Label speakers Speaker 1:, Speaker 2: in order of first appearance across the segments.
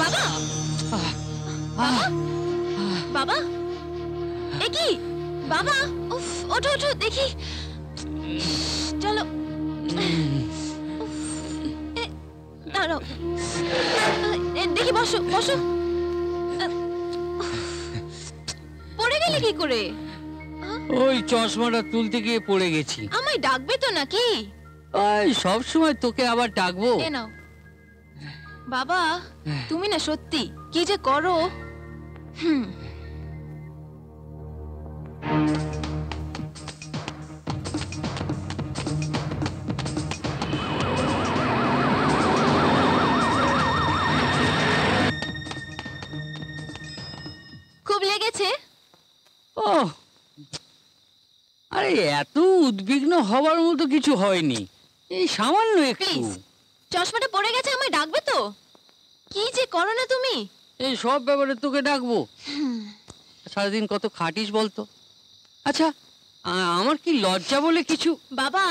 Speaker 1: বাবা বাবা বাবা এ কি বাবা উফ ওঠো ওঠো দেখি চলো দাঁড়াও দেখি বসো বসো পড়ে গেলে কি করে
Speaker 2: ওই চশমাটা তুলতে গিয়ে পড়ে গেছি
Speaker 1: আমায় ডাকবে তো নাকি
Speaker 2: ওই সব সময় তোকে আবার ডাকবো
Speaker 1: এ নাও বাবা তুমি না সত্যি কি যে করো খুব লেগেছে
Speaker 2: ও আরে এত উদ্বিগ্ন হওয়ার মতো কিছু হয়নি এই সামান্য একটু
Speaker 1: চশমাটা পড়ে গেছে আমায় ডাকবে তো কি যে করো না তুমি
Speaker 2: এই সব ব্যাপারে তোকে ডাকবো সারাদিন কত খাটিস বলতো আচ্ছা আমার কি লজ্জা বলে কিছু
Speaker 1: বাবা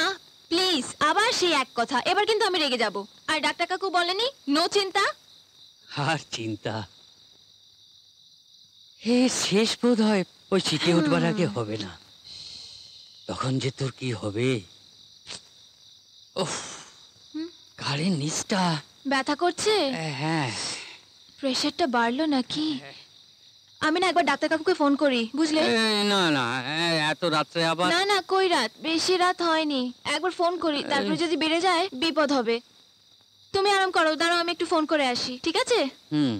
Speaker 1: প্লিজ আবার সেই এক কথা এবার কিন্তু আমি রেগে যাব আর ডাক্তার কাকু বলেনি নো চিন্তা
Speaker 2: আর চিন্তা হে শেষ বোধ হয় ওই চিঠি উঠবার আগে হবে না তখন যে তোর কি হবে ওহ গাড়ির নিচটা
Speaker 1: ব্যথা করছে
Speaker 2: হ্যাঁ
Speaker 1: প্রেশারটা বাড়লো নাকি আমি না একবার ডাক্তার কাকুকে ফোন করি বুঝলে
Speaker 2: না না এত রাত্রে আবার
Speaker 1: না না কই রাত বেশি রাত হয়নি একবার ফোন করি তারপরে যদি বেড়ে যায় বিপদ হবে তুমি আরাম করো দাঁড়াও আমি একটু ফোন করে আসি ঠিক আছে
Speaker 2: হুম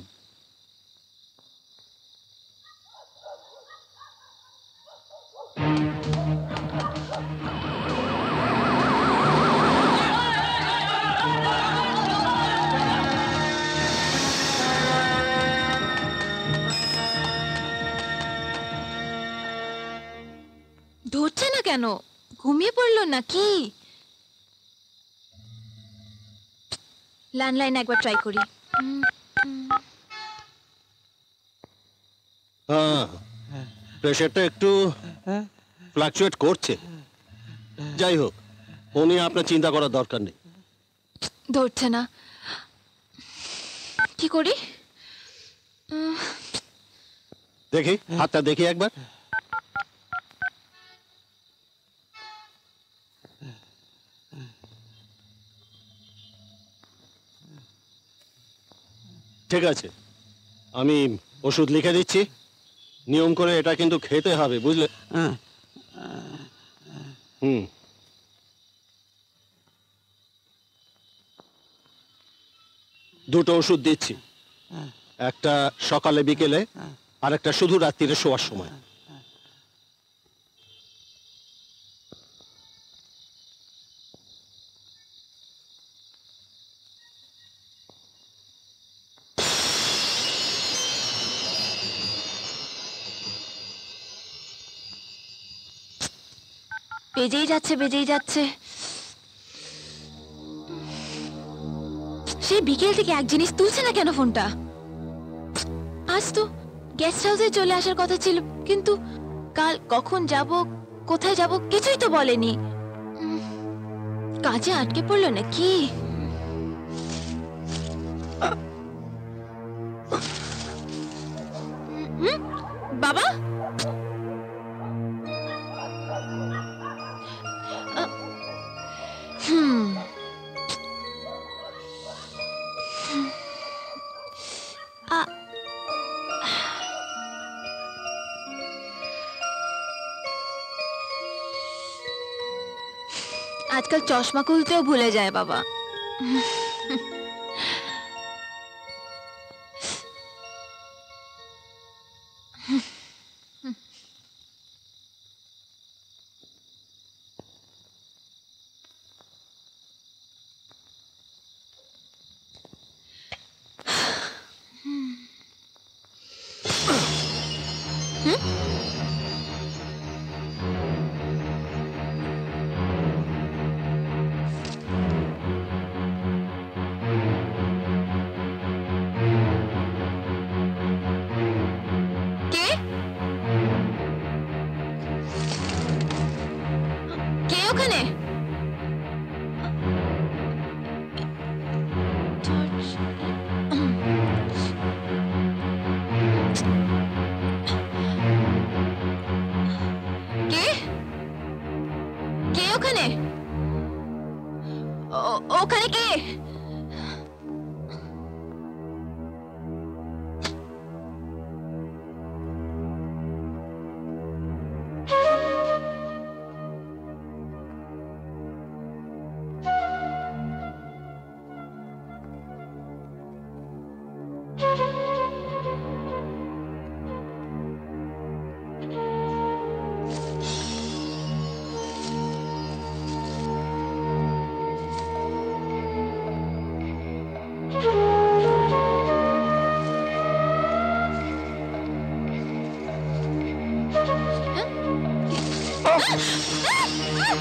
Speaker 1: ধরছে না কেন ঘুমিয়ে পড়লো নাকি ল্যান্ডলাইন একবার ট্রাই করি
Speaker 3: হ্যাঁ প্রেশারটা একটু ফ্লাকচুয়েট করছে যাই হোক উনি আপনার চিন্তা করার দরকার নেই
Speaker 1: ধরছে না কি করি
Speaker 3: দেখি হাতটা দেখি একবার ঠিক আছে, আমি ওষুধ লিখে দিচ্ছি, নিয়ম করে এটা কিন্তু খেতে হবে, বুঝলে? হুম। দুটো ওষুধ দিচ্ছি, একটা সকালে বিকেলে, আর একটা শুধু রাত্রিরে শোয়ার সময়।
Speaker 1: বেজেই যাচ্ছে বেজেই যাচ্ছে। সেই বিকেল থেকে এক জিনিস তুলছে না কেন ফোনটা? আজ তো গেস্ট হাউসে চলে আসার কথা ছিল, কিন্তু কাল কখন যাব, কোথায় যাব কিছুই তো বলেনি। কাজে আটকে পড়লো নাকি? বাবা, আজকাল চশমা খুলতেও ভুলে যায় বাবা। ওখানে কে? কে ওখানে? ওখানে কে?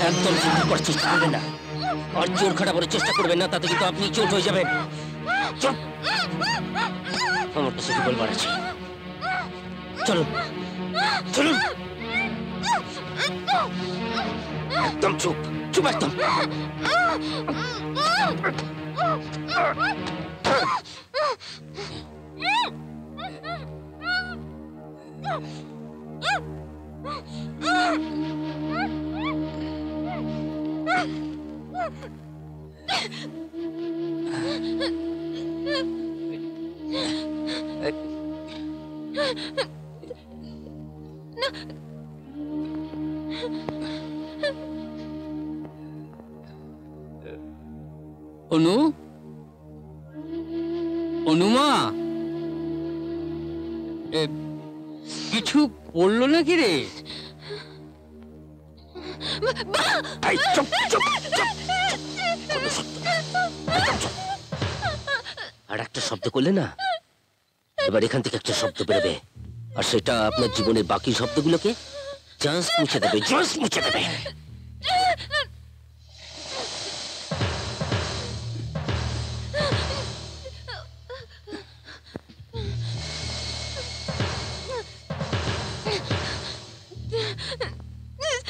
Speaker 4: একদম চিন্তা করার চেষ্টা করবেন না, আর জোর খাটাবার চেষ্টা করবেন না, তাতে কিন্তু আপনি চোট হয়ে যাবেন। চুপ, আমার কাছে কি বলবার আছে? চলুন চলুন, একদম চুপ চুপ একদম।
Speaker 2: অনু, অনুমা, কিছু পড়লো নাকি রে?
Speaker 4: আর একটা শব্দ করলে না, এবার এখান থেকে একটা শব্দ বেরোবে, আর সেটা আপনার জীবনের বাকি শব্দগুলোকে জাস্ট মুছে দেবে, জাস্ট মুছে দেবে।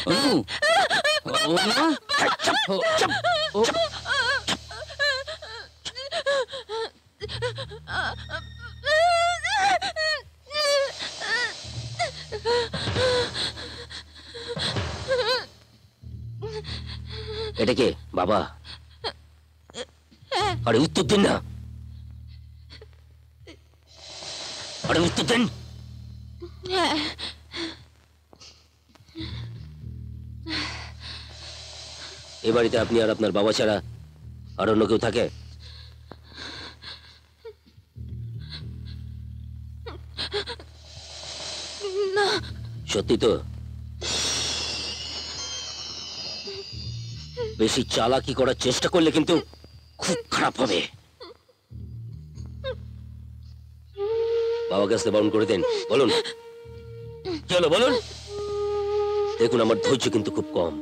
Speaker 2: অনু, অনুমা,
Speaker 4: এটা কে বাবা? আরে উত্তর দিন না। আরে উত্তর দেন।
Speaker 1: হ্যাঁ,
Speaker 4: এ বাড়িতে আপনি আর আপনার বাবা ছাড়া আর অন্য কেউ থাকে?
Speaker 1: না।
Speaker 4: সত্যি তো? বেশি চালাকি করার চেষ্টা করলে কিন্তু খুব খারাপ হবে। বাবাকে আসতে বারণ করে দেন। বলুন কি হলো বলুন। দেখুন আমার ধৈর্য কিন্তু খুব কম,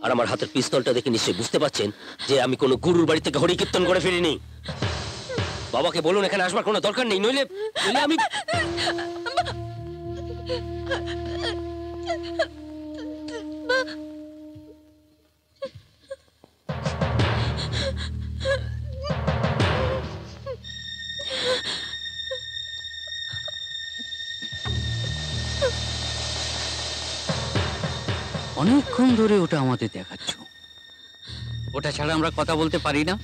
Speaker 4: আর আমার হাতের পিস্তলটা দেখে নিশ্চয়ই বুঝতে পারছেন যে আমি কোনো গুরুর বাড়ি থেকে হরি কীর্তন করে ফিরিনি। বাবাকে বলুন এখানে আসবার কোনো দরকার নেই, নইলে নইলে আমি
Speaker 2: অনেকক্ষণ ধরে ওটা আমাদের দেখাচ্ছ, ওটা ছাড়া আমরা কথা বলতে পারি না?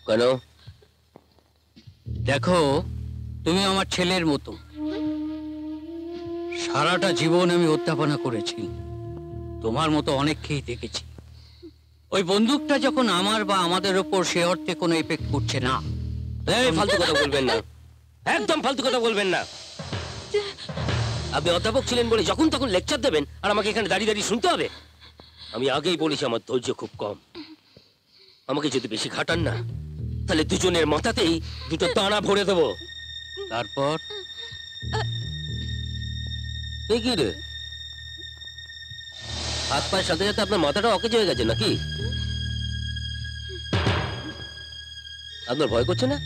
Speaker 4: কেন?
Speaker 2: দেখো, তুমি আমার ছেলের মতো। সারাটা জীবন আমি অধ্যাপনা করেছি, তোমার মতো অনেককেই দেখেছি। ওই বন্দুকটা যখন আমার বা আমাদের ওপর সে অর্থে কোনো এফেক্ট করছে না।
Speaker 4: এই ফালতু কথা বলবেন না, একদম ফালতু কথা বলবেন না। আপনি অধ্যাপক ছিলেন বলে যখন তখন লেকচার দেবেন আর আমাকে এখানে দাঁড়িয়ে দাঁড়িয়ে শুনতে হবে? আমি আগেই বলেছি আমার ধৈর্য খুব কম। আমাকে যদি বেশি ঘাটান না, তাহলে দুজনের মাথাতেই দুটো দানা ভরে দেবো।
Speaker 2: তারপর
Speaker 4: এই কি রে, হাত পায়ের সাথে সাথে আপনার মাথাটা অকেজ হয়ে গেছে নাকি? আপনার ভয় করছে না?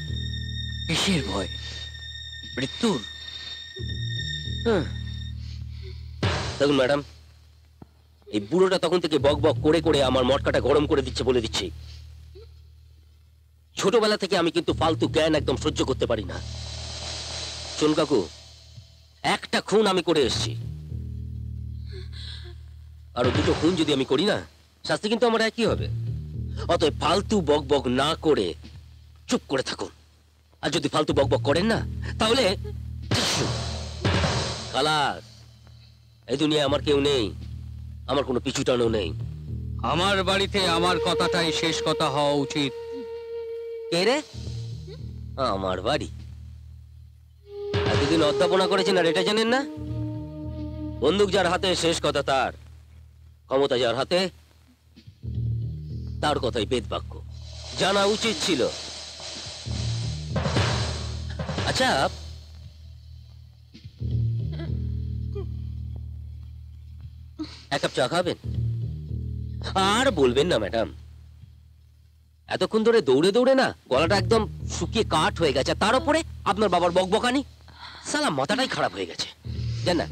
Speaker 2: কিসের ভয়? মৃত্যুর?
Speaker 4: দেখুন ম্যাডাম, এই বুড়োটা তখন থেকে বক বক করে করে আমার মটকাটা গরম করে দিচ্ছে বলে দিচ্ছি। ছোটবেলা থেকে আমি কিন্তু ফালতু জ্ঞান একদম সহ্য করতে পারি না। শোন কাকু, একটা খুন আমি করে এসেছি, আরো দুটো খুন যদি আমি করি না, শাস্তি কিন্তু আমার একই হবে। অতএব ফালতু বক বক না করে চুপ করে থাকুন। আর যদি ফালতু বক বক করেন না, তাহলে খালাস। এই দুনিয়ায় আমার কেউ নেই, আমার কোনো পিছুটানো নেই।
Speaker 2: আমার বাড়িতে আমার কথাটাই শেষ কথা হওয়া উচিত।
Speaker 4: কে রে? আমার বাড়ি? এতদিন অধ্যাপনা করেছেন আর এটা জানেন না? বন্দুক যার হাতে শেষ কথা তার, ক্ষমতা যার হাতে তার কথাই বেদ বাক্য। জানা উচিত ছিল। আচ্ছা, এক কাপ চা খাবেন? আর বলবেন না ম্যাডাম, এতক্ষণ ধরে দৌড়ে দৌড়ে না গলাটা একদম শুকিয়ে কাঠ হয়ে গেছে। তার উপরে আপনার বাবার বকবকানি, সালা মাথাটাই খারাপ হয়ে গেছে। জান না,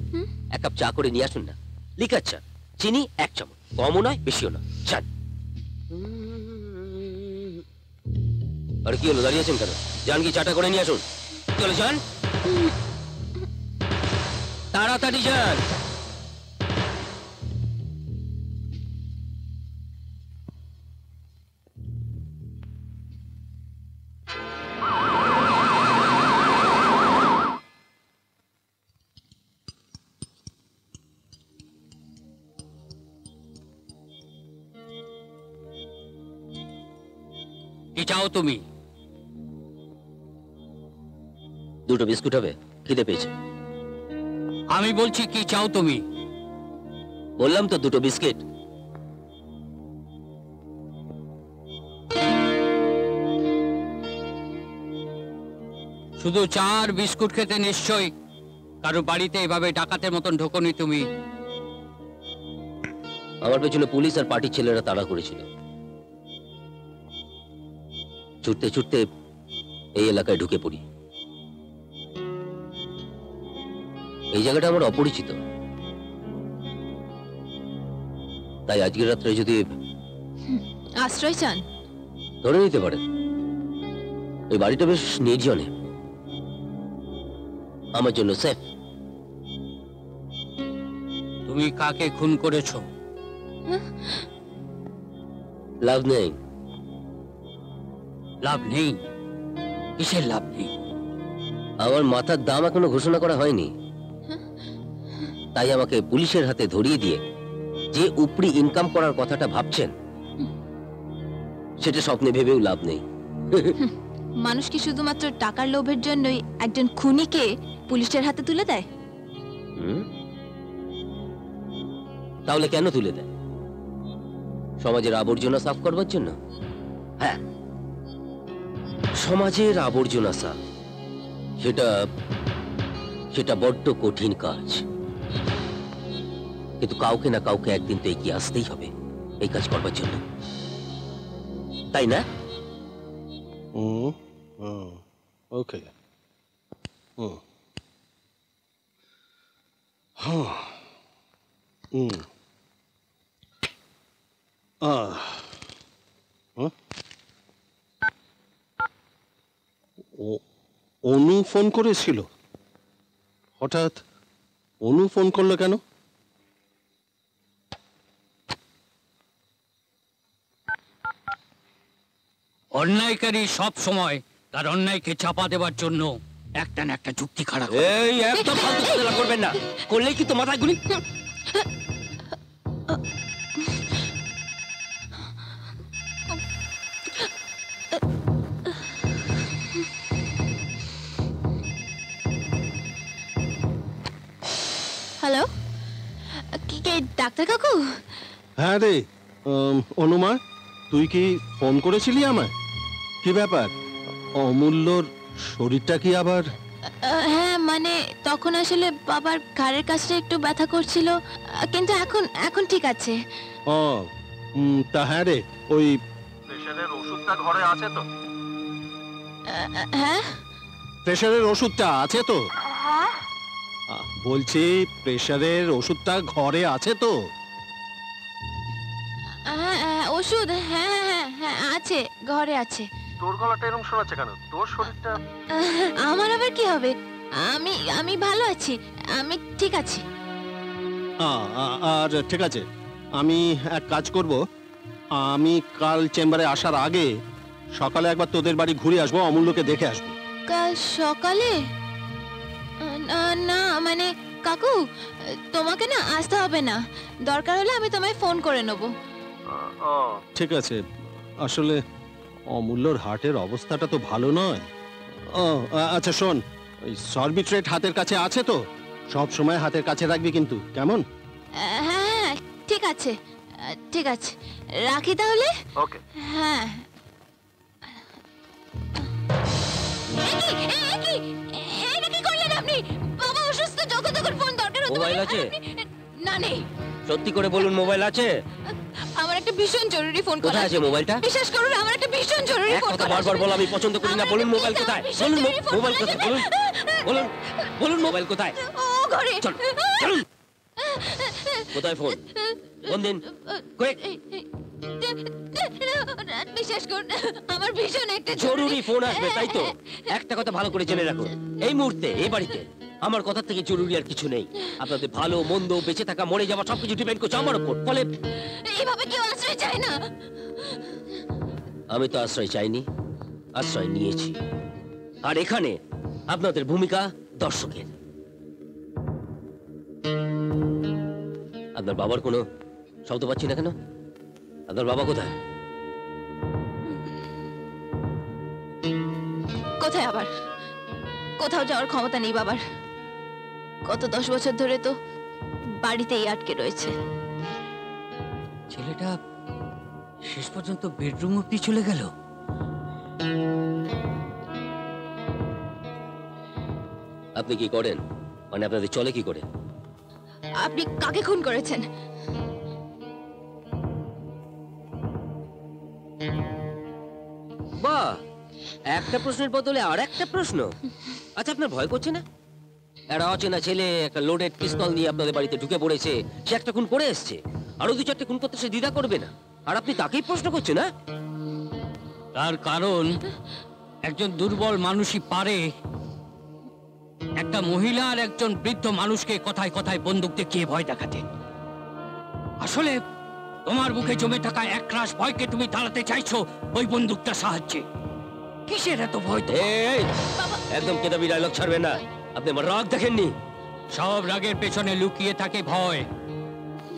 Speaker 4: এক কাপ চা করে নিয়ে আসুন না। লিকার চা, চিনি 1 চামচ, কমও নয় বেশিও নয়। চান। আর কি হলো, দাঁড়িয়ে আছেন কেন? যান, কি চাটা করে নিয়ে আসুন। চলে যান, তাড়াতাড়ি যান।
Speaker 2: কি চাও তুমি?
Speaker 4: দুটো বিস্কুট হবে, খিদে পেয়েছে।
Speaker 2: আমি বলছি কি চাও তুমি?
Speaker 4: বললাম তো দুটো বিস্কিট।
Speaker 2: শুধু চা আর বিস্কুট খেতে নিশ্চয়ই কারো বাড়িতে এভাবে ডাকাতের মতন ঢোকনি তুমি?
Speaker 4: আমার পেছনে পুলিশ আর পার্টির ছেলেরা তাড়া করেছিল। ছুটতে ছুটতে এই এলাকায় ঢুকে পড়ি। এই জায়গাটা আমার অপরিচিত, তাই আজকের রাত্রে যদি
Speaker 1: আশ্রয় চান?
Speaker 4: ধরে নিতে পারেন। এই বাড়িটা বেশ নির্জনে, আমার জন্য সেফ।
Speaker 2: তুমি কাকে খুন করেছো?
Speaker 4: লাভ নেই।
Speaker 2: লাভ নেই? কিসের লাভ নেই?
Speaker 4: আমার মাথার দাম এখনো ঘোষণা করা হয়নি, তাই আমাকে পুলিশের হাতে ধরিয়ে দিয়ে যে উপরি ইনকাম করার কথাটা ভাবছেন সেটা স্বপ্নে ভেবেও লাভ নেই।
Speaker 1: মানুষ কি শুধুমাত্র টাকার লোভের জন্যই একজন খুনিকে পুলিশের হাতে তুলে দেয়?
Speaker 4: হুম? তাহলে কেন তুলে দেয়? সমাজের আবর্জনা সাফ করবার জন্য? হ্যাঁ, সমাজের আবর্জনা সাফ, সেটা বড্ড কঠিন কাজ, কিন্তু কাউকে না কাউকে একদিন তো এগিয়ে আসতেই হবে এই কাজ করবার জন্য, তাই না?
Speaker 3: ওকে। অনু ফোন করেছিল? হঠাৎ অনু ফোন করলো কেন?
Speaker 2: অন্যায়কারী সব সময় তার অন্যায়কে চাপা দেওয়ার জন্য একটা না একটা যুক্তি খাড়া করে।
Speaker 4: এই একদম ফালতু কথা করবেন না, করলেই কিন্তু মাথায় গুলি।
Speaker 1: হ্যালো, কে ডাক্তার কাকু?
Speaker 3: হ্যাঁ রে অনুমা, তুই কি ফোন করেছিলি আমায়? কি ব্যাপার, অমূল্যর শরীরটা কি আবার?
Speaker 1: হ্যাঁ, মানে তখন আসলে বাবার ঘাড়ের কাছটা একটু ব্যথা করছিল, কিন্তু এখন ঠিক আছে।
Speaker 3: ও তা হ্যাঁ রে, ওই প্রেশারের ওষুধটা ঘরে আছে তো?
Speaker 1: হ্যাঁ,
Speaker 3: প্রেশারের ওষুধটা আছে তো? বলছি প্রেশারের ওষুধটা ঘরে আছে তো?
Speaker 1: হ্যাঁ, ওষুধ, হ্যাঁ হ্যাঁ হ্যাঁ আছে, ঘরে আছে।
Speaker 3: তোর গলাটা এরকম শোনাচ্ছে কেন? তোর শরীরটা?
Speaker 1: আমার আবার কি হবে? আমি ভালো আছি, আমি ঠিক আছি।
Speaker 3: আর ঠিক আছে, আমি এক কাজ করব, আমি কাল চেম্বারে আসার আগে সকালে একবার তোদের বাড়ি ঘুরে আসবো, অমূল্যকে দেখে আসবো।
Speaker 1: কাল সকালে? না মানে কাকু, তোমাকে না আসতে হবে না, দরকার হলে আমি তোমায় ফোন করে নেব।
Speaker 3: ঠিক আছে, আসলে অমূল্যর হার্টের অবস্থাটা তো ভালো নয়। আচ্ছা শোন, ওই সরবিট্রেট হাতের কাছে আছে তো? সব সময় হাতের কাছে রাখবি কিন্তু, কেমন?
Speaker 1: হ্যাঁ ঠিক আছে, ঠিক আছে, রাখি তাহলে।
Speaker 3: ওকে।
Speaker 1: হ্যাঁ। এটা কি করলেন আপনি? বাবা অসুস্থ, যখন তখন ফোন দরকার হতে পারে।
Speaker 4: মোবাইল আছে?
Speaker 1: না নেই।
Speaker 4: সত্যি করে বলুন, মোবাইল আছে?
Speaker 1: আমার একটা ভীষণ জরুরি ফোন করা।
Speaker 4: কোথায় আছে মোবাইলটা?
Speaker 1: বিশ্বাস করুন, আমার একটা ভীষণ জরুরি
Speaker 4: এক
Speaker 1: ফোন
Speaker 4: কথা
Speaker 1: করা।
Speaker 4: বারবার বলা আমি পছন্দ করি না। বলুন মোবাইল কোথায়? বলুন মোবাইল কোথায়? বলুন বলুন বলুন মোবাইল কোথায়?
Speaker 1: ও ঘরে।
Speaker 4: চল চলুন। কোথায় ফোন? ফোন দিন, কুইক।
Speaker 1: বিশ্বাস করুন, আমার ভীষণ একটা
Speaker 4: জরুরি ফোন আসবে, তাই তো? একটা কথা ভালো করে জেনে রাখুন, এই মুহূর্তে এই বাড়িতে আমার কথা থেকে জরুরি আর কিছু নেই। আপনাদের ভালো মন্দ, বেঁচে থাকা মরে যাওয়া সবকিছু ডিপেন্ড করছে আমার উপর। ফলে
Speaker 1: এইভাবে কেউ আশ্রয় চায় না।
Speaker 4: আমি তো আশ্রয় চাইনি, আশ্রয় নিয়েছি। আর এখানে আপনাদের ভূমিকা দর্শকের। আপনার বাবার কোনো শব্দ পাচ্ছি না কেন? আপনার বাবা কোথায়?
Speaker 1: কোথায় আবার? কোথাও যাওয়ার ক্ষমতা নেই বাবার। গত 10 বছর ধরে তো বাড়িতেই আটকে রয়েছে।
Speaker 2: ছেলেটা শেষ পর্যন্ত বেডরুম অব্দি চলে গেল।
Speaker 4: আপনি কি করেন? মানে আপনাদের চলে কি করে?
Speaker 1: আপনি কাকে খুন করেছেন?
Speaker 4: বাহ, একটা প্রশ্নের বদলে আর একটা প্রশ্ন। আচ্ছা, আপনার ভয় করছে না? একটা অচেনা ছেলে একটা লোডেড পিস্তল নিয়ে আপনাদের বাড়িতে ঢুকে পড়েছে, সে একটা খুন করে এসছে, আরো 2-4টে খুন করতে সে দ্বিধা করবে না, আর আপনি তাকেই প্রশ্ন করছেন না?
Speaker 2: তার কারণ একজন দুর্বল মানুষই পারে একটা মহিলা আর একজন বৃদ্ধ মানুষকে কথায় কথায় বন্দুক দেখিয়ে ভয় দেখাতে। আসলে তোমার বুকে জমে থাকা একরাশ ভয়কে তুমি তাড়াতে চাইছো ওই বন্দুকটার সাহায্যে। কিসের এত ভয় তো?
Speaker 4: এই একদম কেদাবি ডায়লগ ছাড়বে না। আপনি আমার রাগ দেখেননি?
Speaker 2: সব রাগের পেছনে লুকিয়ে থাকে ভয়।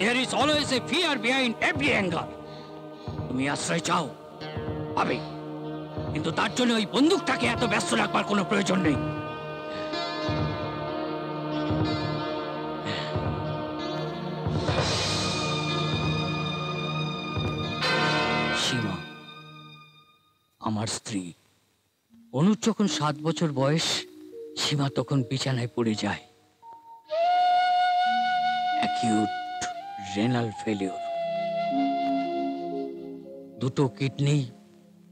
Speaker 2: There is always a fear behind every anger. তুমি আশ্রয় চাও পাবে, কিন্তু তার জন্য ওই বন্দুকটাকে এত ব্যস্ত রাখবার কোনো প্রয়োজন নেই। সীমা আমার স্ত্রী। অনুর যখন 7 বছর বয়স, সীমা তখন বিছানায় পড়ে যায়। অ্যাকিউট রেনাল ফেলিওর, দুটো কিডনি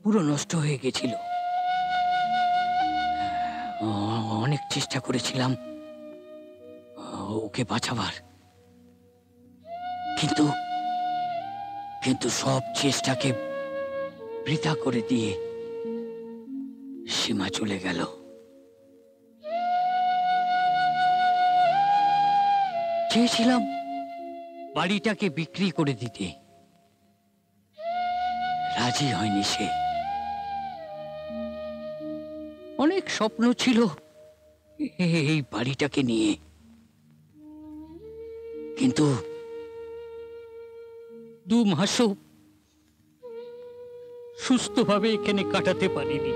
Speaker 2: পুরো নষ্ট হয়ে গেছিল। অনেক চেষ্টা করেছিলাম ওকে বাঁচাবার, কিন্তু কিন্তু সব চেষ্টাকে বৃথা করে দিয়ে সীমা চলে গেল। চেয়েছিলাম বাড়িটাকে বিক্রি করে দিতে, রাজি হয়নি সে। অনেক স্বপ্ন ছিল এই বাড়িটাকে নিয়ে, কিন্তু 2 মাসও সুস্থভাবে এখানে কাটাতে পারিনি।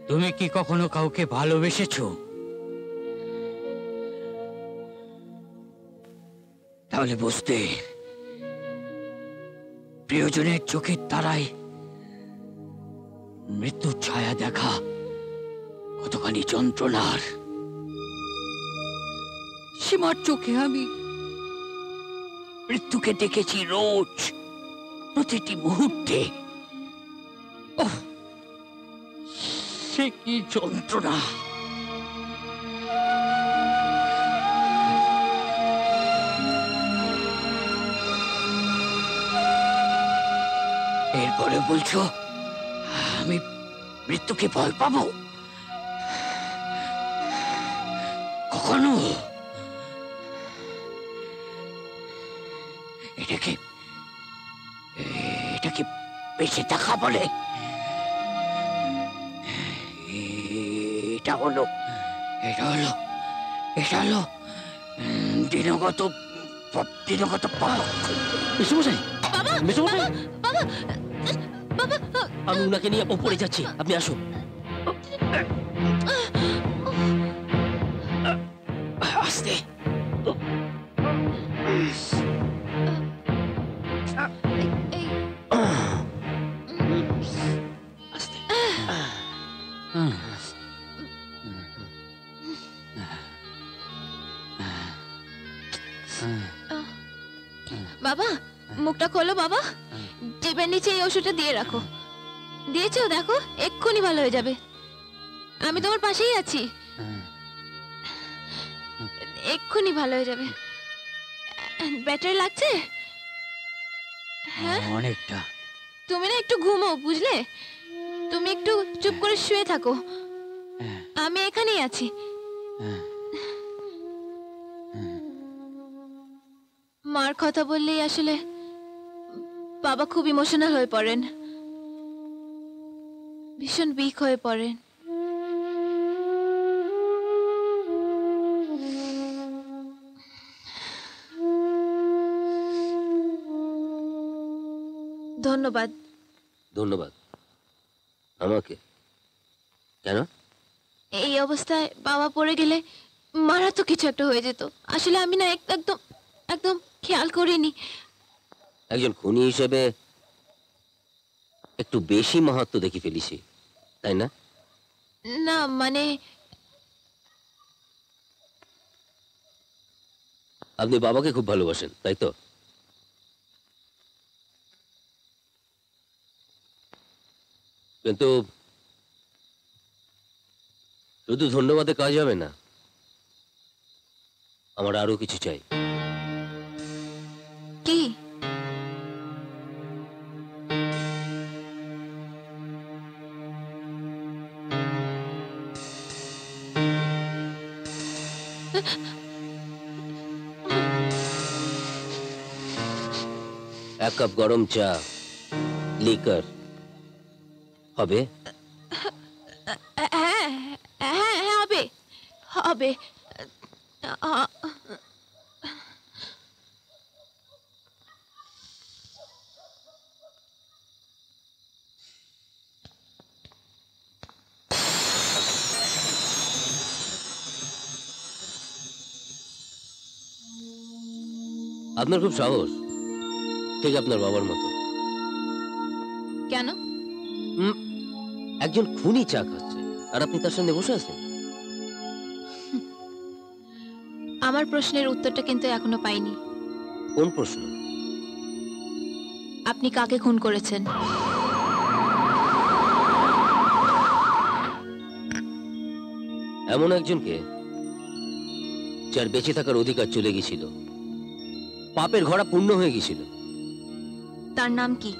Speaker 2: তুমি কি কখনো কাউকে ভালোবেসেছো? তাহলে বুঝতে, প্রিয়জনের চোখের তারায় মৃত্যুর ছায়া দেখা কতখানি যন্ত্রণার। সীমার চোখে আমি মৃত্যুকে দেখেছি রোজ, প্রতিটি মুহূর্তে। ওহ, সে কি যন্ত্রণা! এরপরে বলছো আমি মৃত্যুকে ভয় পাবো? কখনো। এটাকে এটাকে বেঁচে থাকা বলে? এটা হলো দিনগত পাপ।
Speaker 4: বিশ্বমশাই,
Speaker 1: বাবা,
Speaker 4: বিশ্বমশাই,
Speaker 1: বাবা, বাবা,
Speaker 4: আমি উনাকে নিয়ে ওপরে যাচ্ছি, আপনি আসুন।
Speaker 2: আস্তে।
Speaker 1: এই
Speaker 4: আস্তে।
Speaker 1: বাবা, মুখটা খোলো বাবা। জিভের নিচে এই ওষুধটা দিয়ে রাখো। দিয়েছো? দেখো, এক্ষুনি ভালো হয়ে যাবে। আমি তোমার পাশেই আছি, এক্ষুনি ভালো হয়ে যাবে। ব্যাটারি লাগছে? হ্যাঁ,
Speaker 2: অনেকটা।
Speaker 1: তুমি না একটু ঘুমো, বুঝলে? তুমি একটু চুপ করে শুয়ে থাকো, আমি এখানেই আছি। মার কথা বললেই আসলে বাবা খুব ইমোশনাল হয়ে পড়েন, ভীষণ উইক হয়ে পড়েন। ধন্যবাদ।
Speaker 4: ধন্যবাদ আমাকে? কেন?
Speaker 1: এই অবস্থায় বাবা পড়ে গেলে মারা তো কিছু একটা হয়ে যেত। আসলে আমি না একদম একদম খেয়াল করিনি।
Speaker 4: একজন খুনি হিসেবে একটু বেশি মাহাত্ম্য দেখি ফেলিছি, তাই না?
Speaker 1: না মানে,
Speaker 4: আপনি বাবাকে খুব ভালোবাসেন, তাই তো? কিন্তু শুধু ধন্যবাদে কাজ হবে না, আমার আরো কিছু চাই।
Speaker 1: কি?
Speaker 4: এক কাপ গরম চা, লিকার হবে?
Speaker 1: হ্যাঁ হ্যাঁ হ্যাঁ, হবে হবে। আ-
Speaker 4: আপনার খুব সাহস, ঠিক আপনার বাবার মতো।
Speaker 1: কেন?
Speaker 4: একজন খুনি চা খাচ্ছে আর আপনি তার সামনে বসে আছেন।
Speaker 1: আমার প্রশ্নের উত্তরটা কিন্তু এখনো পাইনি।
Speaker 4: কোন প্রশ্ন?
Speaker 1: আপনি কাকে খুন করেছেন?
Speaker 4: এমন একজনকে যার বেঁচে থাকার অধিকার চলে গেছিল, পাপের ঘোড়া পূর্ণ হয়ে গেছিল।
Speaker 1: তার নাম কি?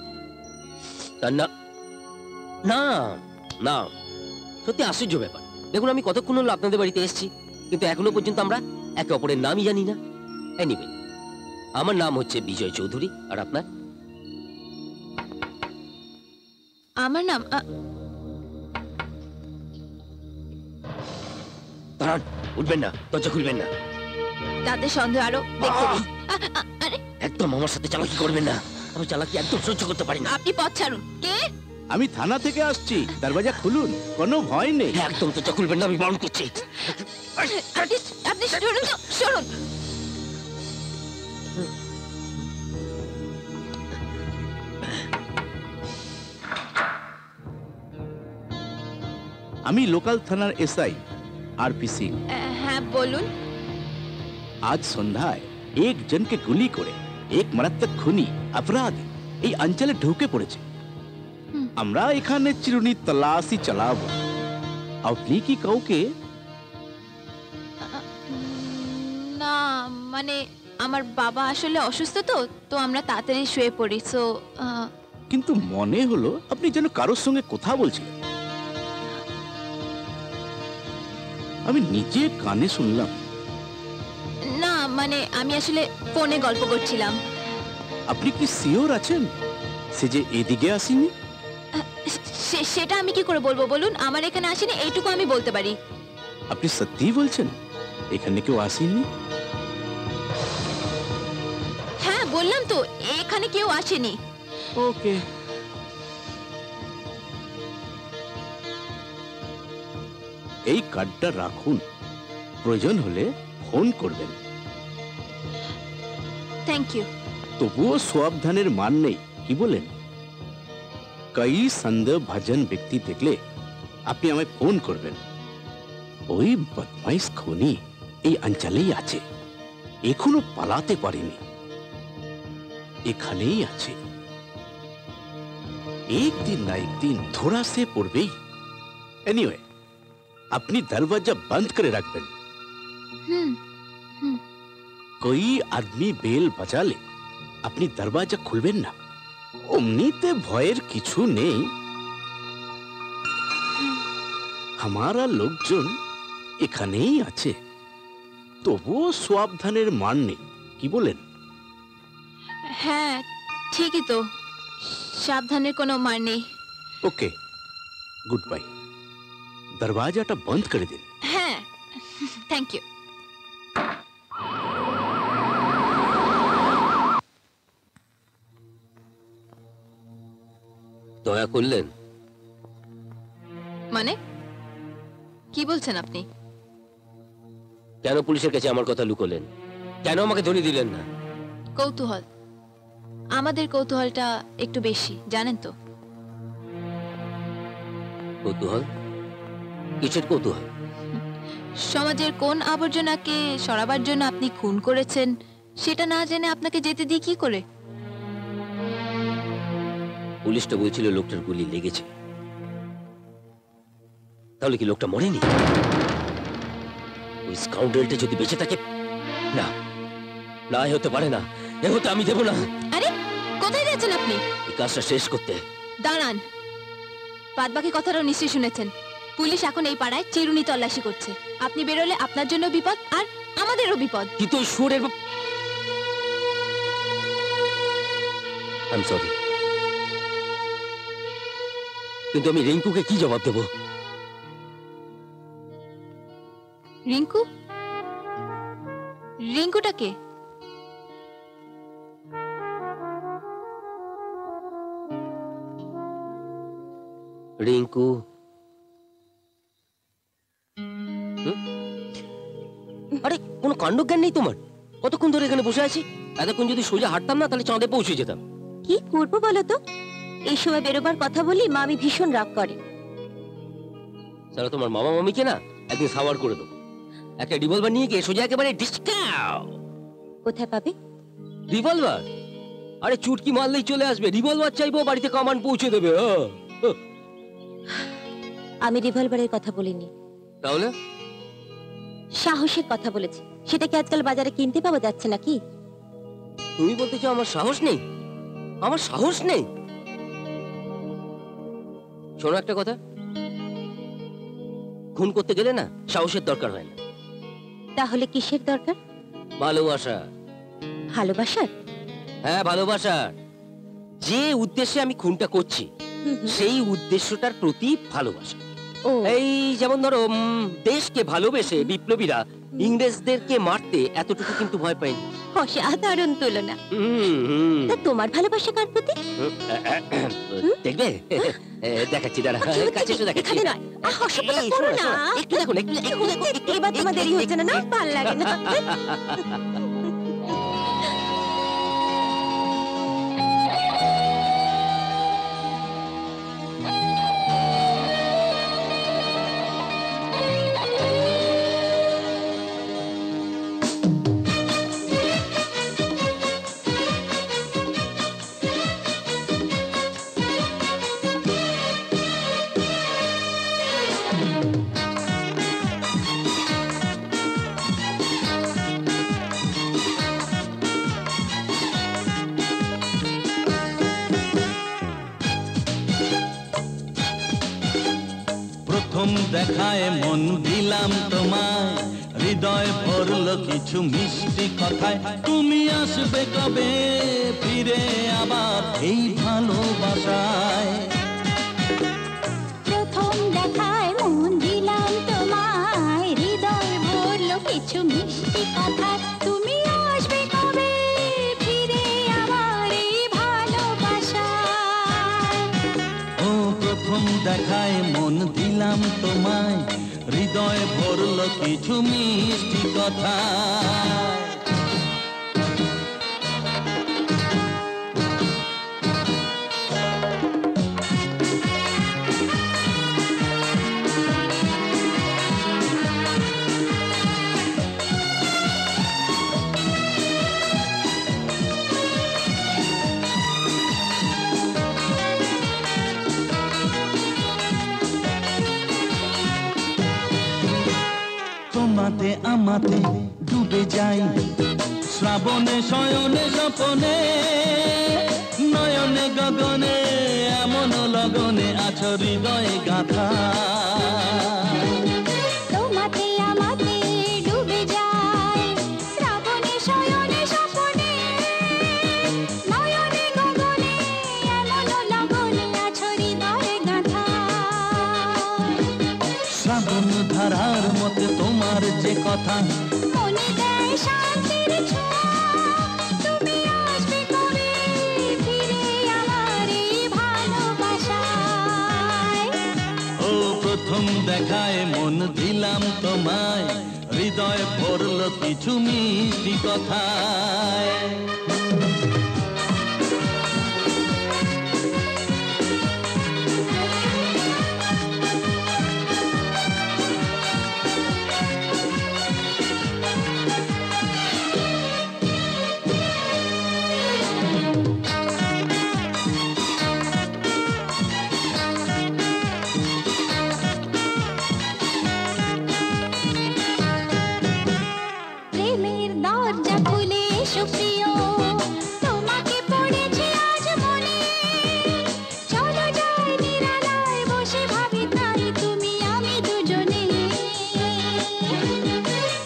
Speaker 4: তার না না না, সত্যি আশ্চর্য ব্যাপার। দেখুন, আমি কতক্ষণ হলো আপনাদের বাড়িতে এসেছি, কিন্তু এখনো পর্যন্ত আমরা একে অপরের নামই জানি না। এনিওয়ে, আমার নাম হচ্ছে বিজয় চৌধুরী। আর আপনার?
Speaker 1: আমার নাম
Speaker 4: দাঁড়ান, উঠবেন না, দরজা খুলবেন না।
Speaker 1: তাদের সন্দেহ আরো দেখতে দিন। আরে
Speaker 4: একদম আমার সাথে চালাকি করবেন না। আমি চালাকি একদম সহ্য করতে পারি না।
Speaker 1: আপনি পথ ছাড়ুন। কে?
Speaker 5: আমি থানা থেকে আসছি, দরজা খুলুন, কোনো ভয় নেই।
Speaker 4: একদম দরজা খুলবেন না, আমি বারণ করছি।
Speaker 1: আপনি সরুন তো, সরুন।
Speaker 5: আমি লোকাল থানার এসআই আরপি সিং।
Speaker 1: হ্যাঁ বলুন।
Speaker 5: আজ সন্ধ্যায় এক জনকে গুলি করে এক মারাত্মক খুনি অপরাধী এই অঞ্চলে ঢুকে পড়েছে। আমরা এখানে চিরুনি তল্লাশি চালাবো। আপনি কি কাউকে?
Speaker 1: না মানে আমার বাবা আসলে অসুস্থ, তো তো আমরা তাড়াতাড়ি শুয়ে পড়ি। সো
Speaker 5: কিন্তু মনে হলো আপনি যেন কারোর সঙ্গে কথা বলছিলেন। আমি নিজে কানে শুনলাম।
Speaker 1: না মানে আমি আসলে ফোনে গল্প করছিলাম।
Speaker 5: আপনি কি শিওর আছেন সে যে এদিকে আসেনি?
Speaker 1: সেটা আমি কি করে বলবো বলুন? আমার এখানে আসেনি, এইটুকু আমি বলতে পারি।
Speaker 5: আপনি সত্যি বলছেন এখানে কেউ আসেনি?
Speaker 1: হ্যাঁ বললাম তো, এখানে কেউ আসেনি।
Speaker 5: ওকে, এই কার্ডটা রাখুন, প্রয়োজন হলে ফোন করবেন।
Speaker 1: Thank you.
Speaker 5: তবুও সাবধানের মান নেই, কি বলেন? কই সন্দেহভাজন ব্যক্তি দেখলে আপনি আমায় ফোন করবেন। ওই বদমাইশ খুনি এই অঞ্চলেই আছে, এখনো পালাতে পারেনি, এখানেই আছে। একদিন না একদিন ধরা সে পড়বেই। এনিওয়ে, আপনি দরওয়াজা বন্ধ করে রাখবেন। कोई आदमी बेल बजाले अपनी दरवाजा खुलবেন না। অমনিতে ভয়ের কিছু নেই। हमारा লোকজন এখানেই আছে, তবুও সাবধানের মান নেই, কি বলেন?
Speaker 1: হ্যাঁ ঠিকই তো, সাবধানের কোনো মান নেই।
Speaker 5: ওকে, গুড বাই। দরওয়াজাটা বন্ধ করে দিন।
Speaker 1: হ্যাঁ থ্যাংক ইউ।
Speaker 4: দয়া করলেন?
Speaker 1: মানে কি বলছেন আপনি?
Speaker 4: কেন পুলিশের কাছে আমার কথা লুকোলেন? কেন আমাকে ধরিয়ে দিলেন না?
Speaker 1: কৌতূহল, আমাদের কৌতূহলটা একটু বেশি, জানেন তো।
Speaker 4: কৌতূহল? কিসের কৌতূহল?
Speaker 1: সমাজের কোন আবর্জনাকে সরাবার জন্য আপনি খুন করেছেন সেটা না জেনে আপনাকে যেতে দিই কি করে?
Speaker 4: পুলিশটা বলছিল লোকটার গুলি লেগেছে। তাহলে কি লোকটা মরেনি? ওই স্কাউন্ডারটা যদি বেঁচে থাকে? না না, এ হতে পারে না, এ হতে আমি দেব না।
Speaker 1: আরে কোথায় যাচ্ছেন আপনি?
Speaker 4: এই কাজটা শেষ করতে।
Speaker 1: দাঁড়ান, বাদবাকি কথাটাও নিশ্চয়ই শুনেছেন। পুলিশ এখন এই পাড়ায় চিরুনি তল্লাশি করছে। আপনি বেরোলে আপনার জন্য বিপদ আর আমাদেরও বিপদ।
Speaker 4: কিন্তু ওই শুয়োরের আই এম সরি, কিন্তু আমি রিঙ্কুকে কি জবাব দেবো?
Speaker 1: রিঙ্কু? রিঙ্কুটা কে?
Speaker 4: রিঙ্কু আরে কোনো কাণ্ডজ্ঞান নেই তোমার? কতক্ষণ ধরে এখানে বসে আছি? এতক্ষণ যদি সোজা হাঁটতাম না তাহলে চাঁদে পৌঁছে যেতাম।
Speaker 6: কি করবো বলো তো, এই সময় বেরোবার কথা বলি মামি ভীষণ রাগ করে।
Speaker 4: তাহলে তোমার মামা মামিকে না একদিন সাওয়ার করে দেবো। একটা রিভলভার নিয়ে গিয়ে সোজা একেবারে ডিসকাউ।
Speaker 6: কোথায় পাবে?
Speaker 4: রিভলভার? আরে চুটকি মারলেই চলে আসবে। রিভলভার চাইবো, বাড়িতে কামান পৌঁছে দেবে।
Speaker 6: আমি রিভলভারের কথা বলিনি,
Speaker 4: তাহলে
Speaker 6: সাহসের কথা বলেছি। সেটা কি আজকাল বাজারে কিনতে পাওয়া যাচ্ছে নাকি?
Speaker 4: তুমি বলতে চাও আমার সাহস নেই? আমার সাহস নেই? শোনো একটা কথা, খুন করতে গেলে না সাহসের দরকার হয় না।
Speaker 6: তাহলে কিসের দরকার?
Speaker 4: ভালোবাসা।
Speaker 6: ভালোবাসার?
Speaker 4: হ্যাঁ, ভালোবাসার। যে উদ্দেশ্যে আমি খুনটা করছি সেই উদ্দেশ্যটার প্রতি ভালোবাসা।
Speaker 6: ও,
Speaker 4: এই যেমন ধরো, দেশকে ভালোবেসে বিপ্লবীরা ইংরেজদেরকে মারতে এতটুকু কিন্তু ভয় পায়নি।
Speaker 6: অসাধারণ তুলনা। তা তোমার ভালোবাসা কার প্রতি?
Speaker 4: দেখবে? দেখাচ্ছি, দাঁড়া, কাছে এসে দেখাচ্ছি।
Speaker 6: এখানে নয়। হাস্যকর করো না।
Speaker 4: একটু দেখুন, একটু
Speaker 6: এবার তোমার দেরি হচ্ছে না? না, ভাল লাগে না।
Speaker 7: প্রথম দেখায় মন দিলাম তোমায়, হৃদয় ভরল কিছু মিষ্টি কথায়। তুমি আসবে কবে ফিরে আবার এই ভালোবাসায়?
Speaker 6: প্রথম দেখায় মন দিলাম তোমায়, হৃদয় ভরল কিছু মিষ্টি কথা। তুমি আসবে কবে ফিরে আবার এই ভালোবাসায়?
Speaker 7: ও প্রথম দেখায় মন দিলাম তোমায়, হৃদয় ভরল কিছু মিষ্টি কথায়। তোমাতে আমাতে ডুবে যাই, শ্রাবণে শয়নে স্বপনে, নয়নে গগনে এমন লগনে আছো হৃদয়ে গাথা।
Speaker 6: তোমাতে আমাতে ডুবে যায়, শ্রাবণে শয়নে স্বপনে, নয়নে গগনে এমন লগনে আছো হৃদয়ে গাথা।
Speaker 7: শ্রাবণ ধারার মতে তোমার যে কথা,
Speaker 6: মনে দেয় শান্তির ছোঁয়া। তুমি আসবে কবে ফিরে আমার এই ভালোবাসায়?
Speaker 7: ও প্রথম দেখায় মন দিলাম তোমায়, হৃদয় ভরল কিছু মিষ্টি কথায়।
Speaker 6: প্রেমের দরজা খুলে এসো প্রিয়, তোমাকে পড়েছে আজ মনে। চলো যাই নিরালায় বসে ভাবি তাই তুমি আমি দুজনে।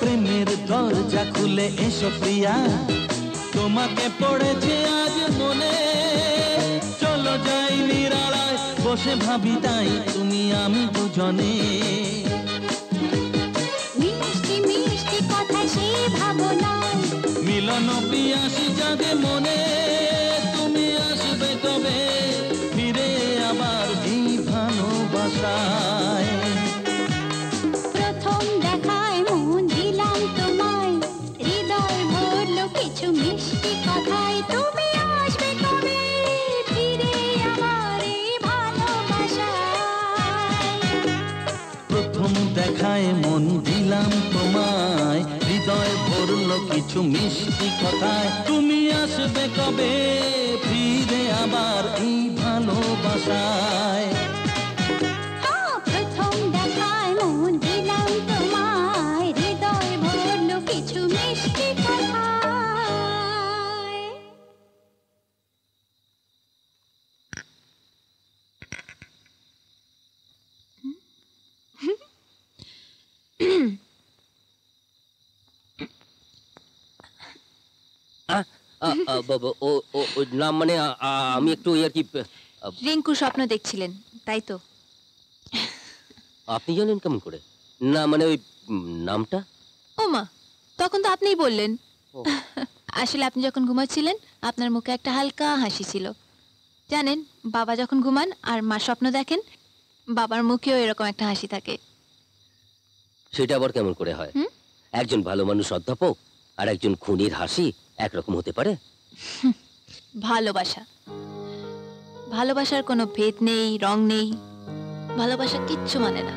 Speaker 7: প্রেমের দরজা খুলে এসো প্রিয়া, তোমাকে পড়েছে আজ মনে, চলো যাই নিরালায় বসে ভাবি তাই তুমি আমি দুজনে।
Speaker 6: মিষ্টি মিষ্টি কথা সেই ভাবনায়
Speaker 7: মিলন পিয়াসী জাগে মনে, তুমি আসবে কবে ফিরে আবার এই ভালোবাসায়।
Speaker 6: প্রথম দেখায় মন দিলাম তোমায়, হৃদয় ভরলো কিছু মিষ্টি কথায়, তুমি আসবে কবে ফিরে আমার এই ভালোবাসায়।
Speaker 7: প্রথম দেখায় মন দিলাম তোমায়, হৃদয় ভরলো কিছু মিষ্টি কথায়, তুমি আসবে কবে ফিরে আবার এই ভালোবাসায়।
Speaker 6: প্রথম দেখায় মন দিলাম তোমায়, হৃদয় ভরলো কিছু মিষ্টি কথায়।
Speaker 4: নাম মানে আমি একটু আর কি।
Speaker 1: রিঙ্কু স্বপ্ন দেখছিলেন তাই তো?
Speaker 4: আপনি জানেন কেমন করে? না মানে ওই নামটা।
Speaker 1: ও মা, তখন তো আপনিই বললেন।
Speaker 4: ও।
Speaker 1: আসলে আপনি যখন ঘুমাচ্ছিলেন আপনার মুখে একটা হালকা হাসি ছিল। জানেন, বাবা যখন ঘুমান আর মা স্বপ্ন দেখেন, বাবার মুখেও এরকম একটা হাসি থাকে।
Speaker 4: সেটা আবার কেমন করে হয়?
Speaker 1: হুম?
Speaker 4: একজন ভালো মানুষ অধ্যাপক আর একজন খুনির হাসি একরকম হতে পারে?
Speaker 1: ভালোবাসা, ভালোবাসার কোনো ভেদ নেই, রং নেই, ভালোবাসা কিচ্ছু মানে না।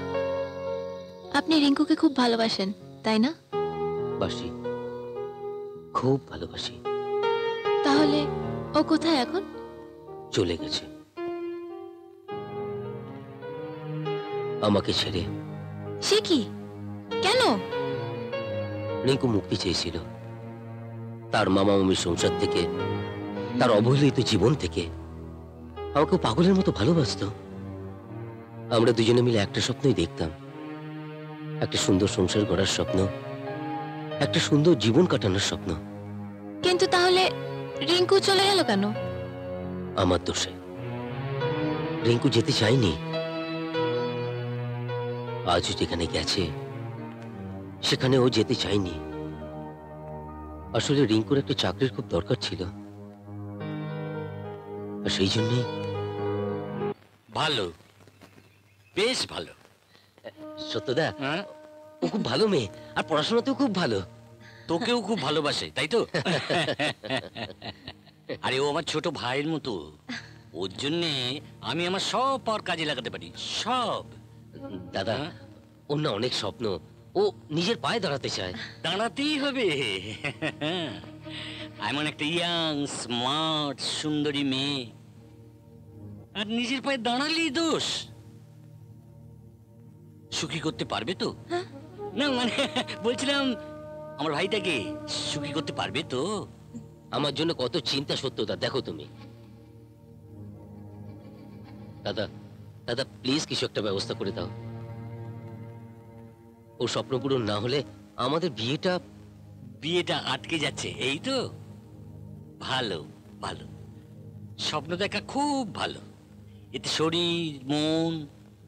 Speaker 1: আপনি রিঙ্কুকে খুব ভালোবাসেন তাই না?
Speaker 4: বাসি, খুব ভালোবাসি।
Speaker 1: তাহলে ও কোথায় এখন?
Speaker 4: চলে গেছে আমাকে ছেড়ে।
Speaker 1: সে কি? কেন?
Speaker 4: রিঙ্কু মুক্তি চেয়েছিল তার মামা মামির সংসার থেকে, তার অবহেলিত জীবন থেকে। আমাকে পাগলের মতো ভালোবাসতো। আমরা দুজনে মিলে একটা স্বপ্নই দেখতাম, একটা সুন্দর সংসার গড়ার স্বপ্ন, একটা সুন্দর জীবন কাটানোর স্বপ্ন।
Speaker 1: কিন্তু তাহলে রিঙ্কু চলে গেল কেন?
Speaker 4: আমার দোষে। রিঙ্কু যেতে চায়নি। আজও যেখানে গেছে সেখানে ও যেতে চায়নি। আসলে রিঙ্কুর একটা চাকরির খুব দরকার ছিল, আর সেই জন্যই।
Speaker 2: ভালো, বেশ ভালো।
Speaker 4: সত্যদা,
Speaker 2: হ্যাঁ,
Speaker 4: ও খুব ভালো মেয়ে আর পড়াশোনাতেও খুব ভালো।
Speaker 2: তোকেও খুব ভালোবাসে তাই তো? আরে ও আমার ছোট ভাইয়ের মতো, ওর জন্যে আমি আমার সব পাওয়ার কাজে লাগাতে পারি, সব।
Speaker 4: দাদা,
Speaker 2: হ্যাঁ?
Speaker 4: ওর না অনেক স্বপ্ন, ও নিজের পায়ে দাঁড়াতে চায়।
Speaker 2: দাঁড়াতেই হবে। এমন একটা ইয়াং স্মার্ট সুন্দরী মেয়ে, আর নিজের পায়ে দাঁড়ালেই দোষ। সুখী করতে পারবে তো? না মানে বলছিলাম, আমার ভাইটাকে সুখী করতে পারবে তো?
Speaker 4: আমার জন্য কত চিন্তা সত্যদা, দেখো তুমি। দাদা, দাদা প্লিজ কিছু একটা ব্যবস্থা করে দাও। ও স্বপ্ন পূরণ না হলে আমাদের
Speaker 2: বিয়েটা আটকে যাচ্ছে এই তো? ভালো ভালো, স্বপ্ন দেখা খুব ভালো, এতে শরীর মন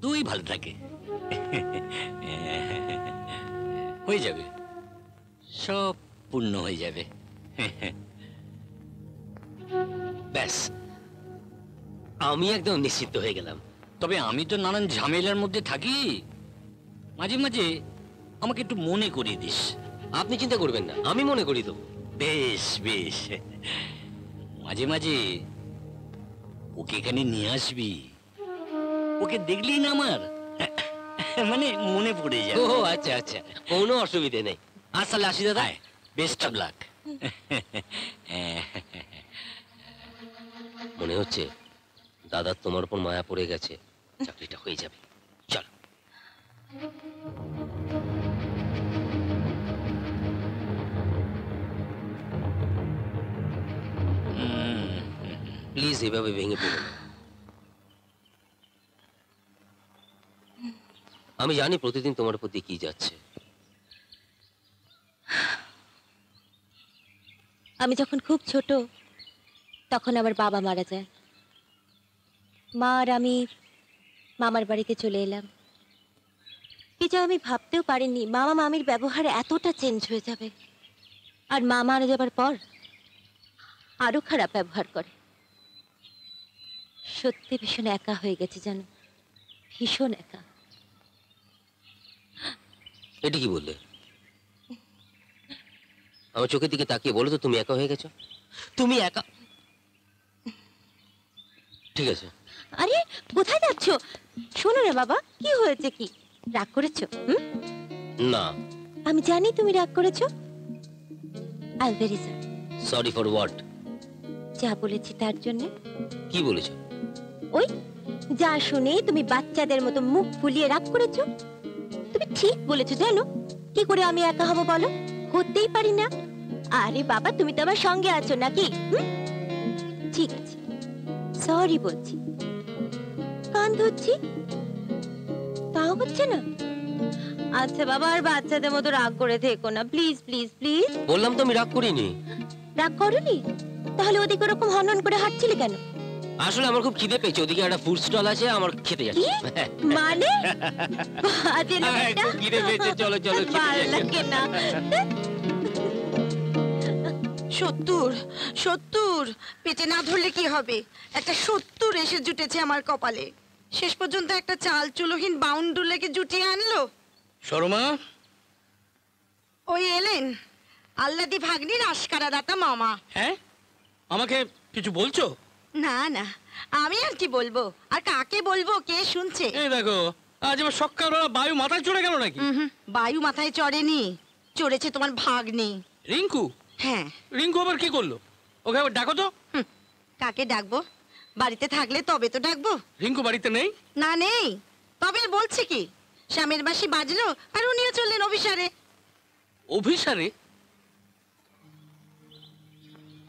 Speaker 2: দুই ভালো থাকে। হয়ে যাবে, সব পূর্ণ হয়ে যাবে।
Speaker 4: ব্যাস, আমি একদম নিশ্চিত হয়ে গেলাম।
Speaker 2: তবে আমি তো নানান ঝামেলার মধ্যে থাকি, মাঝে মাঝে আমাকে একটু মনে করিয়ে দিস।
Speaker 4: আপনি চিন্তা করবেন না, আমি মনে করি দেবো।
Speaker 2: বেশ বেশ, মাঝে মাঝে ওকে এখানে নিয়ে আসবি। ওকে দেখলেই না আমার মানে মনে পড়ে যায়।
Speaker 4: ও আচ্ছা আচ্ছা, কোনো অসুবিধে নেই। আসলে আসি দাদা।
Speaker 2: Best of luck.
Speaker 4: মনে হচ্ছে দাদার তোমার উপর মায়া পড়ে গেছে, চাকরিটা হয়ে যাবে। চল। প্লিজ এভাবে ভেঙে পড়ো না। আমি জানি প্রতিদিন তোমার উপর দিয়ে কি যাচ্ছে।
Speaker 8: আমি যখন খুব ছোট তখন আমার বাবা মারা যায়। মা আর আমি মামার বাড়িতে চলে এলাম। বিজয়, আমি ভাবতেও পারিনি মামা মামির ব্যবহার এতটা চেঞ্জ হয়ে যাবে। আর মা মারা যাবার পর আরো খারাপ ব্যবহার করে। সত্যি ভীষণ একা হয়ে গেছে জানো, ভীষণ একা।
Speaker 4: এটা কি বললে? আমার চোখের দিকে তাকিয়ে বলো তো, তুমি একা হয়ে গেছো? তুমি একা? ঠিক আছে।
Speaker 8: আরে কোথায় যাচ্ছ? শোনো না বাবা, কি হয়েছে? কি রাগ করেছো?
Speaker 4: না।
Speaker 8: আমি জানি তুমি রাগ করেছো। I very sorry.
Speaker 4: Sorry for what?
Speaker 8: যা বলেছি তার জন্য।
Speaker 4: কি বলেছো?
Speaker 8: ওই যা শুনে তুমি বাচ্চাদের মতো মুখ ফুলিয়ে রাগ করেছো। তুমি ঠিক বলেছো জানো। কি করে আমি একা হব বলো? হতেই পারি না। আরে বাবা, তুমি তো আমার সঙ্গে আছো নাকি? ঠিক আছে, সরি বলছি। কান ধরছি তাও হচ্ছে না। আচ্ছা বাবা, আর বাচ্চাদের মতো রাগ করে থেকো না, প্লিজ প্লিজ প্লিজ।
Speaker 4: বললাম তো আমি রাগ করিনি।
Speaker 8: রাগ করনি? তাহলে ওদিকে ওরকম হনন করে হাঁটছিলে কেন?
Speaker 4: আসলে আমার খুব খিদে পেয়েছে, ওদিকে একটা ফুড স্টল আছে, আমার খেতে যাচ্ছে।
Speaker 8: মানে বাজে না এটা?
Speaker 4: খিদে পেয়েছে, চলো চলো খেতে
Speaker 8: ভালো
Speaker 4: যাই।
Speaker 8: লাগে না।
Speaker 9: 70 পেটে না ধরলে কি হবে? একটা 70 এসে জুটেছে আমার কপালে। শেষ পর্যন্ত একটা চাল চুলোহীন বাউন্ডুলেকে জুটিয়ে আনলো।
Speaker 10: শর্মা,
Speaker 9: ওই এলেন আল্লাদি ভাগ্নির আশকারা দাতা মামা।
Speaker 10: হ্যাঁ আমাকে কিছু বলছো?
Speaker 9: না না, আমি আর কি বলবো, আর কাকে বলবো, কে শুনছে?
Speaker 10: এই দেখো, আজ আমার সকালবেলা বায়ু মাথায় চড়ে গেল নাকি?
Speaker 9: বায়ু মাথায় চড়েনি, চড়েছে তোমার ভাগ্নি
Speaker 10: রিঙ্কু।
Speaker 9: হ্যাঁ।
Speaker 10: রিঙ্কু আবার কি করলো? ওকে আবার ডাকো তো।
Speaker 9: কাকে ডাকবো? বাড়িতে থাকলে তবে তো ডাকবো।
Speaker 10: রিঙ্কু বাড়িতে নেই?
Speaker 9: না নেই, তবে আর বলছে কি? স্বামীর বাঁশি বাজলো আর উনিও চললেন অভিসারে।
Speaker 10: অভিসারে?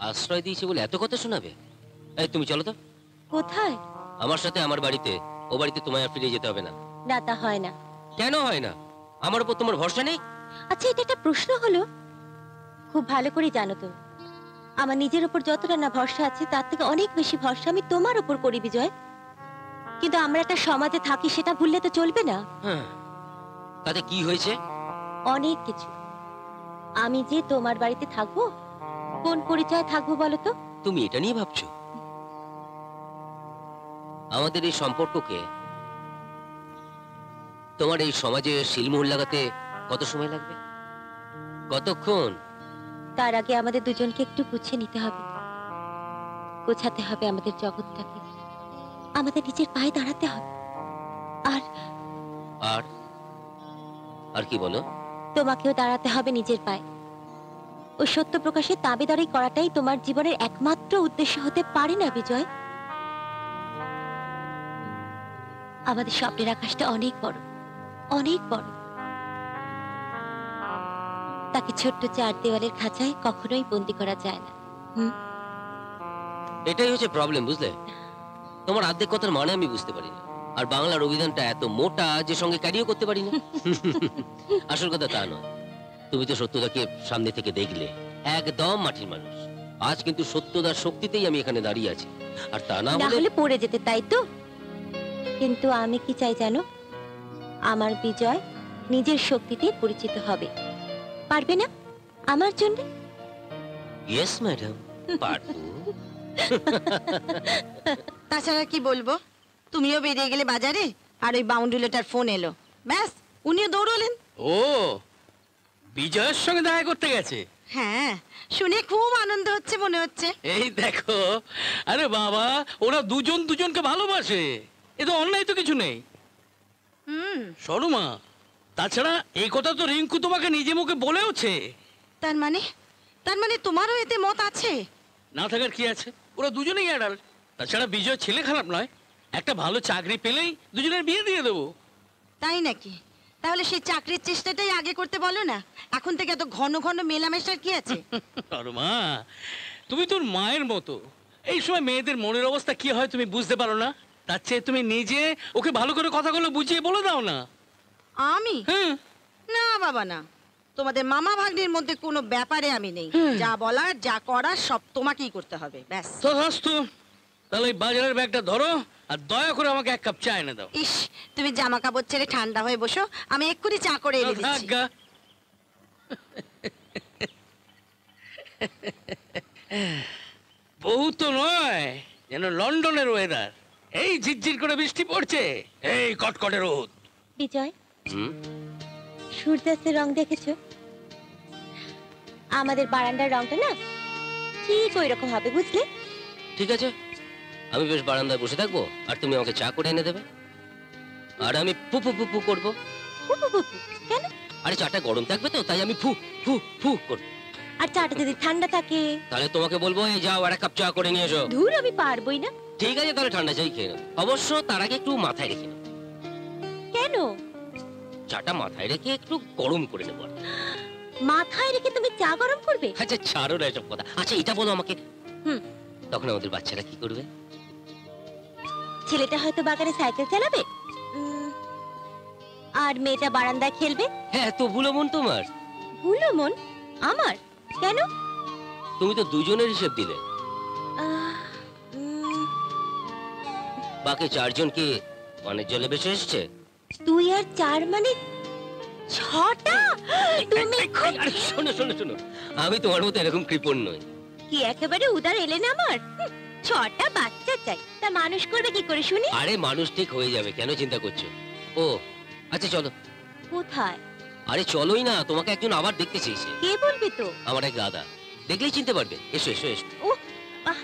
Speaker 4: আশ্রয় দিয়েছে বলে এত কথা শোনাবে? এই তুমি চলো তো।
Speaker 8: কোথায়?
Speaker 4: আমার সাথে আমার বাড়িতে। ও বাড়িতে তোমায় আর ফিরে যেতে হবে না।
Speaker 8: না, তা হয় না।
Speaker 4: কেন হয় না? আমার উপর তোমার ভরসা নেই?
Speaker 8: আচ্ছা, এটা একটা প্রশ্ন হলো? খুব ভালো করে জানো তো, আমার নিজের উপর যতটা না ভরসা আছে তার থেকে অনেক বেশি ভরসা আমি তোমার উপর করি বিজয়। কিন্তু আমরা একটা সমাজে থাকি, সেটা ভুললে তো চলবে না।
Speaker 4: হ্যাঁ, তাতে কি হয়েছে?
Speaker 8: অনেক কিছু। আমি যে তোমার বাড়িতে থাকবো, কোন পরিচয় থাকবো বলো তো?
Speaker 4: তুমি এটা নিয়ে ভাবছো? আমাদের এই সম্পর্ককে তোমার এই সমাজে শিলমোহর লাগাতে কত সময় লাগবে? কতক্ষণ?
Speaker 8: তার আগে আমাদের দুজনকে একটু গুছিয়ে নিতে হবে। গোছাতে হবে আমাদের জগৎটাকে, আমাদের নিজের পায়ে দাঁড়াতে হবে। আর
Speaker 4: আর আর কি বলো?
Speaker 8: তোমাকেও দাঁড়াতে হবে নিজের পায়ে। ও সত্য প্রকাশের দাবিদারি করাটাই তোমার জীবনের একমাত্র উদ্দেশ্য হতে পারে না বিজয়। আমাদের স্বপ্নের আকাশটা অনেক বড়, অনেক বড়। তাকে ছোট্ট 4 দেওয়ালের খাঁচায় কখনোই বন্দি করা যায় না।
Speaker 4: এটাই হচ্ছে প্রবলেম, বুঝলে? তোমার আর্ধেক কথার মানে আমি বুঝতে পারি না। আর বাংলার অভিধানটা এত মোটা যে সঙ্গে ক্যারিও করতে পারি না। আসল কথা তা নয়। তুমি তো সত্যদাকে সামনে থেকে দেখলে, একদম মাটির মানুষ। আজ কিন্তু সত্যদার শক্তিতেই আমি এখানে দাঁড়িয়ে আছি। আর তা না
Speaker 8: হলে পড়ে যেতে, তাই তো? কিন্তু আমি কি চাই জানো? আমার বিজয় নিজের শক্তিতে পরিচিত হবে। পারবে না আমার জন্য?
Speaker 4: ইয়েস ম্যাডাম, পারবো।
Speaker 9: তাছাড়া কি বলবো? তুমিও বেরিয়ে গেলে বাজারে, আর ওই বাউন্ডুলেটার ফোন এলো, ব্যাস উনিও দৌড়লেন।
Speaker 10: ও, বিজয়ের সঙ্গে দেখা করতে গেছে?
Speaker 9: হ্যাঁ, শুনে খুব আনন্দ হচ্ছে মনে হচ্ছে।
Speaker 10: এই দেখো, আরে বাবা, ওরা দুজন দুজনকে ভালোবাসে, এ তো অন্যায় তো কিছু নেই। শর্মা, তাছাড়া এই কথা তো রিঙ্কু তোমাকে নিজে মুখে বলেওছে।
Speaker 9: তার মানে তোমারও এতে মত আছে?
Speaker 10: না থাকার কি আছে, ওরা দুজনেই অ্যাডাল্ট। তাছাড়া বিজয় ছেলে খারাপ নয়, একটা ভালো চাকরি পেলেই দুজনের বিয়ে দিয়ে দেবো।
Speaker 9: তাই নাকি? তাহলে সেই চাকরির চেষ্টাটাই আগে করতে বলো না। এখন থেকে এত ঘন ঘন মেলামেশার কি আছে?
Speaker 10: শর্মা, তুমি তোর মায়ের মতো। এই সময় মেয়েদের মনের অবস্থা কি হয় তুমি বুঝতে পারো না? তার চেয়ে তুমি নিজে ওকে ভালো করে কথাগুলো বুঝিয়ে বলে দাও না।
Speaker 9: আমি? না বাবা না, তোমাদের মামা ভাগ্নির মধ্যে কোনো ব্যাপারে আমি নেই। যা বলার যা করার সব তোমাকেই করতে হবে, ব্যাস।
Speaker 10: তথাস্তু। তাহলে এই বাজারের ব্যাগটা ধরো আর দয়া করে আমাকে 1 কাপ চা এনে দাও।
Speaker 9: ইস, তুমি জামা কাপড় ছেড়ে ঠান্ডা হয়ে বসো, আমি এক্ষুনি চা করে এনে দিচ্ছি।
Speaker 10: আজ্ঞা। বহু তো নয়, যেন লন্ডনের ওয়েদার। এই ঝিরঝির করে বৃষ্টি পড়ছে, এই কটকটে রোদ।
Speaker 8: বিজয়, সূর্যাস্তের রং দেখেছো? আমাদের বারান্দার রংটা না ঠিক ওই রকম হবে, বুঝলে?
Speaker 4: ঠিক আছে, আমি বেশ বারান্দায় বসে থাকবো আর তুমি আমাকে চা করে এনে দেবে, আর আমি পু পু পু পু করবো।
Speaker 8: কেন?
Speaker 4: আরে চাটা গরম থাকবে তো, তাই আমি ফু ফু ফু করবো।
Speaker 8: আর চাটা যদি ঠান্ডা থাকে?
Speaker 4: তাহলে তোমাকে বলবো, এই যাও আর 1 কাপ চা করে নিয়ে এসো।
Speaker 8: ধুর, আমি পারবোই না।
Speaker 4: ঠিক আছে, তাহলে ঠান্ডা চাই খেয়ে নেবো। অবশ্য তার আগে একটু মাথায় রেখে নেবো।
Speaker 8: কেন?
Speaker 4: চাটা মাথায় রেখে একটু গরম করে নেবো।
Speaker 8: মাথায় রেখে তুমি চা গরম করবে?
Speaker 4: আচ্ছা ছাড়ো না এসব কথা। আচ্ছা এটা বলো আমাকে,
Speaker 8: হুম,
Speaker 4: তখন আমাদের বাচ্চারা কি করবে?
Speaker 8: ছেলেটা হয়তো বাগানে সাইকেল চালাবে, আর মেয়েটা বারান্দায় খেলবে।
Speaker 4: হ্যাঁ, তো ভুলো মন তোমার।
Speaker 8: ভুলো মন আমার? কেন?
Speaker 4: তুমি তো দুজনের হিসেব দিলে। বাকি 4 জন কি পানের জলে বেঁচে এসছে?
Speaker 8: 2 আর 4 মানে 6টা? তুমি
Speaker 4: আরে শোনো শোনো শোনো, আমি তোমার মতো এরকম কৃপণ নই।
Speaker 8: কি একেবারে উদার এলেন আমার? 6টা বাচ্চা চাই, তা মানুষ করবে কি করে শুনি?
Speaker 4: আরে মানুষ ঠিক হয়ে যাবে, কেন চিন্তা করছো? ও আচ্ছা চলো।
Speaker 8: কোথায়?
Speaker 4: আরে চলোই না, তোমাকে একজন আবার দেখতে চেয়েছে।
Speaker 8: কে বলবে তো?
Speaker 4: আমার এক দাদা, দেখলেই চিনতে পারবে। এসো এসো এসো।
Speaker 8: ও বাহ,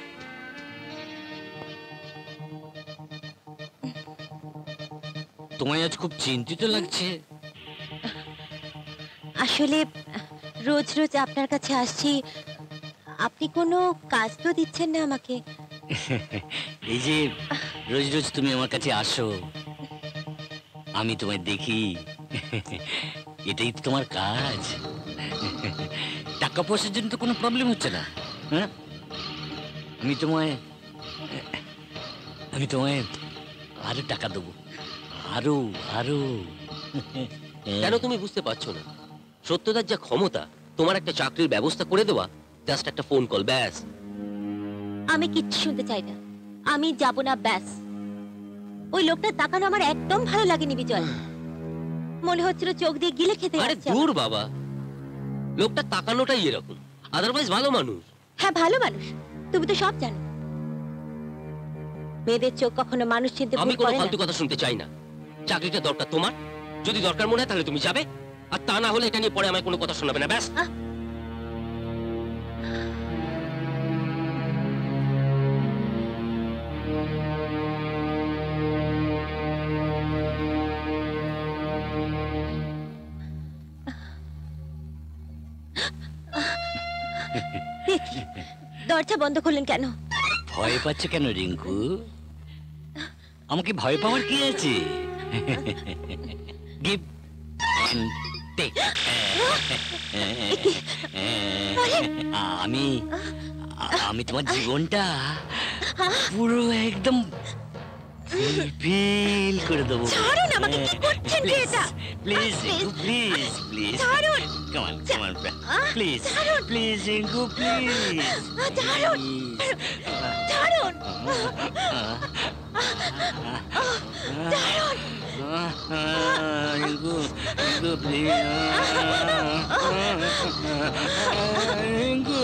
Speaker 2: তোমায় আজ খুব চিন্তিত লাগছে।
Speaker 8: আসলে রোজ রোজ আপনার কাছে আসছি, আপনি কোনো কাজ তো দিচ্ছেন না আমাকে।
Speaker 2: এই যে রোজ রোজ তুমি আমার কাছে আসো, আমি তোমায় দেখি, এটাই তো তোমার কাজ। টাকা পয়সার জন্য তো কোনো প্রবলেম হচ্ছে না। হ্যাঁ, আমি তোমায় আরো টাকা দেবো, আরো আরো।
Speaker 4: কেন তুমি বুঝতে পারছো না? সত্যদার যা ক্ষমতা, তোমার একটা চাকরির ব্যবস্থা করে দেওয়া, জাস্ট একটা ফোন কল, ব্যাস।
Speaker 8: আমি কিচ্ছু শুনতে চাই না, আমি যাব না, ব্যাস। ওই লোকটা তাকানো আমার একদম ভালো লাগেনি বিজয়, মনে হচ্ছিল চোখ দিয়ে গিলে খেতে
Speaker 4: আরে
Speaker 8: যাচ্ছে।
Speaker 4: দূর বাবা, লোকটা তাকানোটাই এরকম, আদারওয়াইজ ভালো মানুষ।
Speaker 8: হ্যাঁ ভালো মানুষ, তুমি তো সব জানো। মেয়েদের চোখ কখনো মানুষ চিনতে
Speaker 4: আমি
Speaker 8: ভুল
Speaker 4: কোনো
Speaker 8: করে না।
Speaker 4: ফালতু কথা শুনতে চাই না। চাকরিটা দরকার তোমার, যদি দরকার মনে হয় তাহলে তুমি যাবে, আর তা না হলে এটা নিয়ে পরে আমার কোনো কথা শোনাবে না, ব্যাস।
Speaker 8: দরজা বন্ধ করলেন কেন?
Speaker 2: ভয় পাচ্ছ কেন রিঙ্কু? আমাকে ভয় পাওয়ার কি আছে? Give and take. আমি তোমার জীবনটা পুরো একদম ফিল করে দেবো।
Speaker 8: ছাড়ুন আমাকে, কি করছেন কি এটা?
Speaker 2: Please Rinku, please please.
Speaker 8: ছাড়ুন।
Speaker 2: Come on come on please please Rinku, please.
Speaker 8: ছাড়ুন, ছাড়ুন, ছাড়ুন।
Speaker 2: রিঙ্কু, রিঙ্কু প্লিজ। রিঙ্কু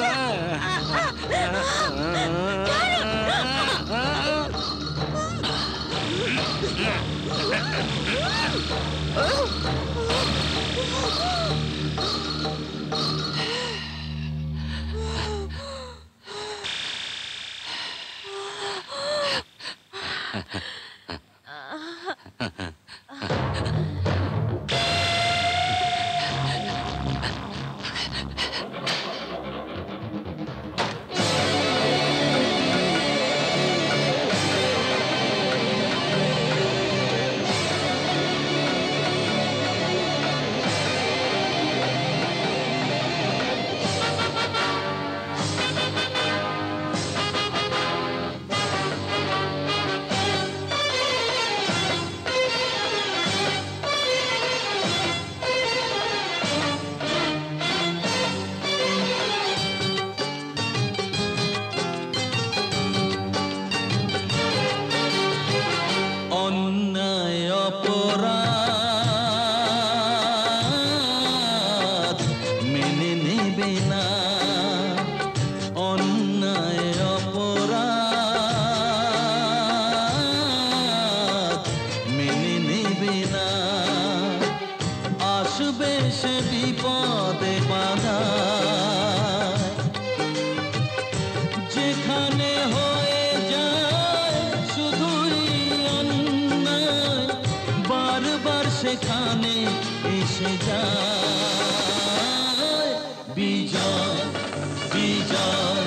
Speaker 7: সেখানে এসে যায়। বিজয় বিজয়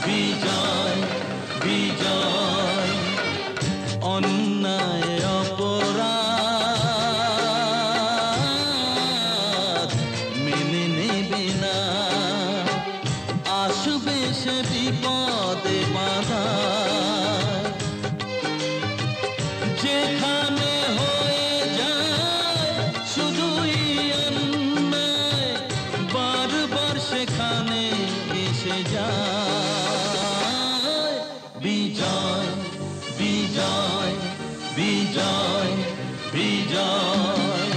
Speaker 7: বিজয় বিজয়, অন্যায় অপরাধ মেনে নেবে না, আসবে সে বিপদে বাধা। যেখানে হয়ে যায় শুধুই অন্যায়, বারবার সেখানে এসে যায়। বিজয় বিজয় বিজয় বিজয়।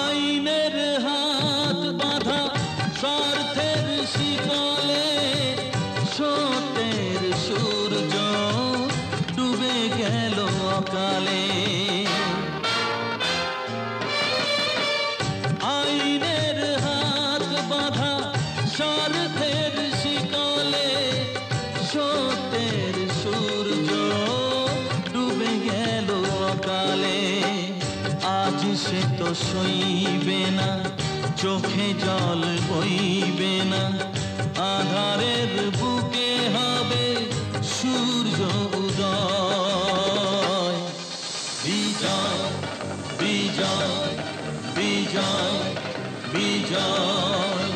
Speaker 7: আইনের হাত বাঁধা স্বার্থের শিকলে, সত্যের সূর্য ডুবে গেল অকালে। আইনের হাত বাঁধা স্বার্থের শিকলে, সত্যের সূর্য ডুবে গেল অকালে। আজ সে তো সইবে না, চোখে জল বইবে না, আধারের বুকে হবে সূর্য উদয়। বিজয় বিজয় বিজয় বিজয়।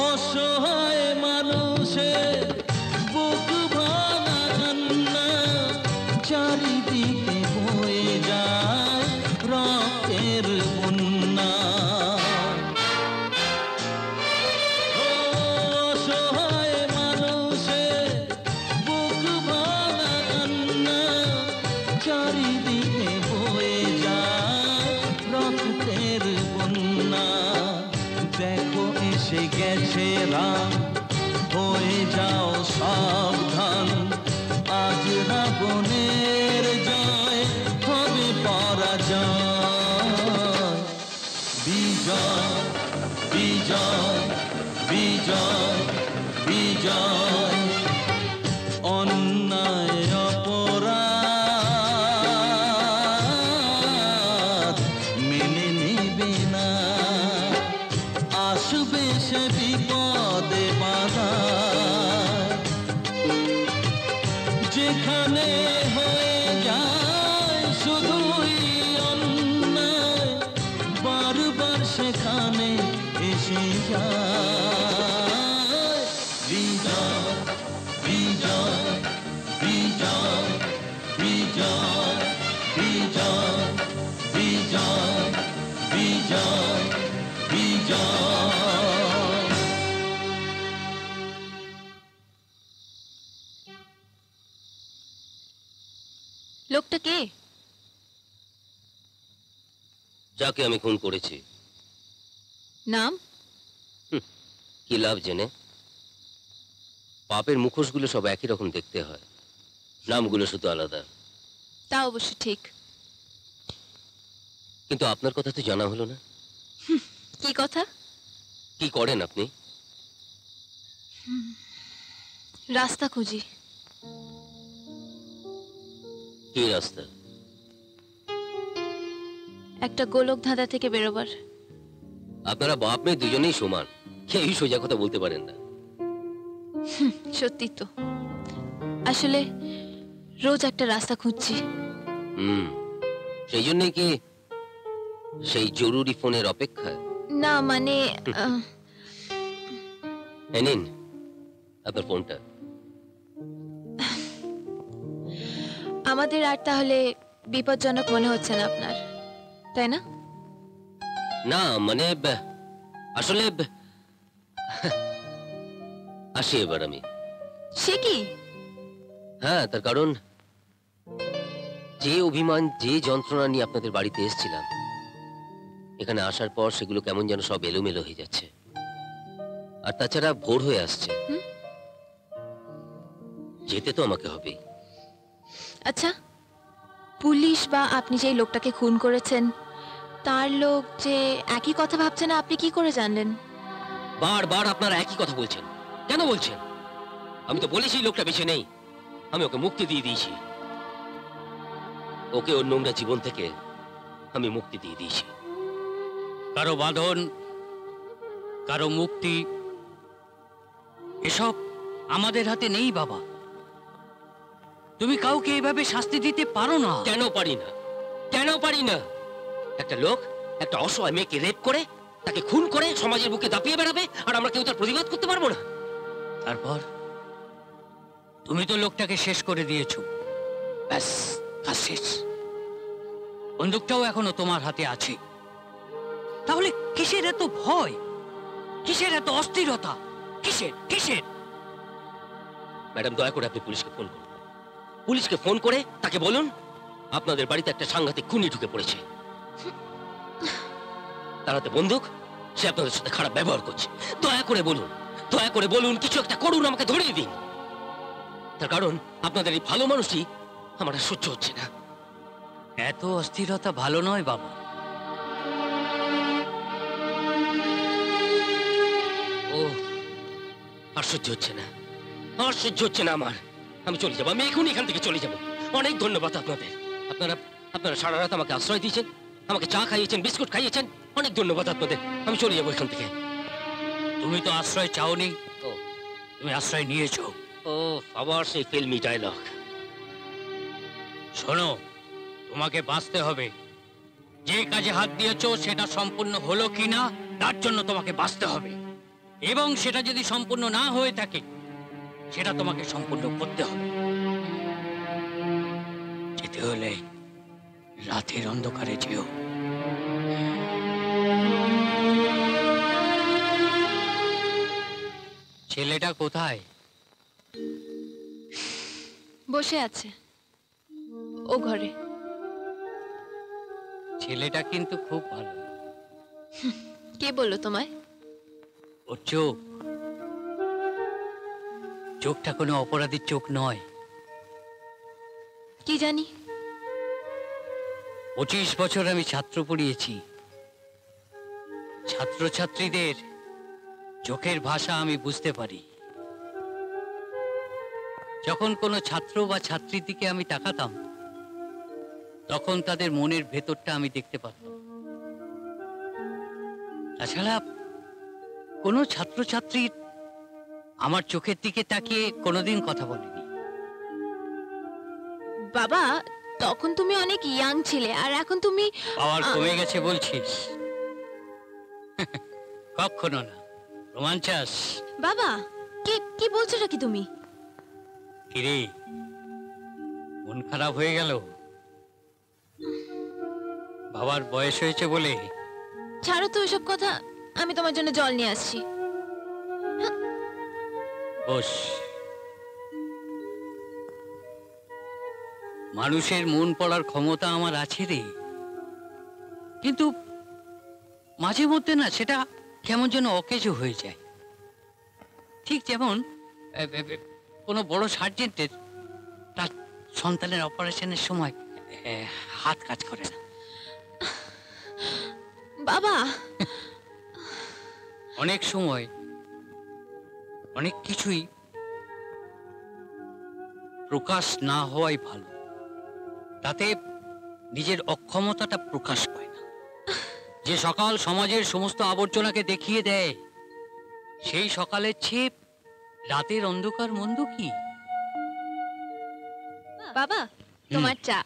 Speaker 7: অসহায় মানুষের বুক ভাঙা কান্না, চারিদিকে বয়ে যায় রক্তের বন্যা। অসহায় মানুষের বুক ভাঙা কান্না, চারিদিকে বয়ে যায় রক্তের বন্যা। দেখো এসে গেছে রাম, হয়ে যাও সাবধান, আজ রাবণের জয় হবে পরাজয়। বিজয় বিজয় বিজয় বিজয়, অন্যায় অপরাধ মেনে নেবে না, আসবে সে বিপদে বাধা। যেখানে হয়ে যায় শুধুই অন্যায়, বারবার সেখানে এসে যায়। বিজয় বিজয় বিজয় বিজয় বিজয় বিজয় বিজয় বিজয়।
Speaker 1: লোকটা কে?
Speaker 4: যাকে আমি খুন করেছি।
Speaker 1: নাম?
Speaker 4: কি লাভ জেনে? পাপের মুখোশগুলো সব একই রকম দেখতে হয়, নামগুলো শুধু আলাদা।
Speaker 1: তা অবশ্য ঠিক।
Speaker 4: কিন্তু আপনার কথা তো জানা হলো না।
Speaker 1: কি কথা?
Speaker 4: কি করেন আপনি?
Speaker 1: রাস্তা খুঁজি।
Speaker 4: কি রাস্তা?
Speaker 1: একটা গোলক ধাঁধা থেকে বেরোবার।
Speaker 4: আপনারা বাপ মেয়ে দুজনেই সমান, কেউই সোজা কথা বলতে পারেন না।
Speaker 1: সত্যি তো, আসলে রোজ একটা রাস্তা খুঁজছি।
Speaker 4: সেই জন্যই কি সেই জরুরি ফোনের অপেক্ষায়?
Speaker 1: না মানে
Speaker 4: নিন আপনার ফোনটা।
Speaker 1: আমাদের আর তাহলে বিপজ্জনক মনে হচ্ছে না আপনার, তাই না?
Speaker 4: না মানে আসলে আসি এবার আমি।
Speaker 1: সে কি?
Speaker 4: হ্যাঁ, তার কারণ যে অভিমান, যে যন্ত্রণা নিয়ে আপনাদের বাড়িতে এসেছিলাম, এখানে আসার পর সেগুলো কেমন যেন সব এলোমেলো হয়ে যাচ্ছে। আর তাছাড়া ভোর হয়ে আসছে, যেতে তো আমাকে হবে।
Speaker 1: আচ্ছা, পুলিশ বা আপনি যে লোকটাকে খুন করেছেন তার লোক যে একই কথা ভাবছে না, আপনি কি করে জানলেন?
Speaker 4: বারবার আপনারা একই কথা বলছেন, কেন বলছেন? আমি তো বলেছি লোকটা বেঁচে নেই, আমি ওকে মুক্তি দিয়ে দিয়েছি। ওকে ওর নোংরা জীবন থেকে আমি মুক্তি দিয়ে দিয়েছি।
Speaker 2: কারো বাঁধন, কারো মুক্তি, এসব আমাদের হাতে নেই বাবা। তুমি কাউকে এইভাবে শাস্তি দিতে পারো না।
Speaker 4: কেন পারি না? কেন পারি না? একটা লোক একটা অসহায় মেয়েকে রেপ করে, তাকে খুন করে সমাজের বুকে দাপিয়ে বেড়াবে, আর আমরা কেউ তার প্রতিবাদ করতে পারবো না?
Speaker 2: তারপর তুমি তো লোকটাকে শেষ করে দিয়েছো, ব্যাস কাজ শেষ। বন্দুকটাও এখনো তোমার হাতে আছে। তাহলে কিসের এত ভয়, কিসের এত অস্থিরতা, কিসের কিসের?
Speaker 4: ম্যাডাম, দয়া করে আপনি পুলিশকে ফোন করুন। পুলিশকে ফোন করে তাকে বলুন আপনাদের বাড়িতে একটা সাংঘাতিক খুনি ঢুকে পড়েছে, তার হাতে বন্দুক, সে আপনাদের সাথে খারাপ ব্যবহার করছে। দয়া করে বলুন, দয়া করে বলুন, কিছু একটা করুন, আমাকে ধরিয়ে দিন। তার কারণ আপনাদের এই ভালো মানুষই আমার আর সহ্য হচ্ছে না।
Speaker 2: এত অস্থিরতা ভালো নয় বাবা।
Speaker 4: ও, আর সহ্য হচ্ছে না, আর সহ্য হচ্ছে না আমার। আমি চলে যাবো, আমি এখনই এখান থেকে চলে যাবো। অনেক ধন্যবাদ আপনাদের। আপনারা সারা রাত আমাকে আশ্রয় দিয়েছেন, আমাকে চা খাইয়েছেন, বিস্কুট খাইয়েছেন, অনেক ধন্যবাদ আপনাদের। আমি চলে যাবো এখান থেকে।
Speaker 2: তুমি তো আশ্রয় চাওনি,
Speaker 4: ও,
Speaker 2: তুমি আশ্রয় নিয়েছো।
Speaker 4: ও, আবার সেই ফিল্মি ডায়লগ।
Speaker 2: শোনো, তোমাকে বাঁচতে হবে। যে কাজে হাত দিয়েছো সেটা সম্পূর্ণ হলো কিনা তার জন্য তোমাকে বাঁচতে হবে, এবং সেটা যদি সম্পূর্ণ না হয়ে থাকে সেটা তোমাকে সম্পূর্ণ করতে হবে। যেতে হলে রাতের অন্ধকারে যেও। ছেলেটা কোথায়?
Speaker 1: বসে আছে ও ঘরে।
Speaker 2: ছেলেটা কিন্তু খুব ভালো।
Speaker 1: কে বললো তোমায়?
Speaker 2: ওর চোখ, চোখটা কোনো অপরাধীর চোখ নয়।
Speaker 1: কি জানি।
Speaker 2: 25 বছর আমি ছাত্র পড়িয়েছি। ছাত্রছাত্রীদের চোখের ভাষা আমি বুঝতে পারি। যখন কোনো ছাত্র বা ছাত্রীর দিকে আমি তাকাতাম, তখন তাদের মনের ভেতরটা আমি দেখতে পারতাম। তাছাড়া কোনো ছাত্রছাত্রীর আমার চোখের দিকে তাকিয়ে কোনোদিন কথা বলেনি।
Speaker 1: বাবা, তখন তুমি অনেক ইয়াং ছিলে, আর এখন তুমি
Speaker 2: পাওয়ার কমে গেছে বলছিস? কখনো না। রোমাঞ্চাস।
Speaker 1: বাবা, কি বলছোটা কি তুমি?
Speaker 2: কিরে, মন খারাপ হয়ে গেল? বাবার বয়স হয়েছে বলে?
Speaker 1: ছাড়ো তো ওইসব কথা, আমি তোমার জন্য জল নিয়ে আসছি।
Speaker 2: বস। মানুষের মন পড়ার ক্ষমতা আমার আছে রে, কিন্তু মাঝে মধ্যে না সেটা কেমন যেন অকেজো হয়ে যায়। ঠিক যেমন কোনো বড় সার্জেন্টের তার সন্তানের অপারেশনের সময় হাত কাজ করে না।
Speaker 1: বাবা,
Speaker 2: অনেক সময় অনেক কিছুই প্রকাশ না হওয়াই ভালো, তাতে নিজের অক্ষমতাটা প্রকাশ পায় না। যে সকাল সমাজের সমস্ত আবর্জনাকে দেখিয়ে দেয়, সেই সকালের চেয়ে রাতের অন্ধকার মন্দ কি?
Speaker 1: বাবা, তোমার চা।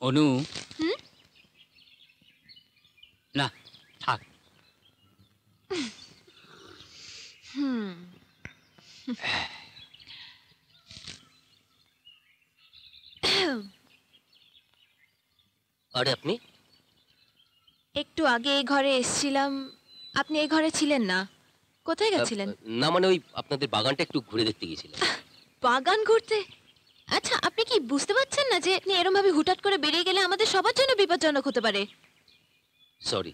Speaker 2: অনু, না থাক।
Speaker 4: আর আপনি?
Speaker 1: একটু আগে এই ঘরে এসেছিলাম, আপনি এই ঘরে ছিলেন না। কোথায় গেছিলেন?
Speaker 4: না মানে ওই আপনাদের বাগানটা একটু ঘুরে দেখতে গেছিলাম।
Speaker 1: বাগান ঘুরতে? আচ্ছা, আপনি কি বুঝতে পারছেন না যে আপনি এরম ভাবে হুটহাট করে বেরিয়ে গেলে আমাদের সবার জন্য বিপজ্জনক হতে পারে?
Speaker 4: সরি।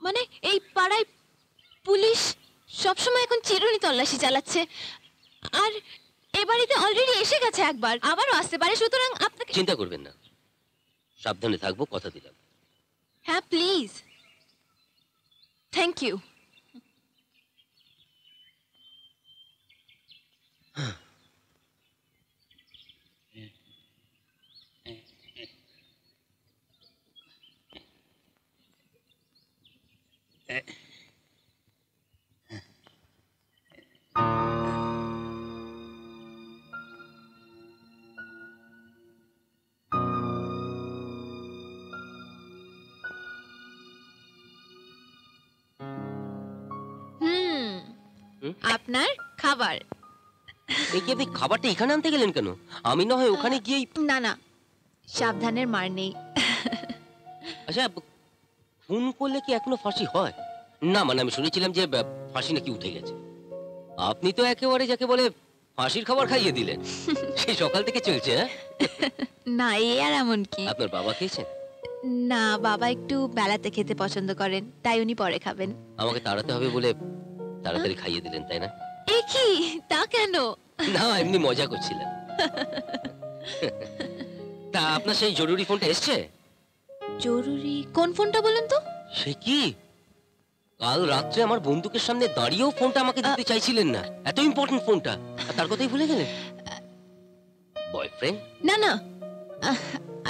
Speaker 1: মানে এই পাড়ায় পুলিশ সবসময় এখন চিরুনি তল্লাশি চালাচ্ছে, আর এ বাড়িতে অলরেডি এসে গেছে একবার, আবারও আসতে পারে, সুতরাং আপনাকে
Speaker 4: চিন্তা করবেন না, সাবধানে থাকবো, কথা দিলাম।
Speaker 1: হ্যাঁ প্লিজ, থ্যাংক ইউ। আপনার খাবার।
Speaker 4: দেখি আপনি খাবারটা এখানে আনতে গেলেন কেন? আমি না হয় ওখানে গিয়েই।
Speaker 1: না না, সাবধানের মার নেই।
Speaker 4: আচ্ছা, ফোন করলে কি এখনো ফাঁসি হয়? না মানে আমি শুনেছিলাম যে ফাঁসি নাকি উঠে গেছে। আপনি তো একেবারে যাকে বলে ফাঁসির খাবার খাইয়ে দিলেন। সেই সকাল থেকে চলছে। হ্যাঁ
Speaker 1: না, এ আর এমন কি।
Speaker 4: আপনার বাবা খেয়েছেন?
Speaker 1: না, বাবা একটু বেলাতে খেতে পছন্দ করেন, তাই উনি পরে খাবেন।
Speaker 4: আমাকে তাড়াতে হবে বলে তাড়াতাড়ি খাইয়ে দিলেন, তাই না?
Speaker 1: এ কি, তা কেন?
Speaker 4: না এমনি মজা করছিলাম। তা আপনার সেই জরুরি ফোনটা এসছে?
Speaker 1: জরুরি কোন ফোনটা বলুন তো?
Speaker 4: সে কি, কাল রাত্রে আমার বন্দুকের সামনে দাঁড়িয়েও ফোনটা আমাকে দিতে চাইছিলেন না, এত ইম্পর্টেন্ট ফোনটা, আর তার কথাই ভুলে গেলেন? বয়ফ্রেন্ড?
Speaker 1: না না,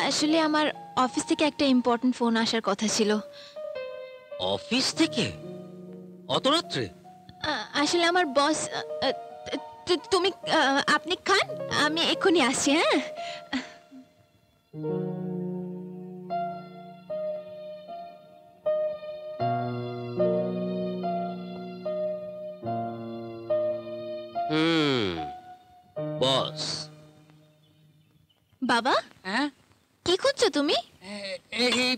Speaker 1: আসলে আমার অফিস থেকে একটা ইম্পর্টেন্ট ফোন আসার কথা ছিল।
Speaker 4: অফিস থেকে? অত রাত্রে?
Speaker 1: আসলে আমার বস, তুমি আপনি খান, আমি এক্ষুনি আসছি। হ্যাঁ
Speaker 4: বস।
Speaker 1: বাবা,
Speaker 2: হ্যাঁ
Speaker 1: কি খুঁজছো তুমি?
Speaker 2: এই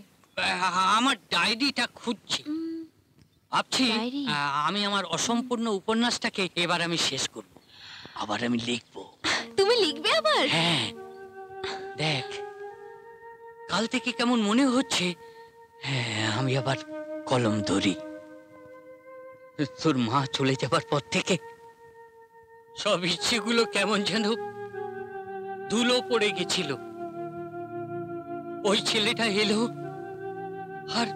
Speaker 2: আমার ডায়েরিটা খুঁজছি। ভাবছি
Speaker 1: ডায়েরি?
Speaker 2: আমি আমার অসম্পূর্ণ উপন্যাসটাকে এবার আমি শেষ করব, আবার আমি লিখবো।
Speaker 1: তুমি লিখবে আবার?
Speaker 2: হ্যাঁ, দেখ কাল থেকে কেমন মনে হচ্ছে আমি আবার কলম ধরি। তোর মা চলে যাবার পর থেকে সব ইচ্ছেগুলো কেমন যেন ধুলো পড়ে গেছিল। ওই ছেলেটা এলো আর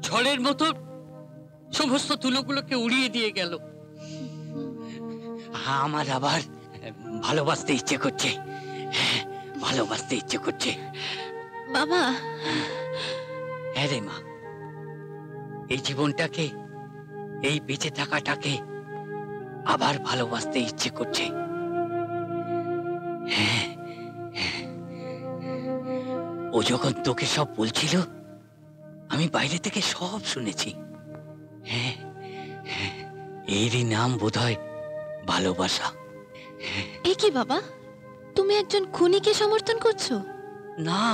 Speaker 2: ঝড়ের মতো সমস্ত ধুলোগুলোকে উড়িয়ে দিয়ে গেল। আমার আবার ভালোবাসতে ইচ্ছে করছে, ভালোবাসতে ইচ্ছে করছে।
Speaker 1: বাবা।
Speaker 2: হ্যাঁ রে মা, এই জীবনটাকে, এই বেঁচে থাকাটাকে আবার ভালোবাসতে ইচ্ছে করছে। ও যখন তোকে সব বলছিল আমি বাইরে থেকে সব শুনেছি। হ্যাঁ, এরই নাম বোধহয় ভালোবাসা।
Speaker 1: এ কি বাবা, তুমি একজন খুনিকে সমর্থন করছো?
Speaker 2: না,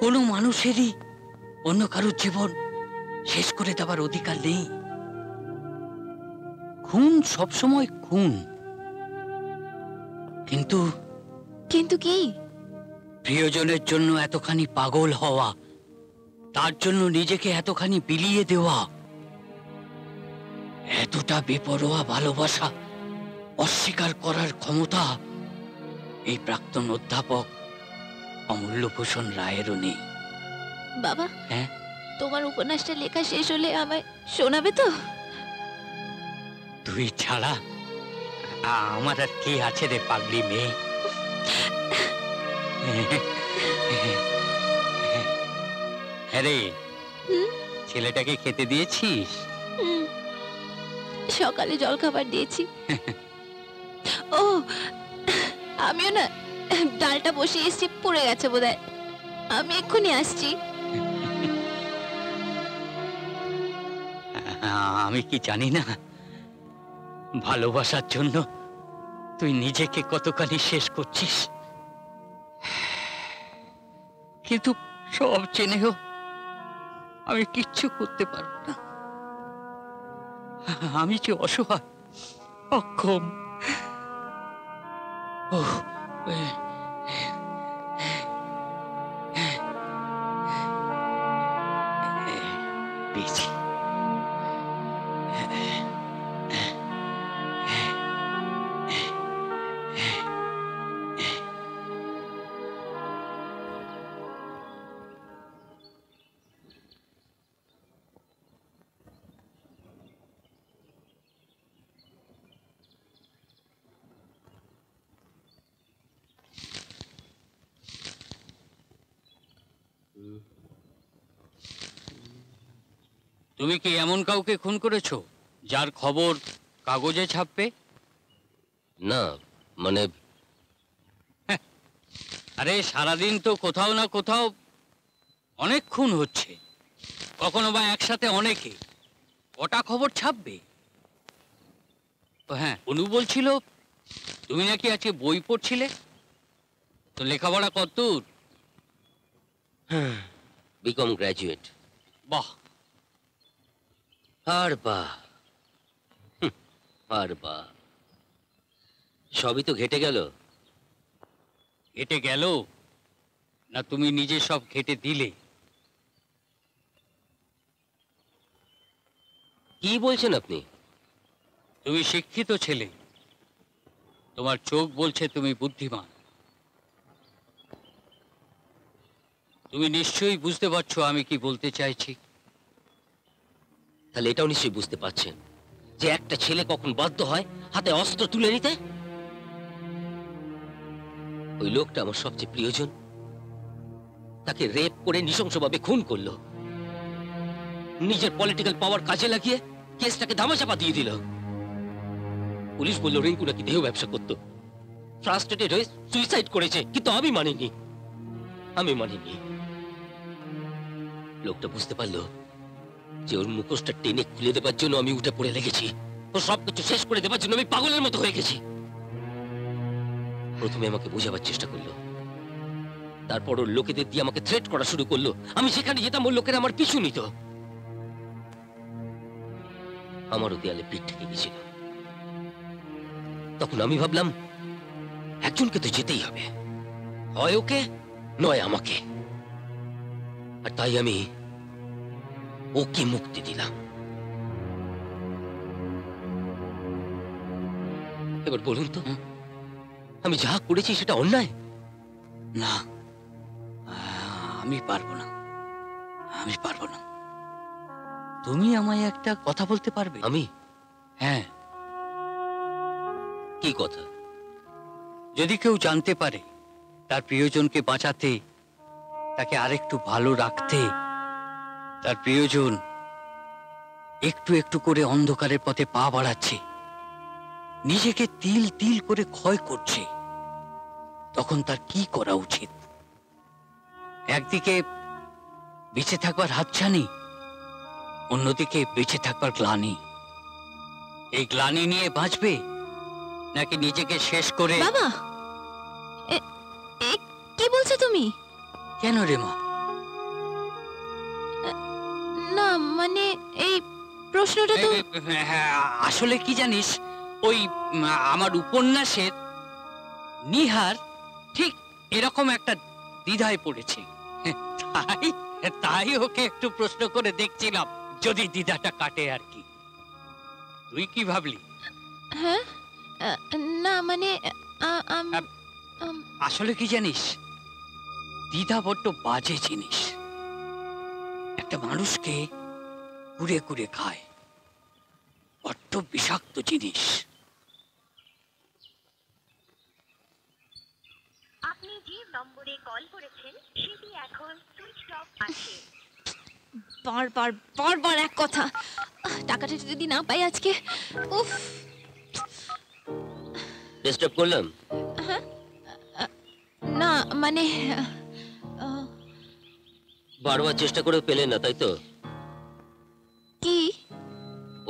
Speaker 2: কোনো মানুষেরই অন্য কারোর জীবন শেষ করে দেওয়ার অধিকার নেই। খুন সবসময় খুন, কিন্তু
Speaker 1: কিন্তু কি?
Speaker 2: প্রিয়জনের জন্য এতখানি পাগল হওয়া, তার জন্য নিজেকে এতখানি বিলিয়ে দেওয়া, এতটা বেপরোয়া ভালোবাসা অস্বীকার করার ক্ষমতা এই প্রাক্তন অধ্যাপক অমূল্যভূষণ রায়েরও নেই।
Speaker 1: বাবা,
Speaker 2: হ্যাঁ,
Speaker 1: তোমার উপন্যাসটা লেখা শেষ হলে আমায় শোনাবে তো?
Speaker 2: তুই ছাড়া আমার আর কে আছে রে পাগলি মেয়ে? আরে ছেলেটাকে খেতে দিয়েছিস?
Speaker 1: সকালে জলখাবার দিয়েছি। ও, আমিও না ডালটা বসিয়ে এসেছি, পড়ে গেছে বোধহয়, আমি এক্ষুনি আসছি।
Speaker 2: আমি কি জানি না ভালোবাসার জন্য তুই নিজেকে কতখানি শেষ করছিস। কিন্তু সব জেনেও আমি কিচ্ছু করতে পারবো না। আমি যে অসহায়, অক্ষম। ওহ, পেয়েছি। তুমি কি এমন কাউকে খুন করেছো যার খবর কাগজে ছাপবে?
Speaker 4: না, মানে
Speaker 2: আরে সারাদিন তো কোথাও না কোথাও অনেক খুন হচ্ছে, কখনো বা একসাথে অনেকে, কটা খবর ছাপবে? হ্যাঁ, অনু বলছিল তুমি নাকি আজকে বই পড়ছিলে, তো লেখাপড়া কতদূর?
Speaker 4: BCom graduate.
Speaker 2: বাহ।
Speaker 4: আর বাহ, আর বাহ, সবই তো ঘেটে গেল।
Speaker 2: ঘেটে গেল না তুমি নিজে সব ঘেটে দিলে?
Speaker 4: কি বলছেন আপনি?
Speaker 2: তুমি শিক্ষিত ছেলে, তোমার চোখ বলছে তুমি বুদ্ধিমান। তুমি নিশ্চয়ই বুঝতে পারছো আমি কি বলতে চাইছি।
Speaker 4: তাহলে এটাও নিশ্চয়ই বুঝতে পারছেন যে একটা ছেলে কখন বাধ্য হয় হাতে অস্ত্র তুলে নিতে। ওই লোকটা আমার সবচেয়ে প্রিয়জন, তাকে রেপ করে নৃশংসভাবে খুন করলো। নিজের পলিটিক্যাল পাওয়ার কাজে লাগিয়ে কেসটাকে ধামাচাপা দিয়ে দিল। পুলিশ বলল রিঙ্কু নাকি দেহ ব্যবসা করতো, ফ্রাস্ট্রেটেড হয়ে সুইসাইড করেছে, কিন্তু আমি মানিনি। লোকটা বুঝতে পারলো যে ওর মুখোশটা টেনে খুলে দেবার জন্য আমি উঠে পড়ে লেগেছি, ও সবকিছু শেষ করে দেবার জন্য আমি পাগলের মতো হয়ে গেছি। প্রথমে আমাকে বোঝাবার চেষ্টা করলো, তারপর ওর লোকেদের দিয়ে আমাকে থ্রেট করা শুরু করলো। আমি সেখানে যেতাম, ওর লোকেরা আমার পিছু নিত। আমারও দেয়ালে পিঠ থেকে গেছিল। তখন আমি ভাবলাম একজনকে তো যেতেই হবে, হয় ওকে নয় আমাকে। আর তাই আমি ওকে মুক্তি দিলাম। এবার বলুন তো, আমি যা করেছি সেটা অন্যায়?
Speaker 2: না, আমি পারবো না, আমি পারবো না। তুমি আমায় একটা কথা বলতে পারবে?
Speaker 4: আমি?
Speaker 2: হ্যাঁ।
Speaker 4: কি কথা?
Speaker 2: যদি কেউ জানতে পারে তার প্রিয়জনকে বাঁচাতে, তাকে আরেকটু ভালো রাখতে, তার প্রিয়জন একটু একটু করে অন্ধকারের পথে পা বাড়াচ্ছে, নিজেকে তিল তিল করে ক্ষয় করছে, তখন তার কি করা উচিত? একদিকে বেঁচে থাকবার হাতছানি, অন্যদিকে বেঁচে থাকবার গ্লানি। এই গ্লানি নিয়ে বাঁচবে নাকি নিজেকে শেষ করে?
Speaker 1: বাবা, কি বলছো তুমি?
Speaker 2: কেন রে মা?
Speaker 1: না মানে এই প্রশ্নটা তো
Speaker 2: হ্যাঁ, আসলে কি জানিস, ওই আমার উপন্যাসের নিহার ঠিক এরকম একটা দ্বিধায় পড়েছে, তাই তাই ওকে একটু প্রশ্ন করে দেখছিলাম যদি দ্বিধাটা কাটে আর কি। তুই কি ভাবলি?
Speaker 1: হ্যাঁ, না মানে
Speaker 2: আসলে কি জানিস, দ্বিধা বড্ড বাজে জিনিস, একটা মানুষকে কুড়ে কুড়ে খায়, বড্ড বিষাক্ত জিনিস।
Speaker 6: আপনি যে নম্বরে কল করেছেন সেটি এখন সুইচ অফ আছে।
Speaker 1: বারবার বারবার এক কথা, টাকাটা যদি না পাই আজকে। উফ,
Speaker 4: ডিস্টার্ব করলাম?
Speaker 1: না মানে
Speaker 4: বারবার চেষ্টা করে পেলেন না, তাই তো?
Speaker 1: কি?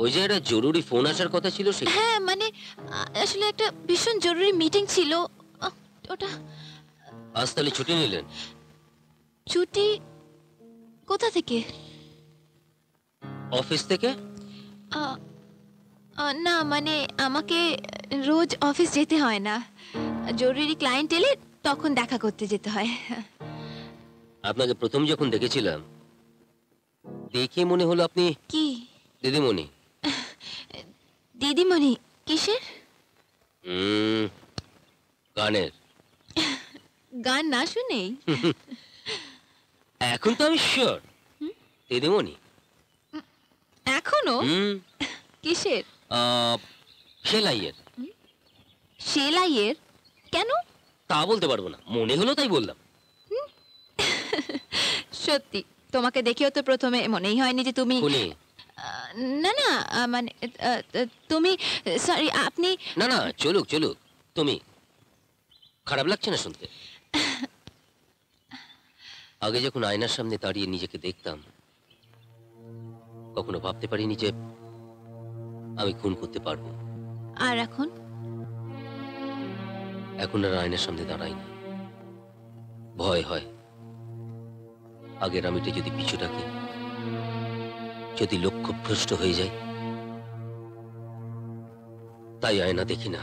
Speaker 4: ওই যে একটা জরুরি ফোন আসার কথা ছিল সে।
Speaker 1: হ্যাঁ মানে আসলে একটা ভীষণ জরুরি মিটিং ছিল, ওটা।
Speaker 4: আজ তাহলে ছুটি নিলেন?
Speaker 1: ছুটি কোথা থেকে?
Speaker 4: অফিস থেকে।
Speaker 1: না মানে আমাকে রোজ অফিস যেতে হয় না, জরুরি ক্লায়েন্ট এলে তখন দেখা করতে যেতে হয়।
Speaker 4: আপনাকে প্রথম যখন দেখেছিলাম দেখে মনে হলো আপনি
Speaker 1: কি?
Speaker 4: দিদিমণি।
Speaker 1: দিদিমণি কিসের?
Speaker 4: গানের।
Speaker 1: গান না শুনেই?
Speaker 4: এখন তো আমি শিওর দিদিমণি।
Speaker 1: এখনো? কিসের?
Speaker 4: সেলাইয়ের।
Speaker 1: সেলাইয়ের? কেন?
Speaker 4: তা বলতে পারবো না, মনে হলো তাই বললাম।
Speaker 1: সত্যি তোমাকে দেখেও তো প্রথমে মনেই হয়নি যে তুমি। না না মানে তুমি, সরি আপনি।
Speaker 4: না না চলুক চলুক, তুমি খারাপ লাগছে না শুনতে? আগে যখন আয়নার সামনে দাঁড়িয়ে নিজেকে দেখতাম কখনো ভাবতে পারিনি যে আমি খুন করতে পারবো।
Speaker 1: আর এখন?
Speaker 4: এখন আর আয়নার সামনে দাঁড়াই না, ভয় হয় আগের আমিটা যদি পিছু ডাকে, যদি লক্ষ্যভ্রষ্ট হয়ে যায়, তাই আয়না দেখি না।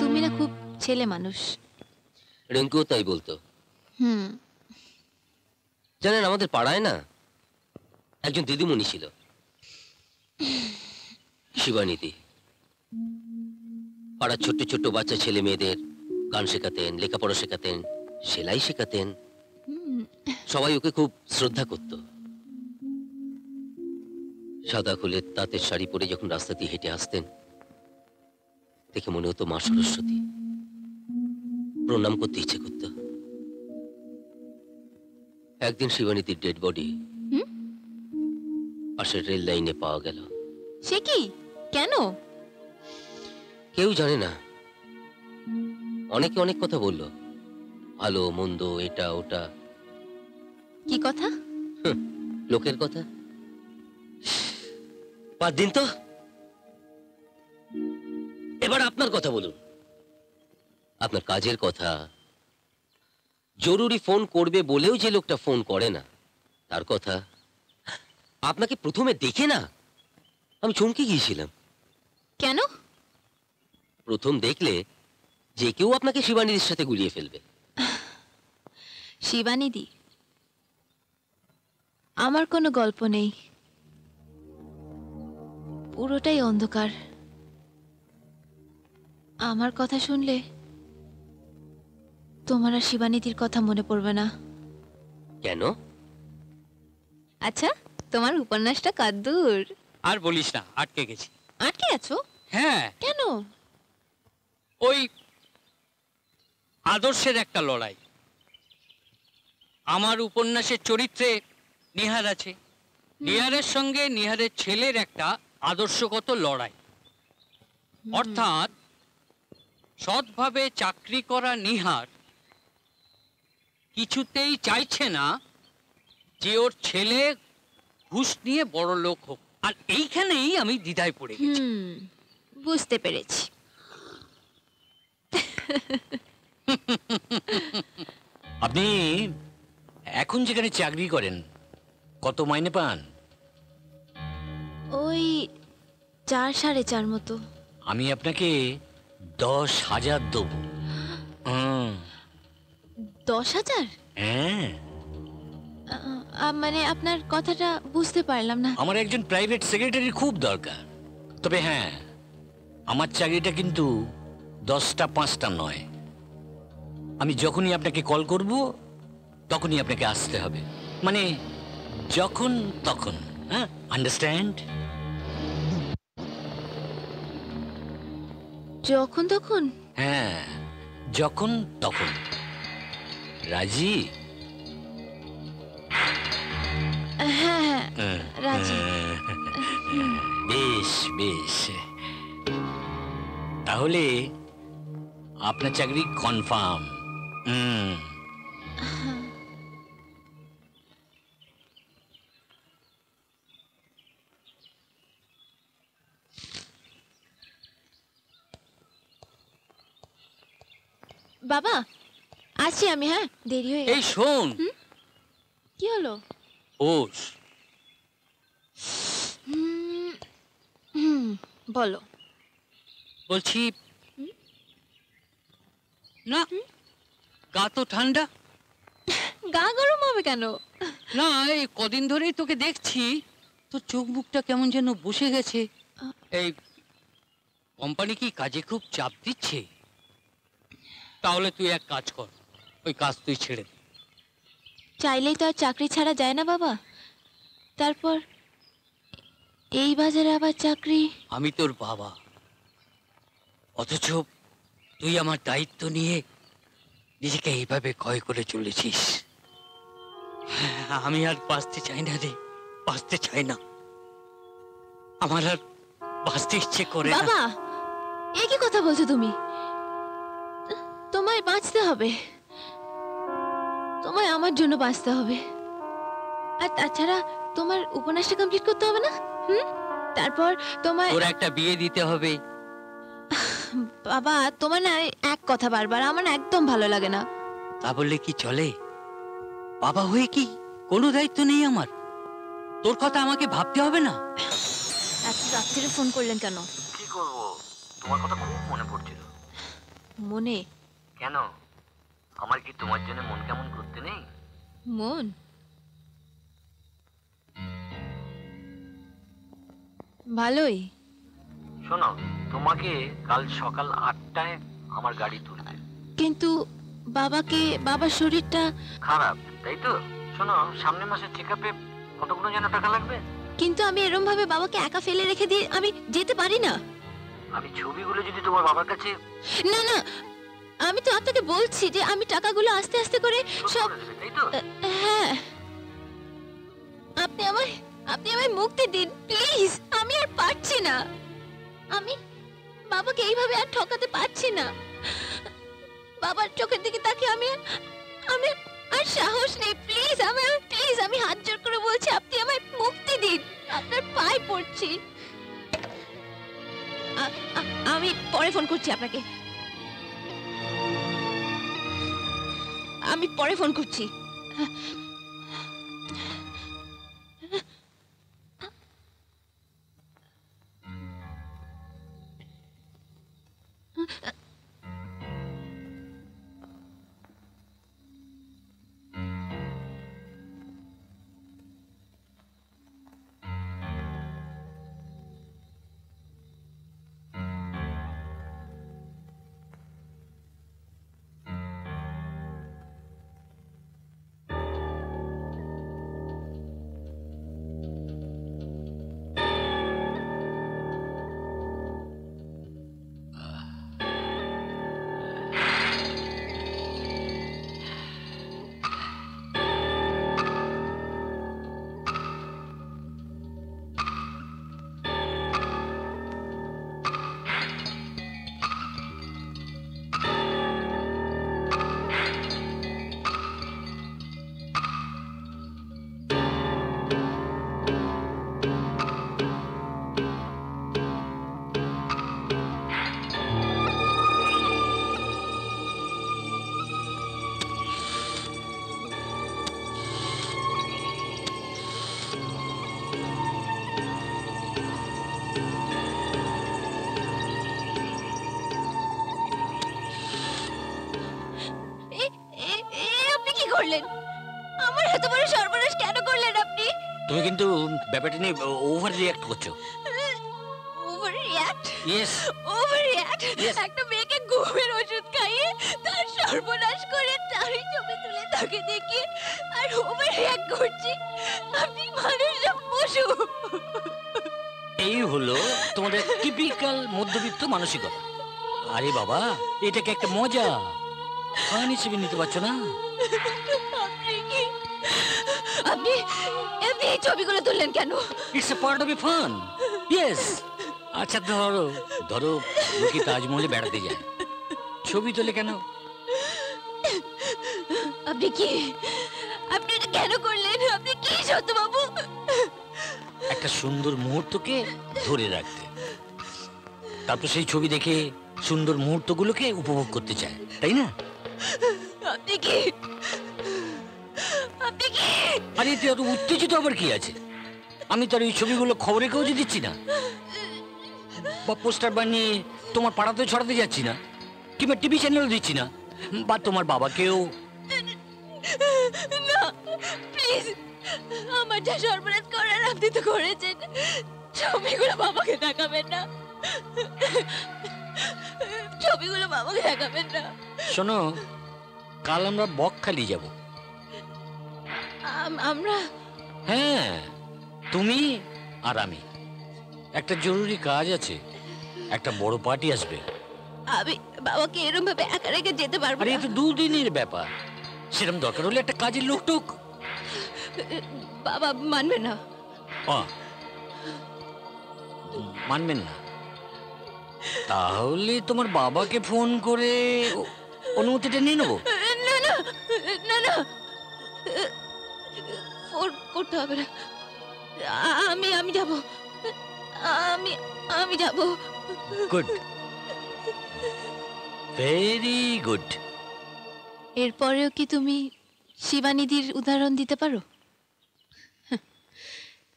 Speaker 1: তুমি না খুব ছেলে মানুষ।
Speaker 4: রিঙ্কুও তাই বলতো। জানেন আমাদের পাড়ায় না একজন দিদিমণি ছিল, শিবানীদি। পাড়ার ছোট্ট ছোট্ট বাচ্চা ছেলে মেয়েদের গান শেখাতেন, লেখাপড়া শেখাতেন, সেলাই শেখাতেন। সবাই ওকে খুব শ্রদ্ধা করত। সাদা ফুলের তাঁতের শাড়ি পরে যখন রাস্তা দিয়ে হেঁটে আসতেন দেখে মনে হতো মা সরস্বতী। প্রণাম করতে ইচ্ছে করত। একদিন শিবানীতির ডেড বডি পাশের রেল লাইনে পাওয়া গেল।
Speaker 1: সে কি? কেন?
Speaker 4: কেউ জানে না। অনেকে অনেক কথা বলল, ভালো মন্দ, এটা ওটা।
Speaker 1: কি কথা?
Speaker 4: লোকের কথা। বাদ দিন তো, এবার আপনার কথা বলুন। আপনার কাজের কথা। জরুরি ফোন করবে বলেও যে লোকটা ফোন করে না তার কথা। আপনাকে প্রথমে দেখে না আমি চমকে গিয়েছিলাম।
Speaker 1: কেন?
Speaker 4: প্রথম দেখলে যে কেউ আপনাকে শিবানীদির সাথে গুলিয়ে ফেলবে।
Speaker 1: শিবানীদি? আমার কোনো গল্প নেই, পুরোটাই অন্ধকার। আমার কথা শুনলে তোমার আর শিবানীদির কথা মনে পড়বে না।
Speaker 4: কেন?
Speaker 1: আচ্ছা তোমার উপন্যাসটা কদ্দূর?
Speaker 2: আর বলিস না, আটকে গেছি।
Speaker 1: আটকে আছো?
Speaker 2: হ্যাঁ।
Speaker 1: কেন?
Speaker 2: ওই আদর্শের একটা লড়াই। আমার উপন্যাসের চরিত্রে নিহার আছে, নিহারের সঙ্গে নিহারের ছেলের একটা আদর্শগত লড়াই। অর্থাৎ সৎভাবে চাকরি করা নিহার কিছুতেই চাইছে না যে ওর ছেলে ঘুষ নিয়ে বড় লোক হোক। আর এইখানেই আমি দ্বিধায় পড়ে গেছি।
Speaker 1: বুঝতে পেরেছি।
Speaker 10: আপনি এখন যেখানে চাকরি করেন কত মাইনে পান?
Speaker 1: ওই 4-4.5 মতো।
Speaker 10: আমি আপনাকে 10,000 দেবো।
Speaker 1: 10,000?
Speaker 10: হ্যাঁ।
Speaker 1: মানে আপনার কথাটা বুঝতে পারলাম না।
Speaker 10: আমার একজন প্রাইভেট সেক্রেটারি খুব দরকার। তবে হ্যাঁ, আমার চাকরিটা কিন্তু 10টা 5টা নয়। আমি যখনই আপনাকে কল করব তখনই আপনাকে আসতে হবে, মানে যখন তখন। হ্যাঁ, আন্ডারস্ট্যান্ড?
Speaker 1: যখন তখন?
Speaker 10: হ্যাঁ, যখন তখন। রাজি?
Speaker 1: হ্যাঁ হ্যাঁ রাজি।
Speaker 10: বেশ বেশ, তাহলে আপনার চাকরি কনফার্ম।
Speaker 1: বাবা আসছি আমি, হ্যাঁ দেরি হয়ে
Speaker 2: এই শোন,
Speaker 1: কি হলো?
Speaker 2: ওস
Speaker 1: বলো।
Speaker 2: বলছি না, গা তো ঠান্ডা।
Speaker 1: গা গরম হবে কেন?
Speaker 2: না, এই কদিন ধরেই তোকে দেখছি, তোর চোখ মুখটা কেমন যেন বসে গেছে। এই কোম্পানি কি কাজে খুব চাপ দিচ্ছে? তাহলে তুই এক কাজ কর, ওই কাজ তুই ছেড়ে দে।
Speaker 1: চাইলেই তো আর চাকরি ছাড়া যায় না বাবা। তারপর এই বাজারে আবার চাকরি।
Speaker 2: আমি তোর বাবা, অথচ তুই আমার দায়িত্ব নিয়ে নিজেকে এইভাবে ক্ষয় করে চলেছিস। আমি আর বাঁচতে চাই না রে, বাঁচতে চাই না। আমার আর বাঁচতে ইচ্ছে করে না।
Speaker 1: বাবা এ কি কথা বলছো তুমি? তোমায় বাঁচতে হবে, তোমায় আমার জন্য বাঁচতে হবে। আর তাছাড়া তোমার উপন্যাসটা কমপ্লিট করতে হবে না? তারপর তোমায়
Speaker 2: তোর একটা বিয়ে দিতে হবে।
Speaker 1: বাবা তোমার না এক কথা বারবার আমার না একদম ভালো লাগে না।
Speaker 2: তা বললে কি চলে? বাবা হয়ে কি কোনো দায়িত্ব নেই আমার? তোর কথা আমাকে ভাবতে হবে না?
Speaker 1: এত রাত্রিরে ফোন করলেন কেন?
Speaker 11: কি করব, তোমার কথা খুব মনে পড়ছিল।
Speaker 1: মনে?
Speaker 11: কেন, আমার কি তোমার জন্য মন কেমন করতে নেই?
Speaker 1: মন? ভালোই।
Speaker 11: শোনো, তোমাকে কাল সকাল 8টায় আমার গাড়ি তুলবে।
Speaker 1: কিন্তু বাবার শরীরটা
Speaker 11: খারাপ, তাই তো? শোনো, সামনের মাসে চেকআপে কতগুলো যেন টাকা লাগবে।
Speaker 1: কিন্তু আমি এরকম ভাবে বাবাকে একা ফেলে রেখে দিয়ে আমি যেতে পারি না।
Speaker 11: আমি ছবিগুলো যদি তোমার বাবার কাছে...
Speaker 1: না না, আমি তো আপনাকে বলছি যে আমি টাকাগুলো আস্তে আস্তে করে সব...
Speaker 11: তাই তো?
Speaker 1: হ্যাঁ, আপনি আমায় মুক্তি দিন প্লিজ। আমি আর পারছি না, আমি বাবাকে এইভাবে আর ঠকাতে পারছি না। বাবার চোখের দিকে তাকিয়ে আমি আর সাহস নেই। প্লিজ আমি হাত জোর করে বলছি, আপনি আমায় মুক্তি দিন, আপনার পায়ে পড়ছি। আমি পরে ফোন করছি আপনাকে, আমি পরে ফোন করছি। করলেন? আমার এত বড় সর্বনাশ কেন করলেন আপনি?
Speaker 4: তুমি কিন্তু ব্যাপারটা নিয়ে ওভার রিঅ্যাক্ট করছো।
Speaker 1: Over react?
Speaker 4: Yes,
Speaker 1: over react. একটা মেয়েকে ঘুমের ওষুধ খাইয়ে তার সর্বনাশ করে তারই ছবি তুলে তাকে দেখি আর ওভার রিঅ্যাক্ট করছি। আপনি মানুষ না পশু।
Speaker 4: এই হলো তোমাদের টিপিক্যাল মধ্যবিত্ত মানসিকতা। আরে বাবা, এটাকে একটা মজা ফান হিসেবে নিতে পারছো না?
Speaker 1: আপনি এই ছবিগুলো তুললেন কেন?
Speaker 4: It's a part of A fun. Yes. আচ্ছা ধরো লোকে তাজমহলে বেড়াতে যায়, ছবি তোলে কেন?
Speaker 1: আপনি এটা কেন করলেন? আপনি কি সত্যবাবু?
Speaker 4: একটা সুন্দর মুহূর্তকে ধরে রাখতে, তারপর সেই ছবি দেখে সুন্দর মুহূর্তগুলোকে উপভোগ করতে চায়, তাই না?
Speaker 1: আপনি কি আপনি কি
Speaker 2: আরে তুই এত উত্তেজিত আবার কি আছে? আমি তোর এই ছবিগুলো খবরে কাগজে দিচ্ছি না, বা পোস্টার বানিয়ে তোমার পাড়াতে ছড়াতে যাচ্ছি না, কিংবা টিভি চ্যানেলও দিচ্ছি না, বা তোমার বাবাকেও।
Speaker 1: না প্লিজ, আমার যা সর্বনাশ করার আপনি তো করেছেন। ছবিগুলো বাবাকে দেখাবেন না, ছবিগুলো বাবাকে দেখাবেন না।
Speaker 2: শোনো, কাল আমরা বকখালি যাব।
Speaker 1: আমরা?
Speaker 2: হ্যাঁ, তুমি আর আমি। একটা জরুরি কাজ আছে, একটা বড় পার্টি আসবে।
Speaker 1: আমি বাবাকে এরকম ভাবে একা রেখে যেতে পারবো
Speaker 2: আরে
Speaker 1: না।
Speaker 2: এটা 2 দিনের ব্যাপার, সেরকম দরকার হলে একটা কাজের লোক টুক।
Speaker 1: বাবা মানবে না।
Speaker 2: মানবেন না? তাহলে তোমার বাবাকে ফোন করে অনুমতিটা নিয়ে নেবো।
Speaker 1: না না না না, ফোন করতে হবে না। আমি যাব, আমি যাব।
Speaker 2: Good, very good.
Speaker 1: এরপরেও কি তুমি শিবানিধির উদাহরণ দিতে পারো?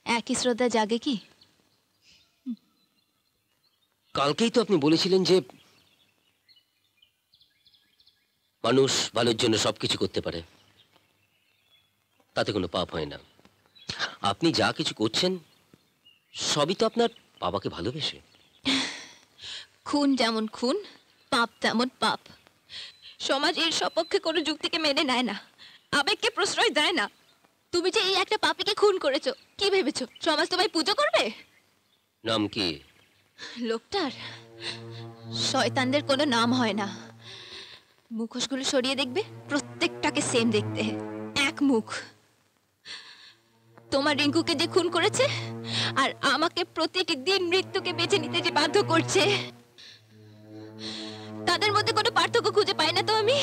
Speaker 1: একই শ্রদ্ধা জাগে কি?
Speaker 4: কালকেই তো আপনি বলেছিলেন যে মানুষ ভালোর জন্য সবকিছু করতে পারে, তাতে কোনো পাপ হয় না। আপনি যা কিছু করছেন সবই তো আপনার বাবাকে ভালোবেসে।
Speaker 1: খুন যেমন খুন, পাপ তেমন পাপ। সমাজ এর সপক্ষে কোনো যুক্তিকে মেনে নেয় না, আবেগকে প্রশ্রয় দেয় না। তুমি যে এই একটা পাপীকে খুন করেছো, কি ভেবেছো সমাজ তোমায় পুজো করবে?
Speaker 4: নাম কি
Speaker 1: লোকটার? শয়তানদের কোনো নাম হয় না। মুখোশগুলো সরিয়ে দেখবে, প্রত্যেকটাকে সেম দেখতে, এক মুখ। তোমার রিঙ্কুকে যে খুন করেছে, আর আমাকে প্রতিটি দিন মৃত্যুকে বেছে নিতে যে বাধ্য করছে, তাদের মধ্যে কোনো পার্থক্য খুঁজে পাই না তো আমি।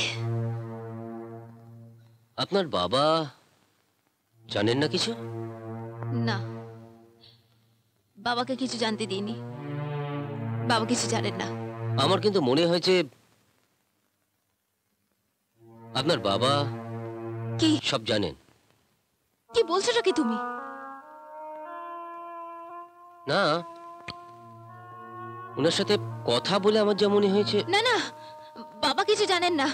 Speaker 4: আপনার বাবা জানেন না কিছু?
Speaker 1: না, বাবাকে কিছু জানতে দিইনি। বাবা কিছু জানেন না।
Speaker 4: আমার কিন্তু মনে হয়েছে আপনার বাবা
Speaker 1: কি
Speaker 4: সব জানেন।
Speaker 1: কি বলছোটা কি তুমি?
Speaker 4: না, ওনার সাথে কথা বলে আমার যা মনে হয়েছে।
Speaker 1: না না, বাবা কিছু জানেন না।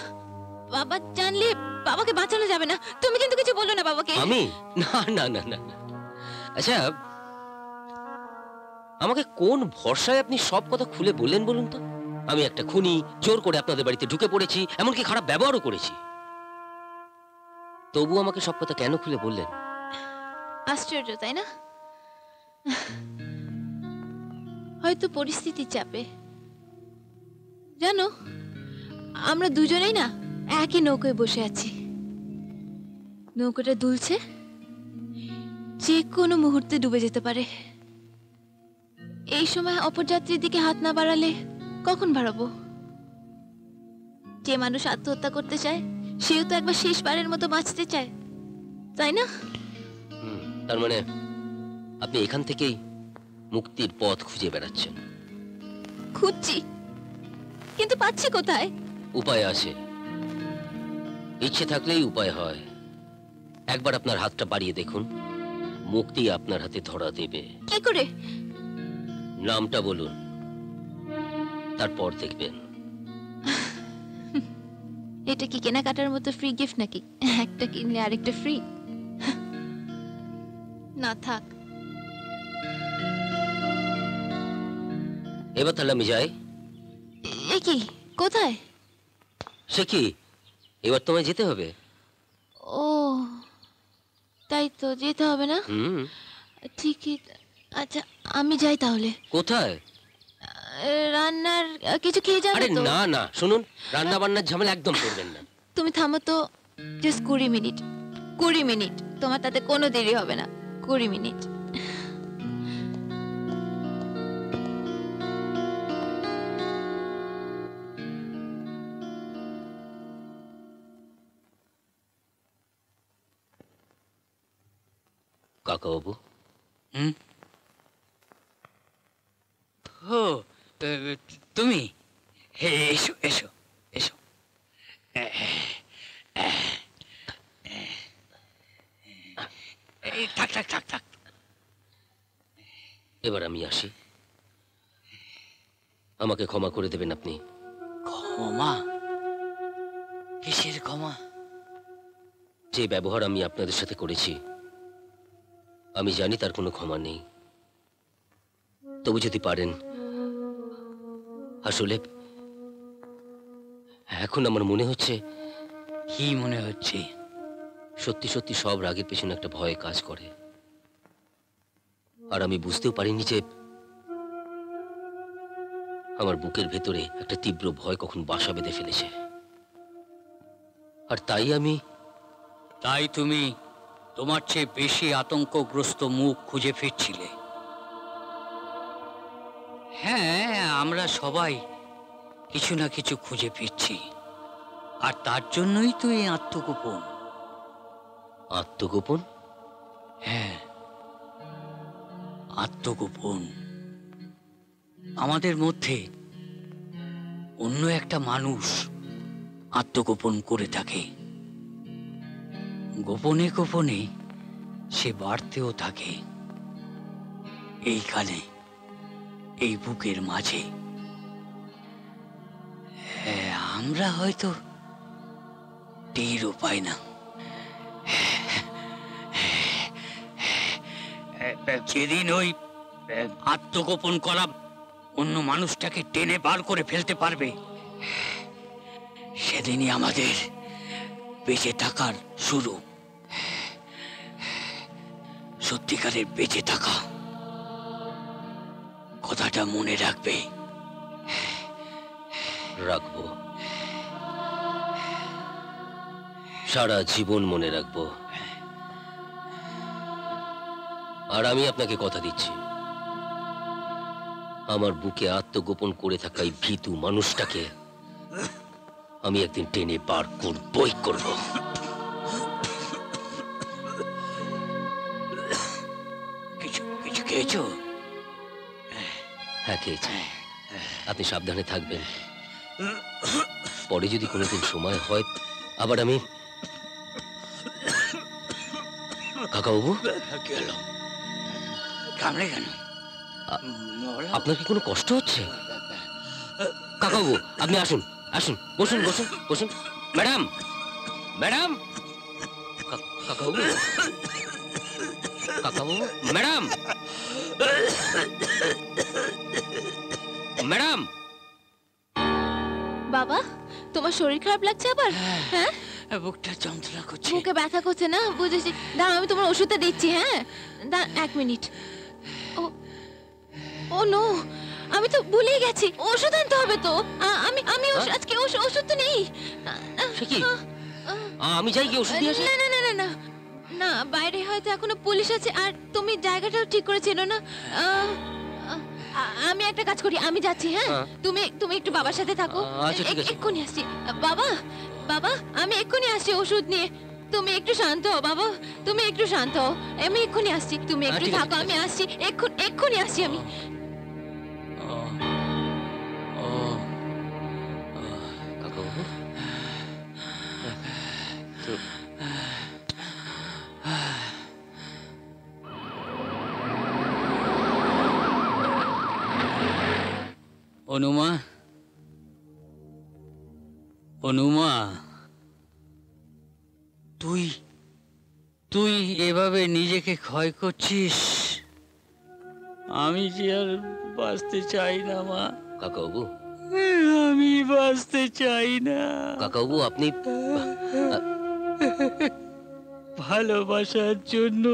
Speaker 1: বাবা জানলে বাবাকে বাঁচানো যাবে না। তুমি কিন্তু কিছু বলো না বাবাকে।
Speaker 4: আমি? না না না না না। আচ্ছা, আমাকে কোন ভরসায় আপনি সব কথা খুলে বললেন বলুন তো? আমি একটা খুনি, জোর করে আপনাদের বাড়িতে ঢুকে পড়েছি, এমনকি খারাপ ব্যবহারও করেছি। তবু আমাকে সব কথা কেন খুলে বললেন?
Speaker 1: আশ্চর্য, তাই না? হয়তো পরিস্থিতির চাপে। জানো, আমরা দুজনেই না একই নৌকায় বসে আছি। নৌকাটা দুলছে, যে কোনো মুহূর্তে ডুবে যেতে পারে। এই সময় অপর যাত্রীর দিকে হাত না বাড়ালে কখন বাড়াবো? যে মানুষ আত্মহত্যা করতে চায়, সেও তো একবার শেষবারের মতো বাঁচতে চায়, তাই না?
Speaker 4: তার মানে আপনি এখান থেকেই মুক্তির পথ খুঁজে বেড়াচ্ছেন?
Speaker 1: খুঁজছি, কিন্তু পাচ্ছি কোথায়?
Speaker 4: উপায় আছে, ইচ্ছে থাকলেই উপায় হয়। একবার আপনার হাতটা বাড়িয়ে দেখুন, মুক্তি আপনার হাতে ধরা দেবে।
Speaker 1: কি করে?
Speaker 4: নামটা বলুন, তারপর দেখবেন।
Speaker 1: এটা কি কেনাকাটার মতো ফ্রি গিফট নাকি? একটা কিনলে আরেকটা ফ্রি? না থাক।
Speaker 4: এবার তাহলে আমি যাই।
Speaker 1: এ কি? কোথায়?
Speaker 4: সে কি, এবার তোমায় যেতে হবে।
Speaker 1: ও তাই তো, যেতে হবে না? ঠিকই। আচ্ছা আমি যাই তাহলে।
Speaker 4: কোথায়?
Speaker 1: রান্নার কিছু খেয়ে যাবে
Speaker 4: আরে
Speaker 1: তো?
Speaker 4: না না, শুনুন, রান্না বান্নার ঝামেলা একদম করবেন না।
Speaker 1: তুমি থামো তো, জাস্ট 20 মিনিট। 20 মিনিট, তোমার তাতে কোনো দেরি হবে না। 20 মিনিট।
Speaker 4: কাকাবাবু।
Speaker 2: ও তুমি? এসো এসো এসো। থাক থাক থাক থাক।
Speaker 4: এবার আমি আসি, আমাকে ক্ষমা করে দেবেন আপনি।
Speaker 2: ক্ষমা? কিসের ক্ষমা?
Speaker 4: যে ব্যবহার আমি আপনাদের সাথে করেছি আমি জানি তার কোনো ক্ষমা নেই, তবু যদি পারেন, আসলে এখন আমার মনে হচ্ছে।
Speaker 2: কি মনে হচ্ছে?
Speaker 4: সত্যি সত্যি সব রাগের পেছনে একটা ভয় কাজ করে, আর আমি বুঝতেও পারিনি যে আমার বুকের ভেতরে একটা তীব্র ভয় কখন বাসা বেঁধে ফেলেছে। আর
Speaker 2: তাই তুমি তোমার চেয়ে বেশি আতঙ্কগ্রস্ত মুখ খুঁজে ফিরছিলে। হ্যাঁ, আমরা সবাই কিছু না কিছু খুঁজে ফিরছি, আর তার জন্যই তো এই আত্মগোপন।
Speaker 4: আত্মগোপন?
Speaker 2: হ্যাঁ, আত্মগোপন। আমাদের মধ্যে অন্য একটা মানুষ আত্মগোপন করে থাকে। গোপনে গোপনে সে বাড়তেও থাকে এইখানে, এই বুকের মাঝে। হ্যাঁ, আমরা হয়তো টেরও পাই না। যেদিন ওই আত্মগোপন করা অন্য মানুষটাকে টেনে বার করে ফেলতে পারবে, সেদিনই আমাদের বেঁচে থাকার শুরু। সত্যিকারের বেঁচে থাকা, কথাটা মনে রাখবে।
Speaker 4: রাখবো, সারা জীবন মনে রাখবো। আর আমি আপনাকে কথা দিচ্ছি, আমার বুকে আত্মগোপন করে থাকা এই ভীতু মানুষটাকে আমি একদিন টেনে বার করবই করব।
Speaker 2: কিছু খেয়েছো?
Speaker 4: হ্যাঁ, খেয়েছি। আপনি সাবধানে থাকবেন, পরে যদি কোনোদিন সময় হয় আবার আমি। কাকাবাবু,
Speaker 2: গেল কামড়ে কেন?
Speaker 4: আপনার কি কোনো কষ্ট হচ্ছে? কাকাবাবু, আপনি আসুন, আসুন, বসুন বসুন বসুন। ম্যাডাম, ম্যাডাম, কাকাবাবু, কাকাবাবু, ম্যাডাম, ম্যাডাম।
Speaker 1: বাবা, তোমার শরীর খারাপ লাগছে আবার? হ্যাঁ,
Speaker 2: বুকটা যন্ত্রণা করছে।
Speaker 1: বুকে ব্যথা করছে না? বুঝেছি, দাঁড়াও আমি তোমার ওষুধটা দিচ্ছি। হ্যাঁ, এক মিনিট। ও নো, আমি তো ভুলেই গেছি, ওষুধ আনতে হবে তো। আমি আজকে ওষুধ তো নেই।
Speaker 4: আমি যাই গিয়ে ওষুধ দিয়ে আসি।
Speaker 1: না না না না না না, বাইরে হয়তো এখনো পুলিশ আছে, আর তুমি জায়গাটাও ঠিক করে চেনো না। আমি একটা কাজ করি, আমি যাচ্ছি। হ্যাঁ, তুমি একটু বাবার সাথে থাকো। এক্ষুনি আসছি। বাবা, বাবা, আমি এক্ষুনি আসছি ওষুধ নিয়ে। তুমি একটু শান্ত হও বাবা, তুমি একটু শান্ত হও। আমি এক্ষুনি আসছি, তুমি একটু থাকো, আমি আসছি, এক্ষুনি আসছি আমি।
Speaker 4: কাকাবাবু,
Speaker 2: অনুমা, অনুমা, তুই তুই এভাবে নিজেকে ক্ষয় করছিস? আমি যে আর বাঁচতে চাই না মা।
Speaker 4: কাকাবাবু,
Speaker 2: আমি বাঁচতে চাই না।
Speaker 4: কাকাবাবু, আপনি
Speaker 2: ভালোবাসার জন্য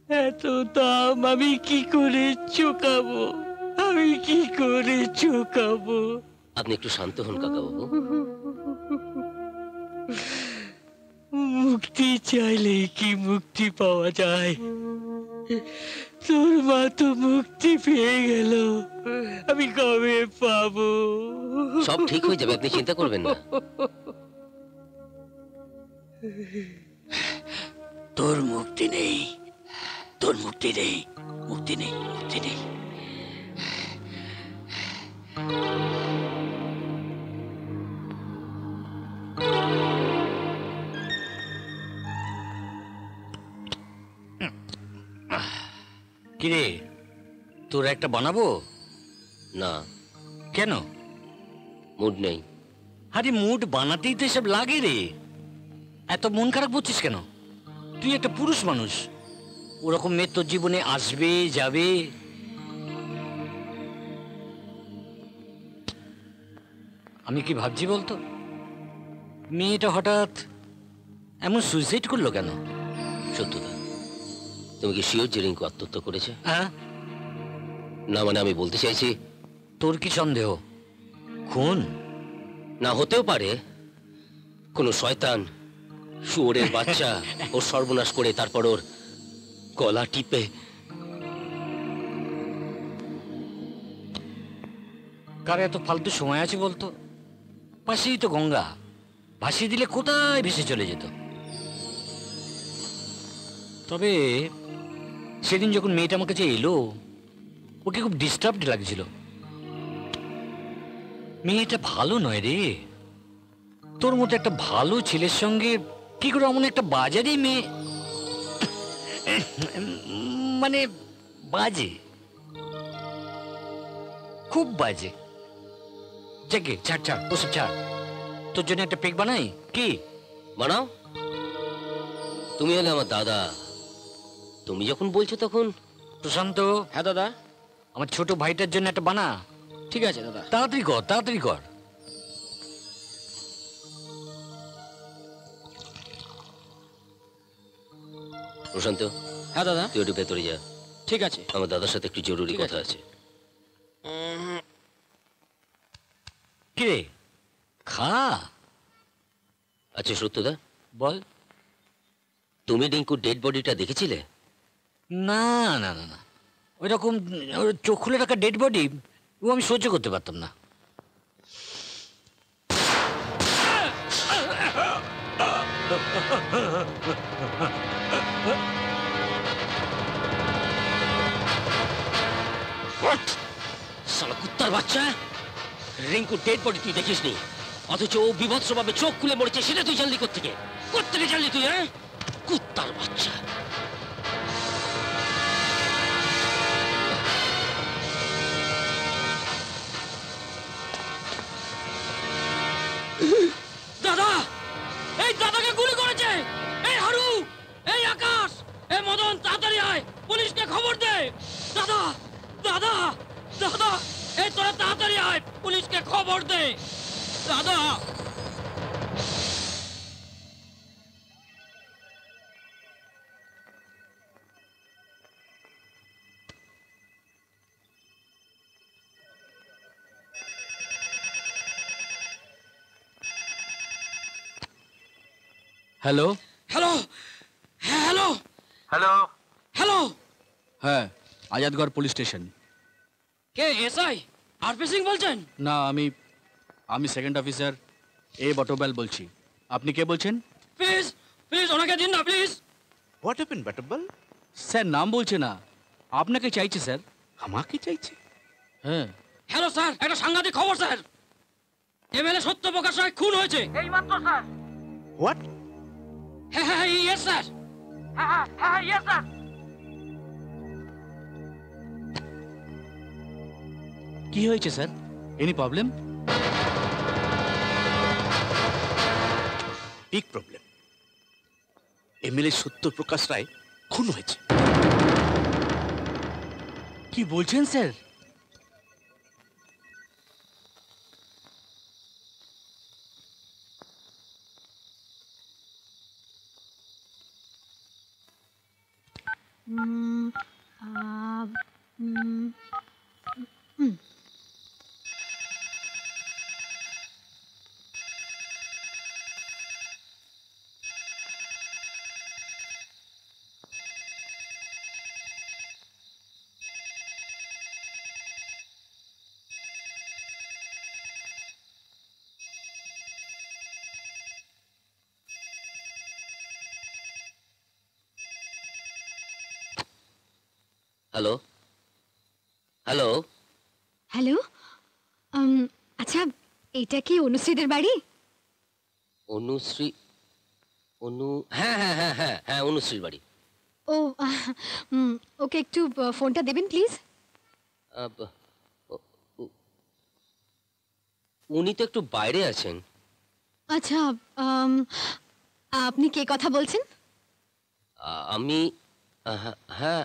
Speaker 2: এত দাম আমি কি করে চুকাবো? আমি কি করে চুকাবো?
Speaker 4: আপনি একটু শান্ত হন কাকাবাবু।
Speaker 2: মুক্তি চাইলে কি মুক্তি পাওয়া যায়? তোর মা তো মুক্তি পেয়ে গেল, আমি কবে পাবো?
Speaker 4: সব ঠিক হয়ে যাবে, আপনি চিন্তা করবেন না।
Speaker 2: তোর মুক্তি নেই, তোর মুক্তি নেই, মুক্তি নেই, মুক্তি নেই। কিরে, তোর একটা বানাবো?
Speaker 4: না,
Speaker 2: কেন?
Speaker 4: মুড নেই।
Speaker 2: আরে মুড বানাতেই তো সব লাগে রে। এত মন খারাপ করছিস কেন? তুই একটা পুরুষ মানুষ, ওরকম মেয়ে তোর জীবনে আসবে যাবে। আমি কি ভাবছি বলতো, মেয়েটা হঠাৎ এমন সুইসাইড করলো কেন?
Speaker 4: সত্যতা, তুমি কি শিওর যে রিঙ্কু আত্মহত্যা করেছে?
Speaker 2: হ্যাঁ।
Speaker 4: না মানে আমি বলতে চাইছি,
Speaker 2: তোর কি সন্দেহ? খুন
Speaker 4: না হতেও পারে কোনো শয়তান শুয়োরের বাচ্চা ওর সর্বনাশ করে তারপর ওর গলা টিপে।
Speaker 2: কার এত ফালতু সময় আছে বলতো? পাশেই তো গঙ্গা, ভাসিয়ে দিলে কোথায় ভেসে চলে যেত। তবে সেদিন যখন মেয়েটা আমার কাছে এলো, ওকে খুব ডিস্টার্বড লাগছিল। মেয়েটা ভালো নয় রে। তোর মতো একটা ভালো ছেলের সঙ্গে কি করে এমন একটা বাজারে মেয়ে, মানে বাজে, খুব বাজে। যাকে ছাড় ছাড়, ওসব ছাড়। তোর জন্য একটা পেক বানাই? কি
Speaker 4: বানাও। তুমি হলে আমার দাদা, তুমি যখন বলছো তখন।
Speaker 2: প্রশান্ত।
Speaker 12: হ্যাঁ দাদা।
Speaker 2: আমার ছোট ভাইটার জন্য একটা বানা।
Speaker 12: ঠিক আছে দাদা।
Speaker 2: তাড়াতাড়ি কর, তাড়াতাড়ি কর।
Speaker 4: প্রশান্ত।
Speaker 12: হ্যাঁ দাদা।
Speaker 4: তুই একটু ভেতরে যা।
Speaker 12: ঠিক আছে।
Speaker 4: আমার দাদার সাথে একটু জরুরি
Speaker 12: ঠিক
Speaker 4: কথা আছে।
Speaker 2: কি রে, খা।
Speaker 4: আচ্ছা সত্যদা
Speaker 2: বল।
Speaker 4: তুমি রিঙ্কুর ডেড বডিটা দেখেছিলে?
Speaker 2: না না না না, ওই রকম চোখ খুলে রাখা ডেড বডি ও আমি সহ্য করতে পারতাম না।
Speaker 4: শালা কুত্তার বাচ্চা, রিঙ্কুর ডেড বডি তুই দেখিসনি, অথচ ও বিভৎসভাবে চোখ খুলে মরেছে সেটা তুই জানলি কোত্থেকে? কোত্থেকে জানলি তুই? হ্যাঁ, কুত্তার বাচ্চা।
Speaker 10: দাদা, এই দাদাকে গুলি করেছে। এই হারু, এই আকাশ, এই মদন, তাড়াতাড়ি আয়, পুলিশকে খবর দে। দাদা দাদা দাদা, এই তোরা তাড়াতাড়ি আয়, পুলিশকে খবর দে। দাদা।
Speaker 12: হ্যালো।
Speaker 10: হ্যালো, হ্যাঁ হ্যালো,
Speaker 11: হ্যালো
Speaker 10: হ্যালো।
Speaker 12: হ্যাঁ, আজাদগড় পুলিশ স্টেশন।
Speaker 10: কে এসআই আরপি সিং বলছেন?
Speaker 12: না, আমি সেকেন্ড অফিসার এ বটবেল বলছি। আপনি কে বলছেন?
Speaker 10: প্লিজ প্লিজ ওনাকে দিন না প্লিজ।
Speaker 5: হোয়াট হ্যাপেন বটবেল?
Speaker 12: স্যার নাম বলছে না, আপনাকে চাইছে স্যার।
Speaker 5: আমাকে চাইছে?
Speaker 12: হ্যাঁ।
Speaker 10: হ্যালো স্যার, একটা সাংঘাতিক খবর স্যার। এমএলএ সত্যপ্রকাশ রায় খুন হয়েছে। এই মাত্র স্যার।
Speaker 5: হোয়াট?
Speaker 10: হ্যাঁ হ্যাঁ ইয়েস স্যার। হ্যাঁ হ্যাঁ হ্যাঁ ইয়েস স্যার।
Speaker 12: কি হয়েছে sir? Any problem?
Speaker 5: Big problem. MLA Satyaprakash Rai খুন হয়েছে।
Speaker 12: কি বলছেন স্যার?
Speaker 4: হ্যালো হ্যালো
Speaker 1: হ্যালো, আচ্ছা এটা কি অনুশ্রীদের বাড়ি?
Speaker 4: অনুশ্রী? অনু, হ্যাঁ হ্যাঁ হ্যাঁ হ্যাঁ হ্যাঁ অনুশ্রীর বাড়ি।
Speaker 13: ও ওকে একটু ফোনটা দেবেন প্লিজ।
Speaker 4: উনি তো একটু বাইরে আছেন।
Speaker 13: আচ্ছা, আপনি কে কথা বলছেন?
Speaker 4: আমি হ্যাঁ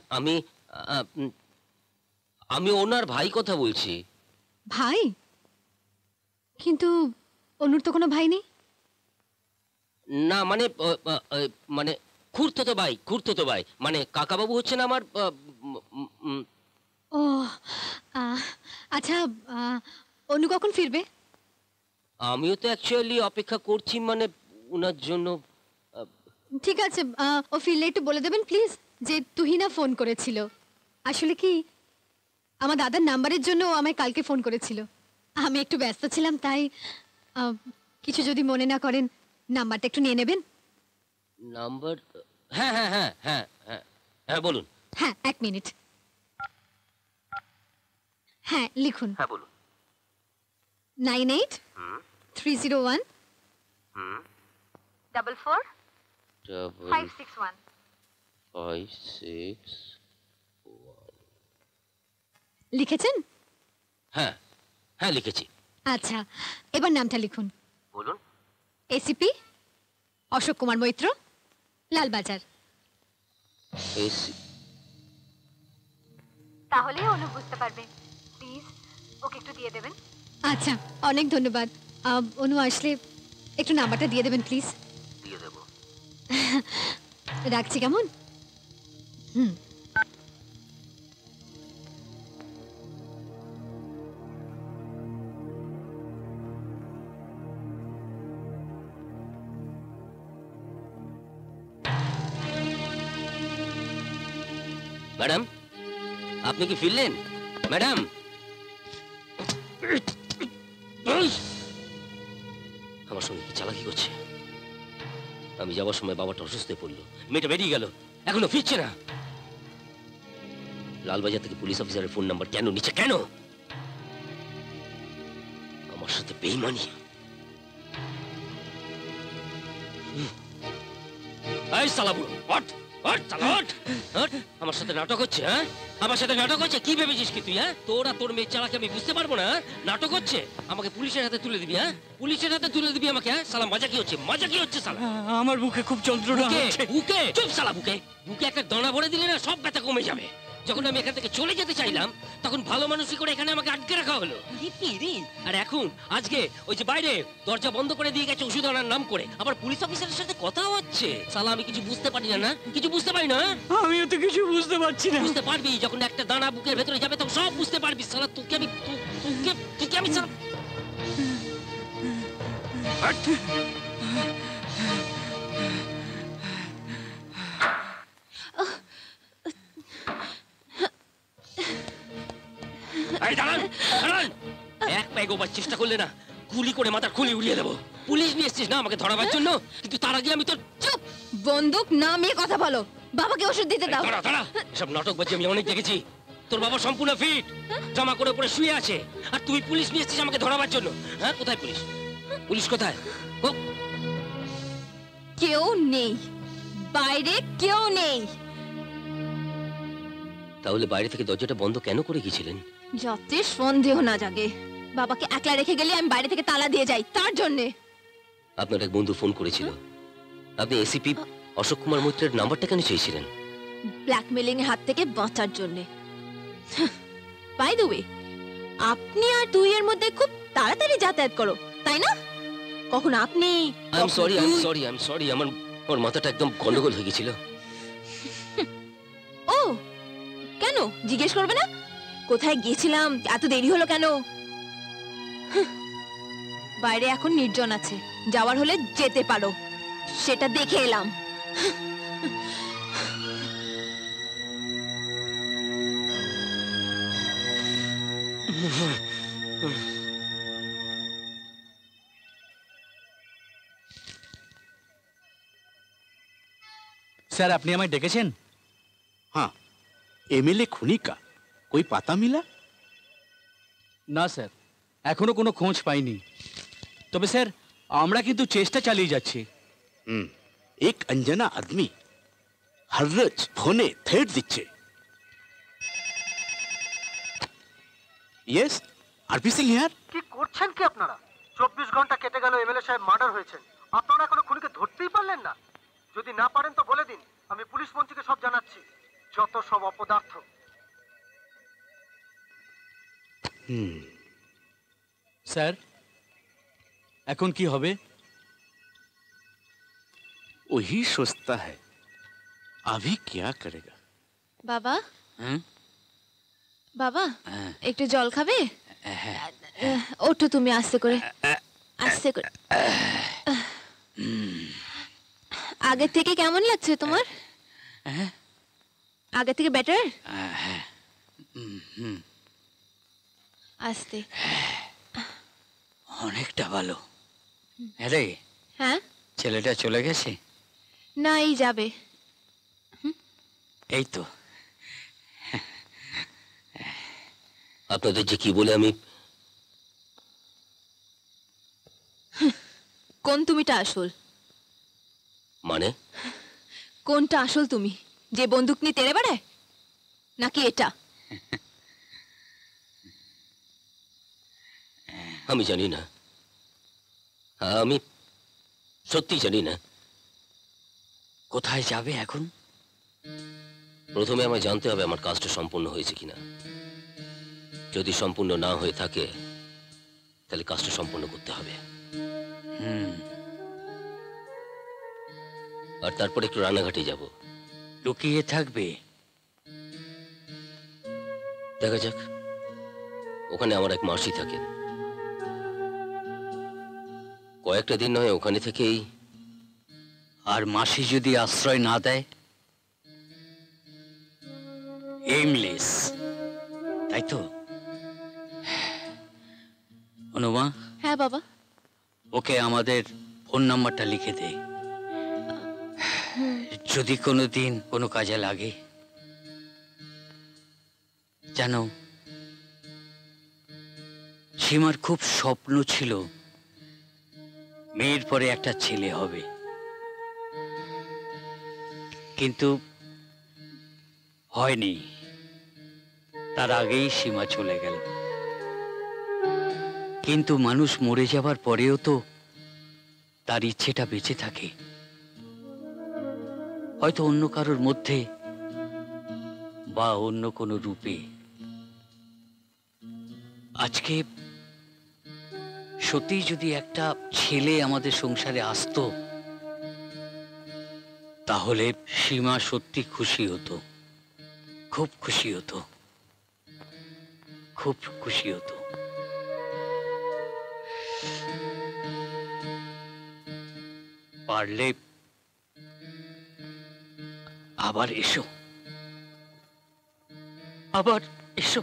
Speaker 4: আমি ওনার ভাই কথা বলছি।
Speaker 13: ভাই? কিন্তু অনুর তো কোনো ভাই নেই।
Speaker 4: না মানে মানে খুড়তো ভাই মানে কাকাবাবু হচ্ছেন আমার।
Speaker 13: ও আচ্ছা, অনু কখন ফিরবে?
Speaker 4: আমিও তো অ্যাকচুয়ালি অপেক্ষা করছি মানে ওনার জন্য।
Speaker 13: ঠিক আছে, ও ফিরলে একটু বলে দেবেন প্লিজ যে তুহিনা ফোন করেছিল। আসলে কি আমার দাদার নাম্বারের জন্য ও আমায় কালকে ফোন করেছিল। আমি একটু ব্যস্ত ছিলাম, তাই কিছু যদি মনে না করেন নাম্বারটা একটু নিয়ে নেবেন।
Speaker 4: নাম্বার? হ্যাঁ হ্যাঁ হ্যাঁ হ্যাঁ হ্যাঁ হ্যাঁ বলুন।
Speaker 13: হ্যাঁ, 1 মিনিট। হ্যাঁ লিখুন।
Speaker 4: হ্যাঁ বলুন।
Speaker 13: 98-301 44 561
Speaker 4: 561।
Speaker 13: লিখেছেন?
Speaker 4: হ্যাঁ হ্যাঁ লিখেছি।
Speaker 13: আচ্ছা, এবার নামটা লিখুন।
Speaker 4: বলুন।
Speaker 13: এসিপি অশোক কুমার মৈত্র, লালবাজার। তাহলে অনু বুঝতে পারবে। প্লিজ ওকে একটু দিয়ে দেবেন। আচ্ছা, অনেক ধন্যবাদ। অনু আসলে একটু নাম্বারটা দিয়ে দেবেন প্লিজ।
Speaker 4: দিয়ে দেব।
Speaker 13: রাখছি কেমন? হুম।
Speaker 4: ম্যাডাম, আপনি কি ফিরলেন? ম্যাডাম, আমার সঙ্গে কি চালাকি করছে? আমি যাওয়ার সময় বাবাটা অসুস্থ হয়ে পড়লো, মেয়েটা বেরিয়ে গেল, এখনো ফিরছে না। লালবাজার থেকে পুলিশ অফিসারের ফোন নাম্বার কেন নিচ্ছে? কেন? আমার সাথে বেইমানি। এই শালা বুড়ো, আমার সাথে নাটক হচ্ছে? হ্যাঁ, আমার সাথে নাটক হচ্ছে? কি ভেবেছিস কি তুই? হ্যাঁ, তোরা তোর মেয়ের চালাকে আমি বুঝতে পারবো না? নাটক হচ্ছে? আমাকে পুলিশের হাতে তুলে দিবি? হ্যাঁ, পুলিশের হাতে তুলে দিবি আমাকে? হ্যাঁ শালা, মজা কি হচ্ছে? মজা কি হচ্ছে শালা?
Speaker 2: আমার বুকে খুব যন্ত্রণা হচ্ছে।
Speaker 4: বুকে? চুপ শালা, বুকে একটা দানা ভরে দিলে না সব ব্যথা কমে যাবে। যখন আমি এখান থেকে চলে যেতে চাইলাম তখন ভালো মানুষই করে এখানে আমাকে আটকে রাখা হলো। আর এখন আজকে ওই যে বাইরে দরজা বন্ধ করে দিয়ে গেছে ওষুধ আনার নাম করে, আবার পুলিশ অফিসারের সাথে কথা হচ্ছে। শালা, আমি কিছু বুঝতে পারি না। কিছু বুঝতে পারি না।
Speaker 2: আমিও তো কিছু বুঝতে পারছি না।
Speaker 4: বুঝতে পারবি যখন একটা দানা বুকের ভেতরে যাবে তখন সব বুঝতে পারবি। শালা, তোকে আমি শালা এক পায়ে গোবার চেষ্টা করলে না গুলি করে মাথার খুলি উড়িয়ে দেবো। পুলিশ নিয়ে এসছিস না আমাকে ধরাবার জন্য, কিন্তু তার আগে আমি তোর।
Speaker 1: চুপ! বন্দুক নামিয়ে কথা বলো। বাবাকে ওষুধ দিতে দাও।
Speaker 4: দাঁড়া, এসব নাটকবাজি আমি অনেক দেখেছি। তোর বাবা সম্পূর্ণ ফিট, জামা করে পরে শুয়ে আছে, আর তুই পুলিশ নিয়ে এসছিস আমাকে ধরাবার জন্য। হ্যাঁ, কোথায় পুলিশ? পুলিশ কোথায়?
Speaker 1: কেউ নেই, বাইরে কেউ নেই।
Speaker 4: তাহলে বাইরে থেকে দরজাটা বন্ধ কেন করে গিয়েছিলেন?
Speaker 1: যাতে সন্দেহ না জাগে। বাবাকে একলা রেখে গেলে আমি বাইরে থেকে তালা দিয়ে যাই, তার জন্যে।
Speaker 4: আপনার এক বন্ধু ফোন করেছিল। আপনি এসিপি অশোক কুমার মৈত্রের নাম্বারটা কেন চেয়েছিলেন?
Speaker 1: ব্ল্যাকমেলিং এর হাত থেকে বাঁচার জন্যে। বাই দ্য ওয়ে, আপনি আর তুই এর মধ্যে খুব তাড়াতাড়ি যাতায়াত করো, তাই না? কখন আপনি,
Speaker 4: আই এম সরি, আমার মাথাটা একদম গন্ডগোল হয়ে গেছিল।
Speaker 1: ও কেন জিজ্ঞেস করবে না? কোথায় গিয়েছিলাম, এত দেরি হলো কেন? বাইরে এখন নির্জন আছে, যাওয়ার হলে যেতে পারো, সেটা দেখে এলাম।
Speaker 12: স্যার, আপনি আমায় ডেকেছেন?
Speaker 5: हाँ, एमएलए खुनी का कोई पता मिला?
Speaker 12: না স্যার, এখনো কোনো খোঁজ পাইনি। তবে স্যার আমরা কিন্তু চেষ্টা চালিয়ে যাচ্ছি।
Speaker 5: एक अनजाना आदमी হররজ ফোনে থ্রেট দিচ্ছে। Yes, RP Singh here.
Speaker 14: কি করছেন কি আপনারা? 24 ঘন্টা কেটে গেল, এমএলএ সাহেব মার্ডার হয়েছেন, আপনারা এখনো খুনিকে ধরতেই পারলেন না? যদি না পারেন তো বলে দিন, আমি পুলিশ মন্ত্রীকে সব জানাচ্ছি। যত সব অপদার্থ।
Speaker 12: স্যার, এখন কি হবে?
Speaker 5: वही सोचता है अभी क्या करेगा।
Speaker 1: বাবা,
Speaker 2: হুম?
Speaker 1: বাবা
Speaker 2: হ্যাঁ।
Speaker 1: একটু জল খাবে? ওঠো তুমি, আস্তে করে আস্তে করে। আগে থেকে কেমন লাগছে তোমার? আগে থেকে বেটার? আস্তে।
Speaker 2: অনেকটা ভালো। আরে
Speaker 1: হ্যাঁ,
Speaker 2: ছেলেটা চলে গেছে?
Speaker 1: না এই যাবে।
Speaker 2: এই তো।
Speaker 4: আপনাদের যে কি বলে আমি
Speaker 1: কোন তুমিটা আসল?
Speaker 4: মানে
Speaker 1: কোনটা আসল তুমি? যে বন্দুক নিয়ে তেড়ে বেড়ায়, নাকি এটা?
Speaker 4: আমি জানি না, আমি সত্যি জানি না।
Speaker 2: কোথায় যাবে এখন?
Speaker 4: প্রথমে আমায় জানতে হবে আমার কাজটা সম্পূর্ণ হয়েছে কিনা। যদি সম্পূর্ণ না হয়ে থাকে তাহলে কাজটা সম্পূর্ণ করতে হবে। আর তারপর একটু রানাঘাটে যাব।
Speaker 2: লুকিয়ে থাকবে?
Speaker 4: দেখা যাক। ওখানে আমার এক মাসি থাকেন। কয়েকটা দিন নয় ওখানে থেকেই।
Speaker 2: আর মাসি যদি আশ্রয় না দেয়? এইমলেস, তাই তো? অনুমা,
Speaker 1: হ্যাঁ বাবা।
Speaker 2: ওকে আমাদের ফোন নাম্বারটা লিখে দে, যদি কোনো দিন কোনো কাজে লাগে। জানো, সীমার খুব স্বপ্ন ছিল মেয়ের পরে একটা ছেলে হবে, কিন্তু হয়নি। তার আগেই সীমা চলে গেল। কিন্তু মানুষ মরে যাবার পরেও তো তার ইচ্ছেটা বেঁচে থাকে, হয়তো অন্য কারোর মধ্যে বা অন্য কোনো রূপে। আজকে সত্যি যদি একটা ছেলে আমাদের সংসারে আসতো, তাহলে সীমা সত্যি খুশি হতো, খুব খুশি হতো, খুব খুশি হতো। পারলে আবার এসো, আবার এসো।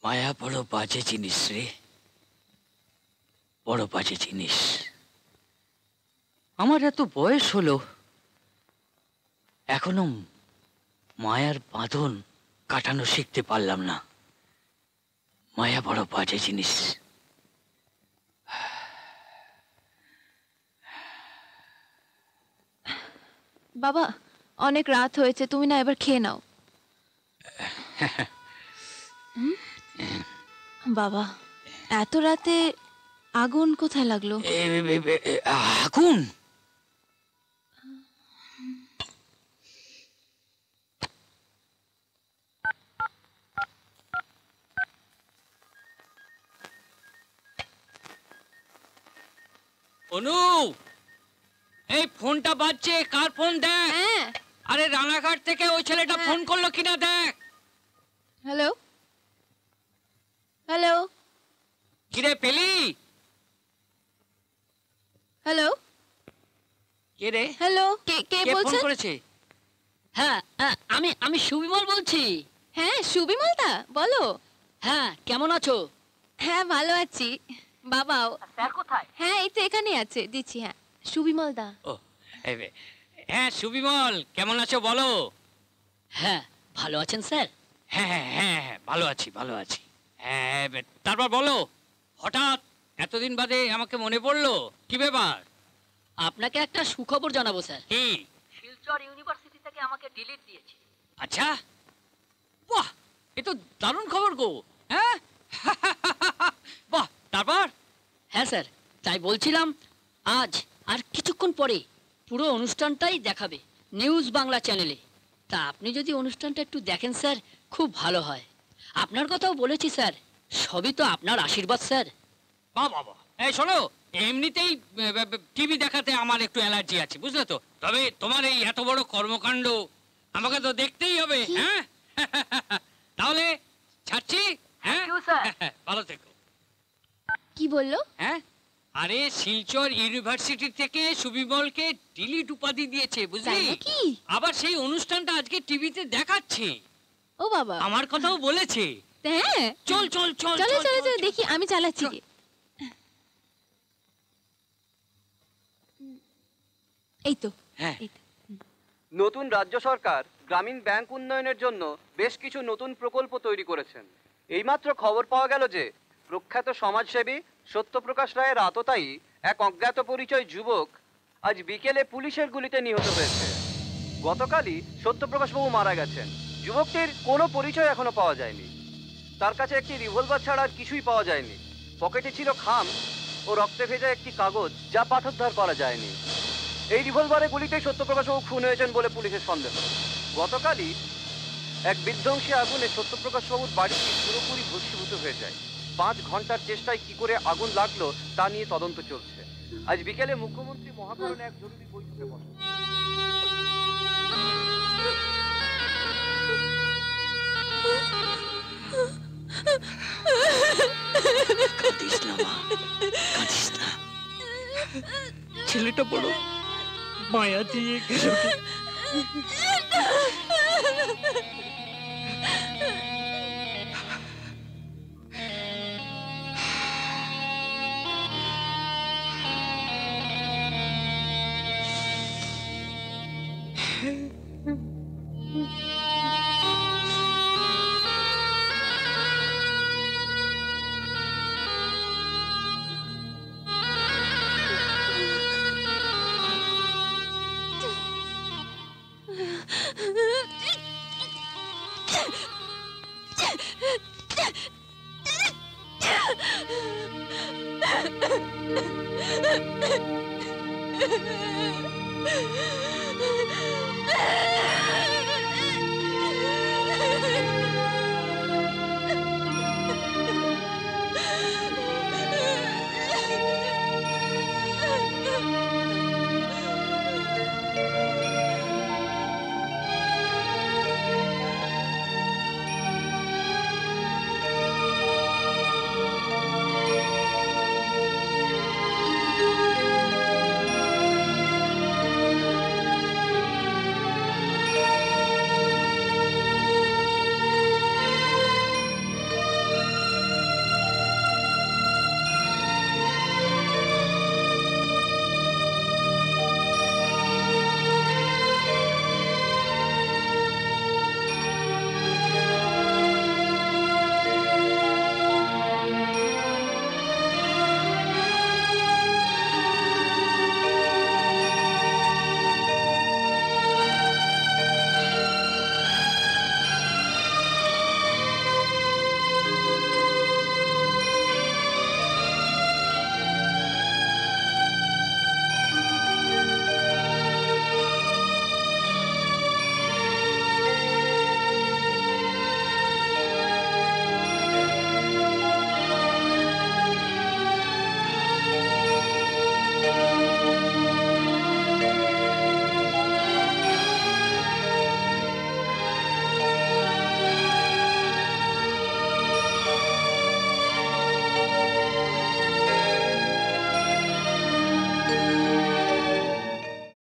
Speaker 2: মায়া বড় বাজে জিনিস রে, বড় বাজে জিনিস। আমার এত বয়স হলো, এখনো মায়ার বাঁধন কাটানো শিখতে পারলাম না। মায়া বড় বাজে জিনিস।
Speaker 1: বাবা, অনেক রাত হয়েছে, তুমি না এবার খেয়ে নাও। বাবা, এত রাতে আগুন কোথায় লাগলো?
Speaker 2: আগুন? অনু, এই ফোনটা বাজছে, কার ফোন দেখ। আরে রানাঘাট থেকে ওই ছেলেটা ফোন করলো কিনা দেখ।
Speaker 1: হ্যালো হ্যালো
Speaker 2: কিরে পেলি?
Speaker 1: হ্যালো
Speaker 2: কে রে?
Speaker 1: হ্যালো কে
Speaker 2: কে ফোন
Speaker 1: বলছেন?
Speaker 2: করেছে?
Speaker 4: হ্যাঁ আমি সুবিমল বলছি।
Speaker 1: হ্যাঁ সুবিমল দা বলো।
Speaker 4: হ্যাঁ কেমন আছো?
Speaker 1: হ্যাঁ ভালো আছি। বাবাও
Speaker 4: স্যার কোথায়?
Speaker 1: হ্যাঁ এই তো এখানে আছে, দিচ্ছি। হ্যাঁ সুবিমল দা।
Speaker 2: হ্যাঁ সুবিমল, কেমন আছো বলো?
Speaker 4: হ্যাঁ ভালো আছেন স্যার?
Speaker 2: হ্যাঁ হ্যাঁ হ্যাঁ হ্যাঁ ভালো আছি ভালো আছি। হ্যাঁ তারপর বলো, হঠাৎ এতদিন বাদে আমাকে মনে পড়লো, কি ব্যাপার?
Speaker 4: আপনাকে একটা সুখবর জানাবো স্যার।
Speaker 2: কি?
Speaker 4: শিলচর ইউনিভার্সিটি থেকে আমাকে ডিলিট দিয়েছে।
Speaker 2: আচ্ছা, বাহ এ তো দারুণ খবর গো। হ্যাঁ বাহ, তারপর?
Speaker 4: হ্যাঁ স্যার, তাই বলছিলাম আজ আর কিছুক্ষণ পরে পুরো অনুষ্ঠানটাই দেখাবে নিউজ বাংলা চ্যানেলে। তা আপনি যদি অনুষ্ঠানটা একটু দেখেন স্যার, খুব ভালো হয়। আপনার কথাও বলেছি স্যার, সবই তো আপনার আশীর্বাদ স্যার।
Speaker 2: বাহ বাবা, এই শোনো, এমনিতেই টিভি দেখাতে আমার একটু অ্যালার্জি আছে, বুঝলে তো। তবে তোমার এই এত বড় কর্মকাণ্ড আমাকে তো দেখতেই হবে। হ্যাঁ তাহলে ছাড়ছি। হ্যাঁ ভালো থেকো।
Speaker 1: কি বললো?
Speaker 2: হ্যাঁ আরে শিলচর ইউনিভার্সিটি থেকে সুবিমলকে ডিলিট উপাধি দিয়েছে, বুঝলি?
Speaker 1: কি?
Speaker 2: আবার সেই অনুষ্ঠানটা আজকে টিভিতে দেখাচ্ছে।
Speaker 1: ও বাবা,
Speaker 2: আমার কথাও বলেছে।
Speaker 1: হ্যাঁ
Speaker 2: চল চল চল
Speaker 1: চলো চলো চলো দেখি, আমি চালাচ্ছি। এই তো।
Speaker 2: হ্যাঁ
Speaker 15: নতুন রাজ্য সরকার গ্রামীণ ব্যাংক উন্নয়নের জন্য বেশ কিছু নতুন প্রকল্প তৈরি করেছেন। এইমাত্র খবর পাওয়া গেল যে প্রখ্যাত সমাজসেবী সত্যপ্রকাশ রায়ের আততায়ী এক অজ্ঞাত পরিচয় যুবক আজ বিকেলে পুলিশের গুলিতে নিহত হয়েছে। গতকালই সত্যপ্রকাশবাবু মারা গেছেন। যুবকটির কোনো পরিচয় এখনো পাওয়া যায়নি। তার কাছে একটি রিভলভার ছাড়া আর কিছুই পাওয়া যায়নি। পকেটে ছিল খাম ও রক্তে ভেজা একটি কাগজ, যা পাঠোদ্ধার করা যায়নি। এই রিভলভারে গুলিতেই সত্যপ্রকাশবাবু খুন হয়েছেন বলে পুলিশের সন্দেহ। গতকালই এক বিধ্বংসী আগুনে সত্যপ্রকাশবাবুর বাড়িটি পুরোপুরি ভস্মীভূত হয়ে যায়। 5 ঘন্টার চেষ্টায় কি করে আগুন লাগলো তা নিয়ে তদন্ত চলছে। আজ বিকেলে মুখ্যমন্ত্রী মহাকরণে এক জরুরি বৈঠকে বসেন।
Speaker 2: কাঁদিস না মা, কাঁদিস না। ছেলেটা বড় মায়া দিয়ে গেল।